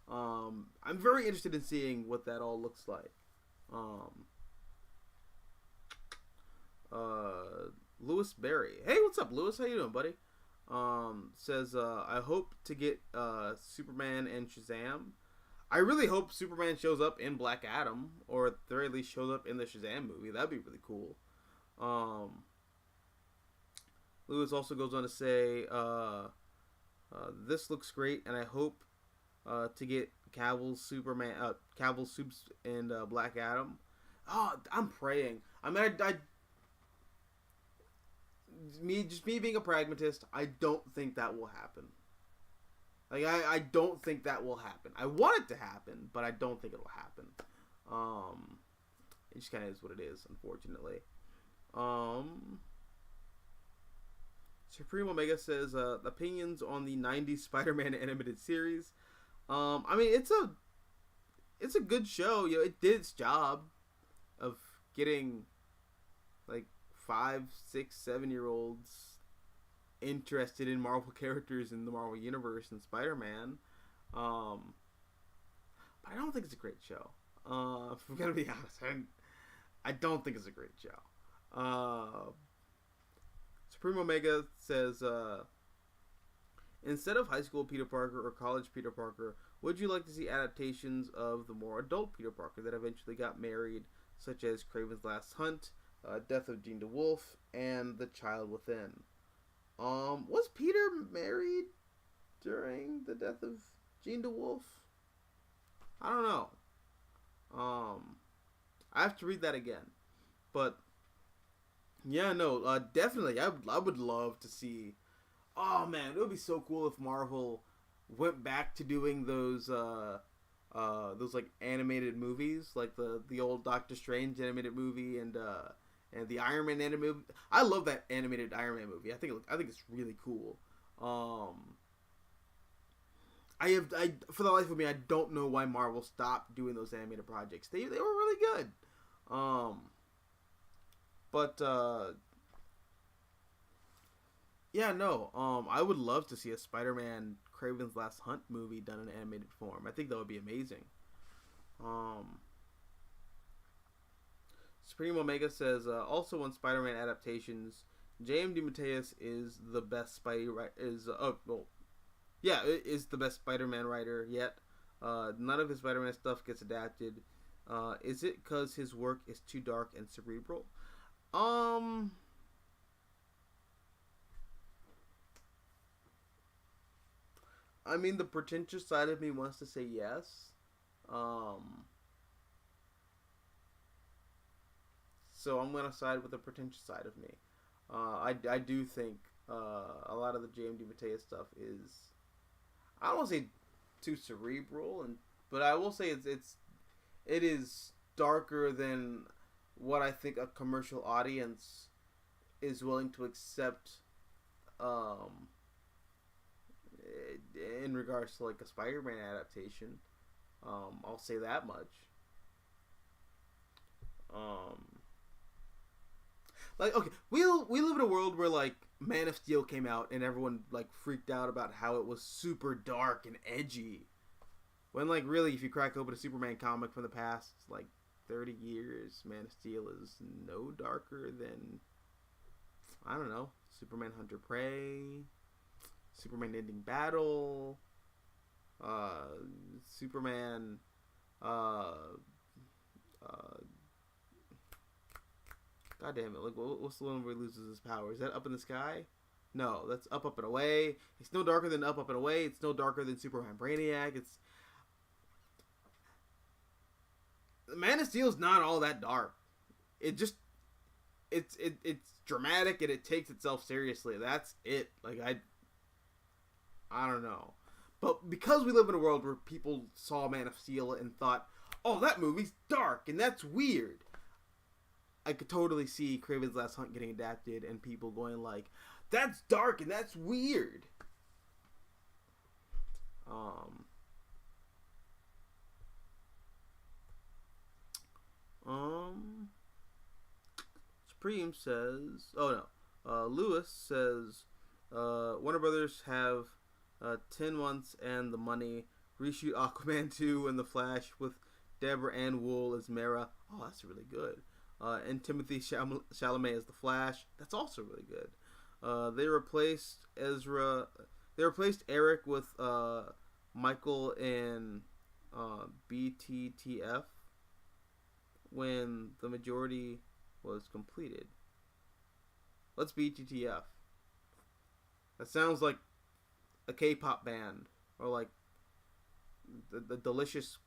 I'm very interested in seeing what that all looks like. Lewis Berry. Hey, what's up, Lewis? How you doing, buddy? Says, I hope to get Superman and Shazam. I really hope Superman shows up in Black Adam, or at the very least shows up in the Shazam movie. That'd be really cool. Lewis also goes on to say, this looks great, and I hope to get Cavill's Supes and Black Adam. Oh, I'm praying. I mean, me being a pragmatist, I don't think that will happen. Like, I don't think that will happen. I want it to happen, but I don't think it'll happen. It just kind of is what it is, unfortunately. Supreme Omega says opinions on the '90s Spider-Man animated series. I mean, it's a good show. You know, it did its job of getting like 5, 6, 7 year olds interested in Marvel characters in the Marvel Universe and Spider-Man. But I don't think it's a great show. If I'm gonna be honest, I don't think it's a great show. Supreme Omega says, instead of high school Peter Parker or college Peter Parker, would you like to see adaptations of the more adult Peter Parker that eventually got married, such as Kraven's Last Hunt, Death of Jean DeWolf, and The Child Within? Was Peter married during the death of Jean DeWolf? I don't know. I have to read that again. But yeah, no, definitely. I would love to see. Oh man, it would be so cool if Marvel went back to doing those like animated movies, like the old Doctor Strange animated movie and the Iron Man animated movie. I love that animated Iron Man movie. I think it's really cool. I for the life of me, I don't know why Marvel stopped doing those animated projects. They were really good. Yeah, no. I would love to see a Spider-Man Kraven's Last Hunt movie done in animated form. I think that would be amazing. Supreme Omega says, also on Spider-Man adaptations, J.M. DeMatteis is the best is the best Spider-Man writer yet. None of his Spider-Man stuff gets adapted. Is it because his work is too dark and cerebral? I mean, the pretentious side of me wants to say yes. So I'm gonna side with the pretentious side of me. I do think a lot of the J.M. DeMatteis stuff is, I don't want to say too cerebral, but I will say it is darker than what I think a commercial audience is willing to accept. In regards to like a Spider-Man adaptation, I'll say that much. Like, okay, we live in a world where like Man of Steel came out and everyone like freaked out about how it was super dark and edgy. When like really, if you crack open a Superman comic from the past like 30 years, Man of Steel is no darker than, I don't know, Superman Hunter Prey, Superman Ending Battle, Superman, God damn it, like, what's the one where he loses his power? Is that Up in the Sky? No, that's Up, Up, and Away. It's no darker than Up, Up, and Away. It's no darker than Superman Brainiac. Man of Steel's not all that dark. It's dramatic and it takes itself seriously. That's it. Like, I don't know. But because we live in a world where people saw Man of Steel and thought, oh, that movie's dark and that's weird, I could totally see Kraven's Last Hunt getting adapted and people going like, that's dark and that's weird. Supreme says, oh no, Lewis says, Warner Brothers have 10 months and the money, reshoot Aquaman 2 and The Flash with Deborah Ann Wool as Mera. Oh, that's really good. And Timothy Chalamet as the Flash. That's also really good. They replaced Eric with Michael in BTTF when the majority was completed. What's BTTF? That sounds like a K-pop band or like the delicious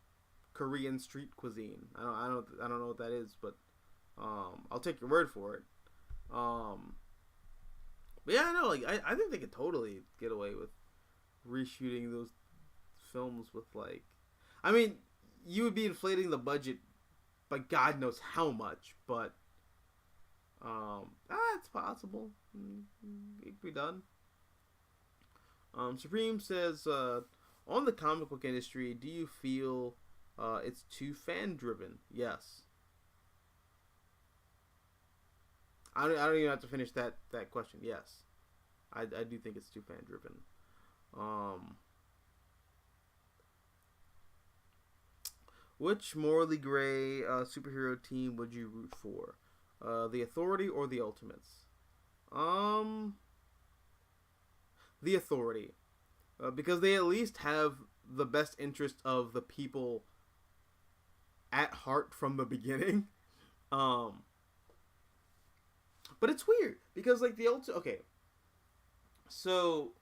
Korean street cuisine. I don't know what that is, but I'll take your word for it. But yeah, no, like I think they could totally get away with reshooting those films with like, I mean, you would be inflating the budget by God knows how much, but It's possible. It could be done. Supreme says, on the comic book industry, do you feel it's too fan driven? Yes. I don't even have to finish that question. Yes, I do think it's too fan driven. Which morally gray superhero team would you root for? The Authority or the Ultimates? The Authority. Because they at least have the best interest of the people at heart from the beginning. But it's weird because like so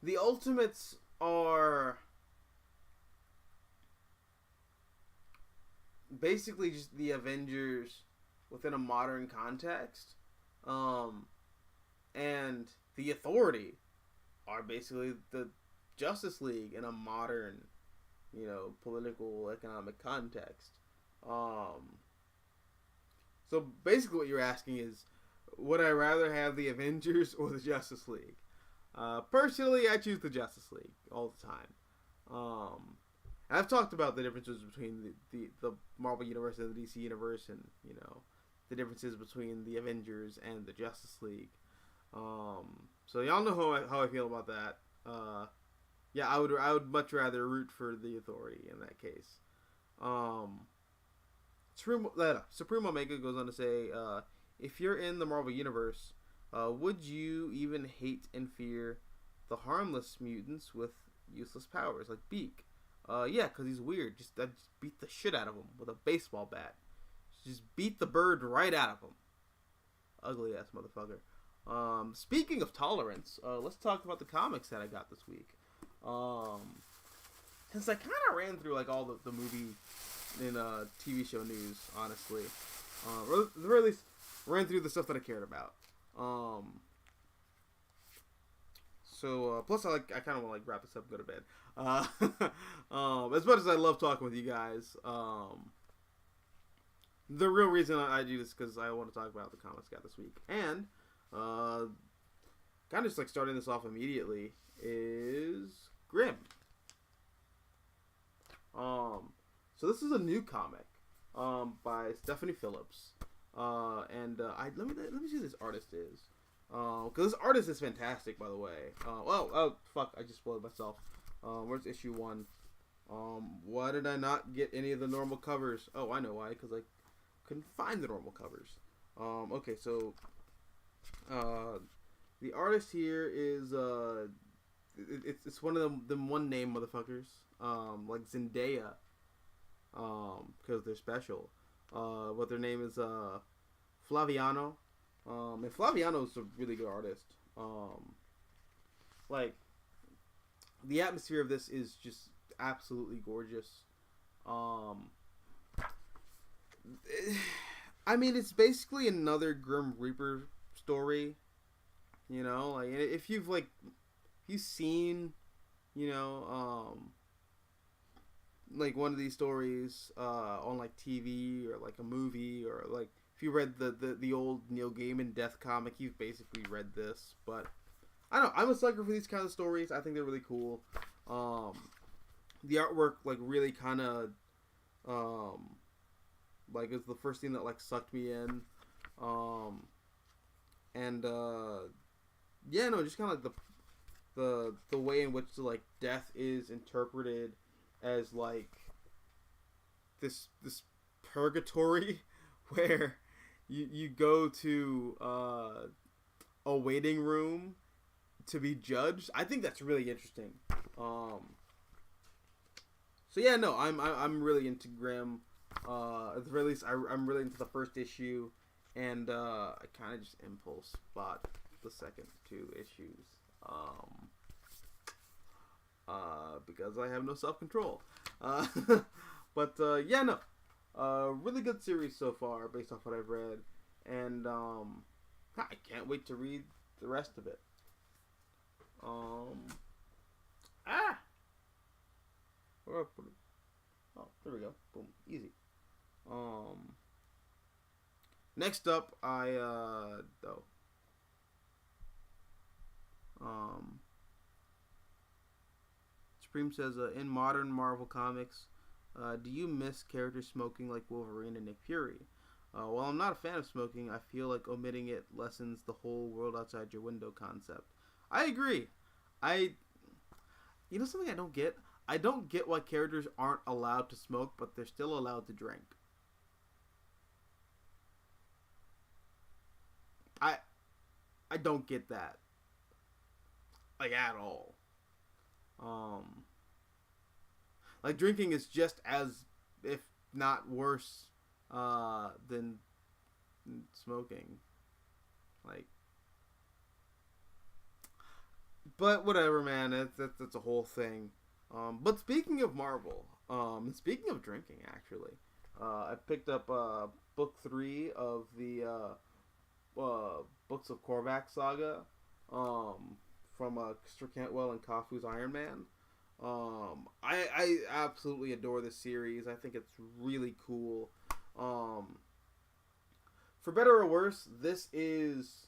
the Ultimates are basically just the Avengers within a modern context, and the Authority are basically the Justice League in a modern, political economic context. So basically what you're asking is, would I rather have the Avengers or the Justice League? Personally, I choose the Justice League all the time. I've talked about the differences between the Marvel Universe and the DC Universe, and, the differences between the Avengers and the Justice League. So y'all know how I feel about that. Yeah, I would much rather root for the Authority in that case. Supreme Omega goes on to say, if you're in the Marvel Universe, would you even hate and fear the harmless mutants with useless powers like Beak? Yeah, because he's weird. Just beat the shit out of him with a baseball bat. Just beat the bird right out of him. Ugly ass motherfucker. Speaking of tolerance, let's talk about the comics that I got this week. Since I kind of ran through like all the movie and TV show news, honestly, or at the very least ran through the stuff that I cared about. So plus I kind of want to wrap this up and go to bed. As much as I love talking with you guys, the real reason I do this is because I want to talk about the comics I got this week, and kind of just like starting this off immediately is Grimm. So this is a new comic by Stephanie Phillips, and let me see who this artist is, because this artist is fantastic, by the way. Oh fuck, I just spoiled myself. Where's issue 1? Why did I not get any of the normal covers? Oh, I know why, because I couldn't find the normal covers. Okay, so the artist here is it's one of them one name motherfuckers, like Zendaya, because they're special. But their name is Flaviano, and Flaviano is a really good artist. Like the atmosphere of this is just absolutely gorgeous. I mean, it's basically another Grim Reaper story. Like if you've seen, like one of these stories on like TV or like a movie, or like if you read the old Neil Gaiman Death comic, you've basically read this. But I don't know, I'm a sucker for these kind of stories. I think they're really cool. The artwork like really kind of like is the first thing that like sucked me in. And yeah, no, just kind of like the way in which like death is interpreted as like this purgatory where you go to a waiting room to be judged. I think that's really interesting. So yeah, no, I'm really into Grimm. At the very least, I'm really into the first issue, and I kind of just impulse bought the second 2 issues. Because I have no self-control. But yeah, no. Really good series so far, based off what I've read. And I can't wait to read the rest of it. Where I put it? Oh, there we go. Boom. Easy. Next up, um, Supreme says, in modern Marvel comics, do you miss characters smoking like Wolverine and Nick Fury? While I'm not a fan of smoking, I feel like omitting it lessens the whole world outside your window concept. I agree. You know something I don't get? I don't get why characters aren't allowed to smoke, but they're still allowed to drink. I I don't get that, like, at all. Um, like, drinking is just as, if not worse, than smoking. Like, but whatever, man. That's a whole thing. But speaking of Marvel, speaking of drinking, actually, I picked up book 3 of the books of Korvac saga, from Christopher Cantwell and Kafu's Iron Man. I absolutely adore this series. I think it's really cool. For better or worse, this is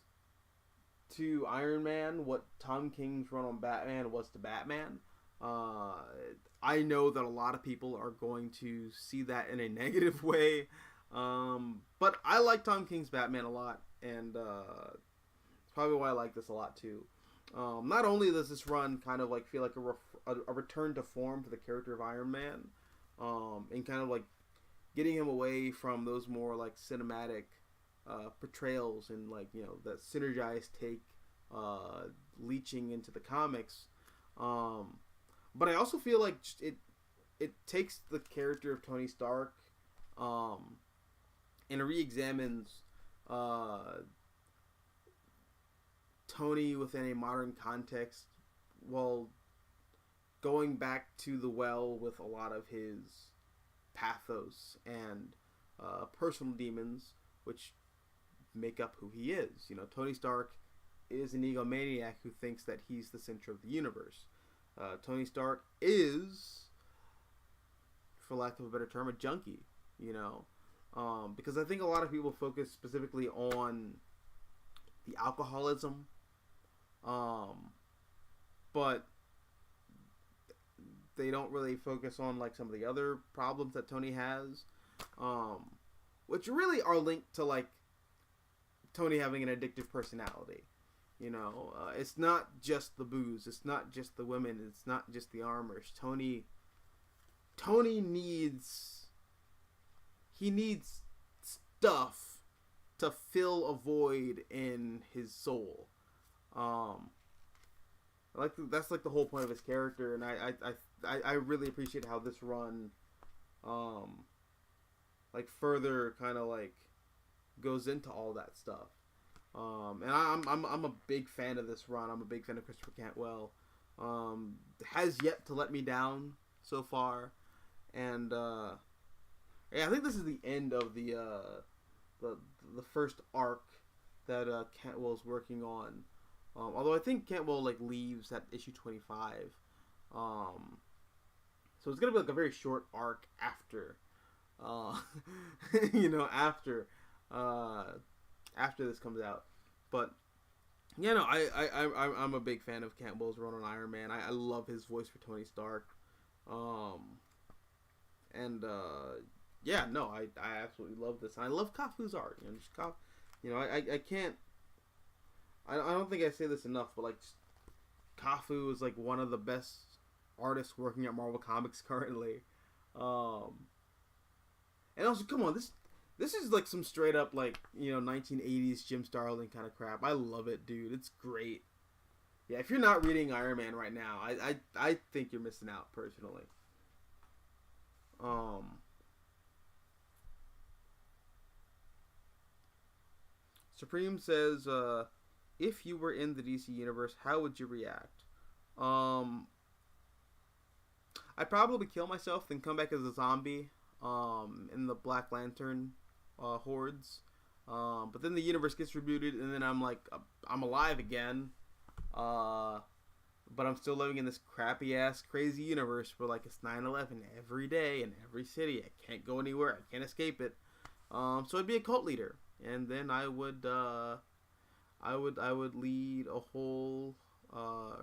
to Iron Man what Tom King's run on Batman was to Batman. I know that a lot of people are going to see that in a negative way, but I like Tom King's Batman a lot, and it's probably why I like this a lot too. Not only does this run kind of like feel like a return to form for the character of Iron Man, and kind of like getting him away from those more like cinematic portrayals and, like, you know, that synergized take leeching into the comics. But I also feel like it takes the character of Tony Stark, and re-examines Tony within a modern context, while going back to the well with a lot of his pathos and personal demons, which make up who he is. You know, Tony Stark is an egomaniac who thinks that he's the center of the universe. Tony Stark is, for lack of a better term, a junkie. You know, because I think a lot of people focus specifically on the alcoholism, but they don't really focus on, like, some of the other problems that Tony has, which really are linked to, like, Tony having an addictive personality. You know, it's not just the booze, it's not just the women, it's not just the armors. Tony needs stuff to fill a void in his soul. That's like the whole point of his character, and I really appreciate how this run, like, further kind of like goes into all that stuff. And I'm a big fan of this run. I'm a big fan of Christopher Cantwell. Has yet to let me down so far, and yeah, I think this is the end of the first arc that Cantwell's working on. Although I think Cantwell, like, leaves at issue 25, so it's gonna be like a very short arc after, you know, after this comes out. But yeah, no, I'm a big fan of Cantwell's run on Iron Man. I love his voice for Tony Stark, and yeah, no, I absolutely love this. And I love Kafu's art. You know, I can't. I don't think I say this enough, but, like, Kafu is, like, one of the best artists working at Marvel Comics currently. And also, come on, this is like some straight up, like, you know, 1980s Jim Starlin kind of crap. I love it, dude. It's great. Yeah, if you're not reading Iron Man right now, I think you're missing out, personally. Supreme says, if you were in the DC universe, how would you react? I'd probably kill myself, then come back as a zombie, in the Black Lantern hordes. But then the universe gets rebooted, and then I'm like, I'm alive again. But I'm still living in this crappy ass crazy universe where, like, it's 9/11 every day in every city. I can't go anywhere. I can't escape it. So I'd be a cult leader and then I would lead a whole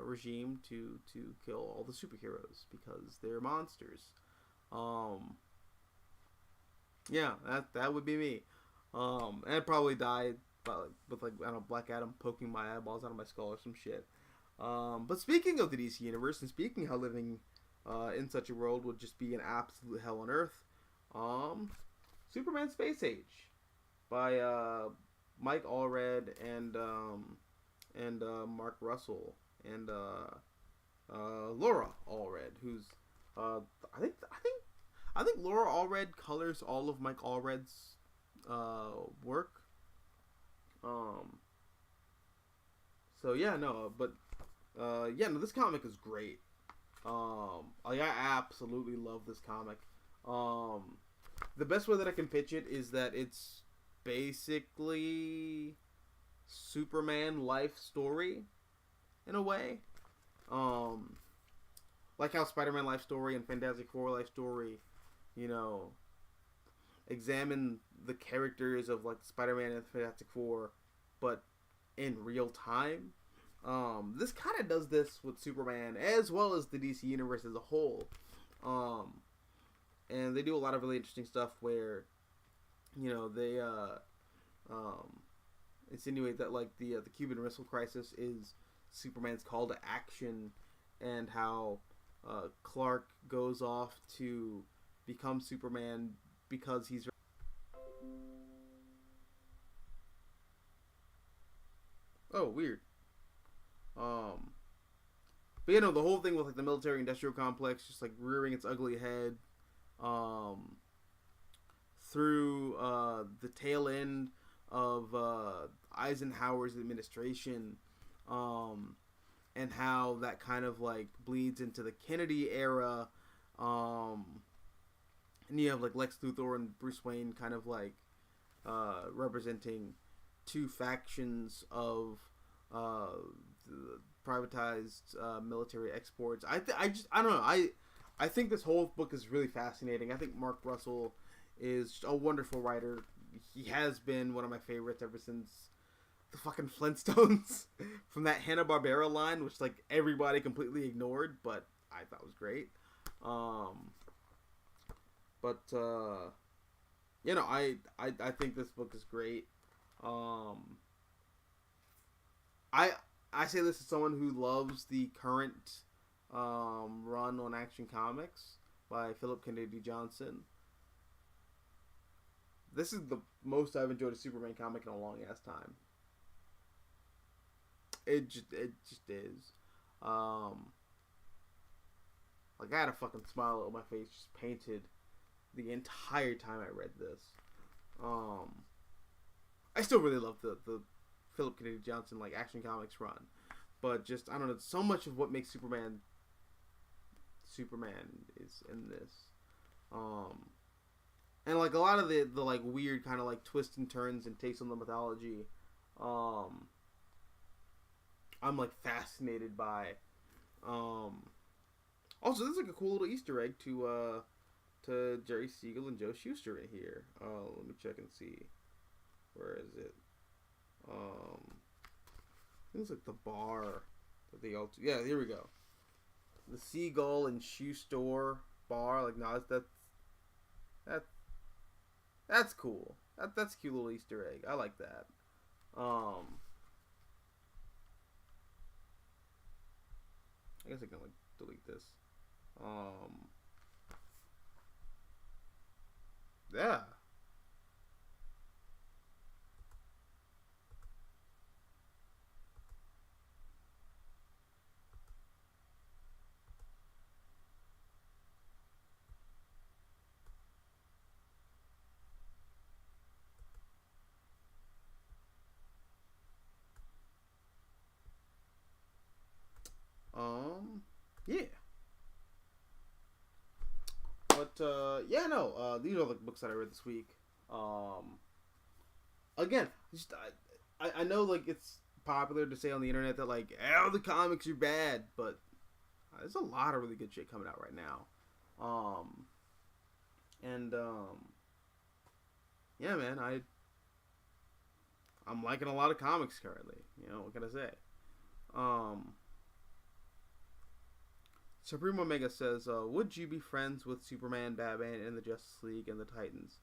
regime to kill all the superheroes because they're monsters. Yeah, that would be me. And I'd probably die with like I don't know, Black Adam poking my eyeballs out of my skull or some shit. But speaking of the DC universe, and speaking how living in such a world would just be an absolute hell on earth, Superman Space Age by Mike Allred and Mark Russell and Laura Allred, who's I think Laura Allred colors all of Mike Allred's work. So yeah, no, but yeah, no, this comic is great. Like I absolutely love this comic. The best way that I can pitch it is that it's basically Superman life story in a way. Like how Spider-Man life story and Fantastic Four life story, you know, examine the characters of like Spider-Man and Fantastic Four, but in real time. This kind of does this with Superman as well as the DC universe as a whole. And they do a lot of really interesting stuff where, you know, they insinuate that like the Cuban Missile Crisis is Superman's call to action, and how Clark goes off to become Superman because he's weird. But you know, the whole thing with like the military industrial complex just like rearing its ugly head through the tail end of Eisenhower's administration, and how that kind of like bleeds into the Kennedy era, and you have like Lex Luthor and Bruce Wayne kind of like representing two factions of the privatized military exports. I don't know. I think this whole book is really fascinating. I think Mark Russell is a wonderful writer. He has been one of my favorites ever since the fucking Flintstones from that Hanna-Barbera line, which like everybody completely ignored, but I thought was great. You know, I think this book is great. I say this as someone who loves the current run on Action Comics by Philip Kennedy Johnson. This is the most I've enjoyed a Superman comic in a long ass time. It just is. Like I had a fucking smile on my face, just painted the entire time I read this. I still really love the Philip Kennedy Johnson like Action Comics run, but just I don't know, so much of what makes Superman is in this, and like a lot of the like weird kind of like twists and turns and takes on the mythology, I'm like fascinated by. Also, this is like a cool little Easter egg to Jerry Siegel and Joe Shuster in here. Let me check and see. Where is it? I think it's like the bar that they all. Yeah, here we go. The Seagull and Shoe Store bar. Like, no, that's cool. That's a cute little Easter egg. I like that. I guess I can like delete this. Yeah. Yeah. But, yeah, no, these are the books that I read this week. Again, just, I know, like, it's popular to say on the internet that, like, all the comics are bad, but there's a lot of really good shit coming out right now. Yeah, man, I'm liking a lot of comics currently. You know, what can I say? Um, Supreme Omega says, "Would you be friends with Superman, Batman, and the Justice League and the Titans?"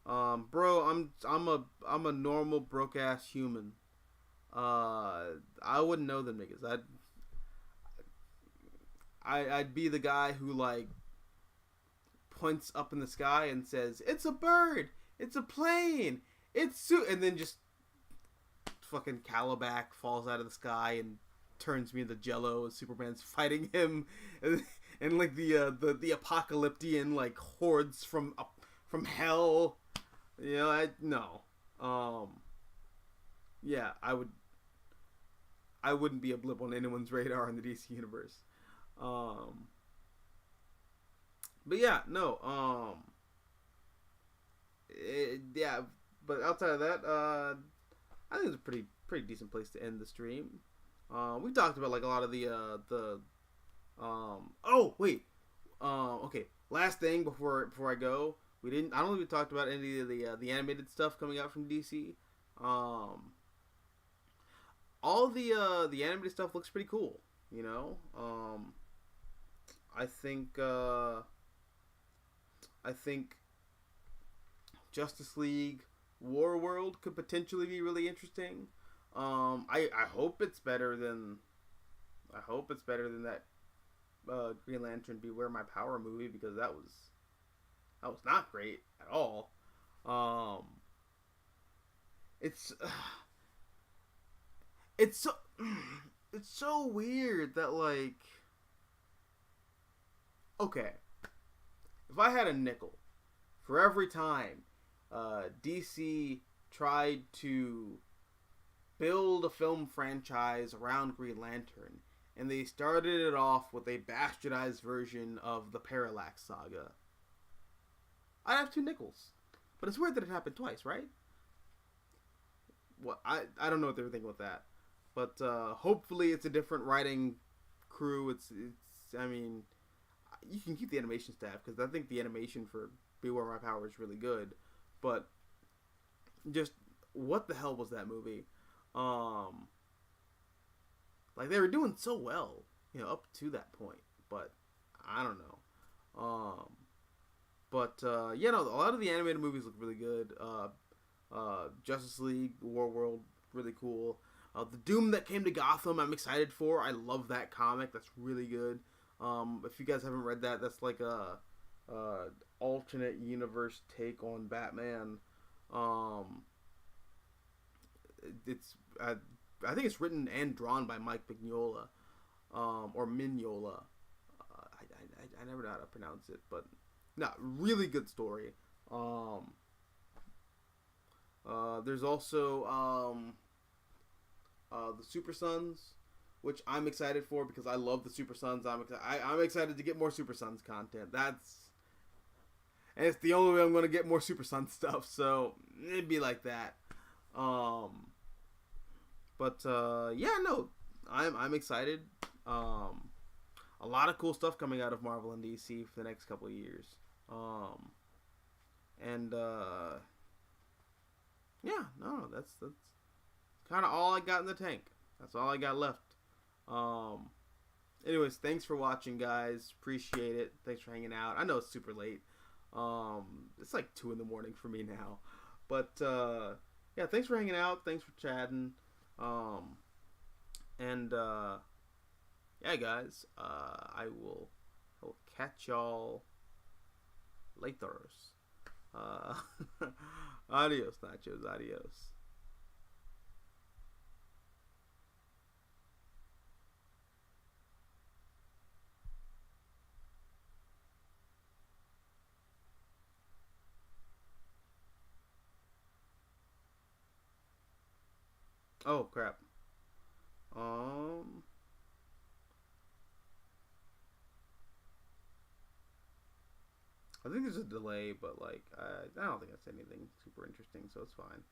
Bro, I'm a normal broke ass human. I wouldn't know them niggas. I'd be the guy who like points up in the sky and says, "It's a bird, it's a plane, and then just fucking Calabac falls out of the sky and turns me into Jello as Superman's fighting him, and like the apocalyptian like hordes from hell. You know, no. Yeah, I wouldn't be a blip on anyone's radar in the DC universe. But yeah, no. Yeah, but outside of that, I think it's a pretty decent place to end the stream. We talked about like a lot of the. Oh wait. Okay. Last thing before I go, we didn't. I don't think we talked about any of the animated stuff coming out from DC. All the animated stuff looks pretty cool. You know. I think Justice League War World could potentially be really interesting. I hope it's better than that Green Lantern Beware My Power movie, because that was not great at all. It's it's so weird that like, okay, if I had a nickel for every time DC tried to build a film franchise around Green Lantern, and they started it off with a bastardized version of the Parallax Saga, I'd have 2 nickels. But it's weird that it happened twice, right? Well, I don't know what they were thinking with that. But hopefully it's a different writing crew. It's I mean, you can keep the animation staff, because I think the animation for Beware My Power is really good. But just, what the hell was that movie? Like, they were doing so well, you know, up to that point. But I don't know. Yeah, no, a lot of the animated movies look really good. Justice League War World, really cool. The Doom That Came to Gotham, I'm excited for. I love that comic. That's really good. If you guys haven't read that, that's like a alternate universe take on Batman. I think it's written and drawn by Mike Mignola, or Mignola. I never know how to pronounce it, but no, really good story. There's also the Super Sons, which I'm excited for because I love the Super Sons. I'm excited to get more Super Sons content. And it's the only way I'm going to get more Super Sons stuff, so it'd be like that. Yeah, no, I'm excited. A lot of cool stuff coming out of Marvel and DC for the next couple of years. Yeah, no, that's kind of all I got in the tank. That's all I got left. Anyways, thanks for watching, guys. Appreciate it. Thanks for hanging out. I know it's super late. It's like 2 a.m. for me now. But yeah, thanks for hanging out. Thanks for chatting. Yeah, guys. I will catch y'all later. Adios, nachos. Adios. Oh, crap. I think there's a delay, but like, I don't think that's anything super interesting, so it's fine.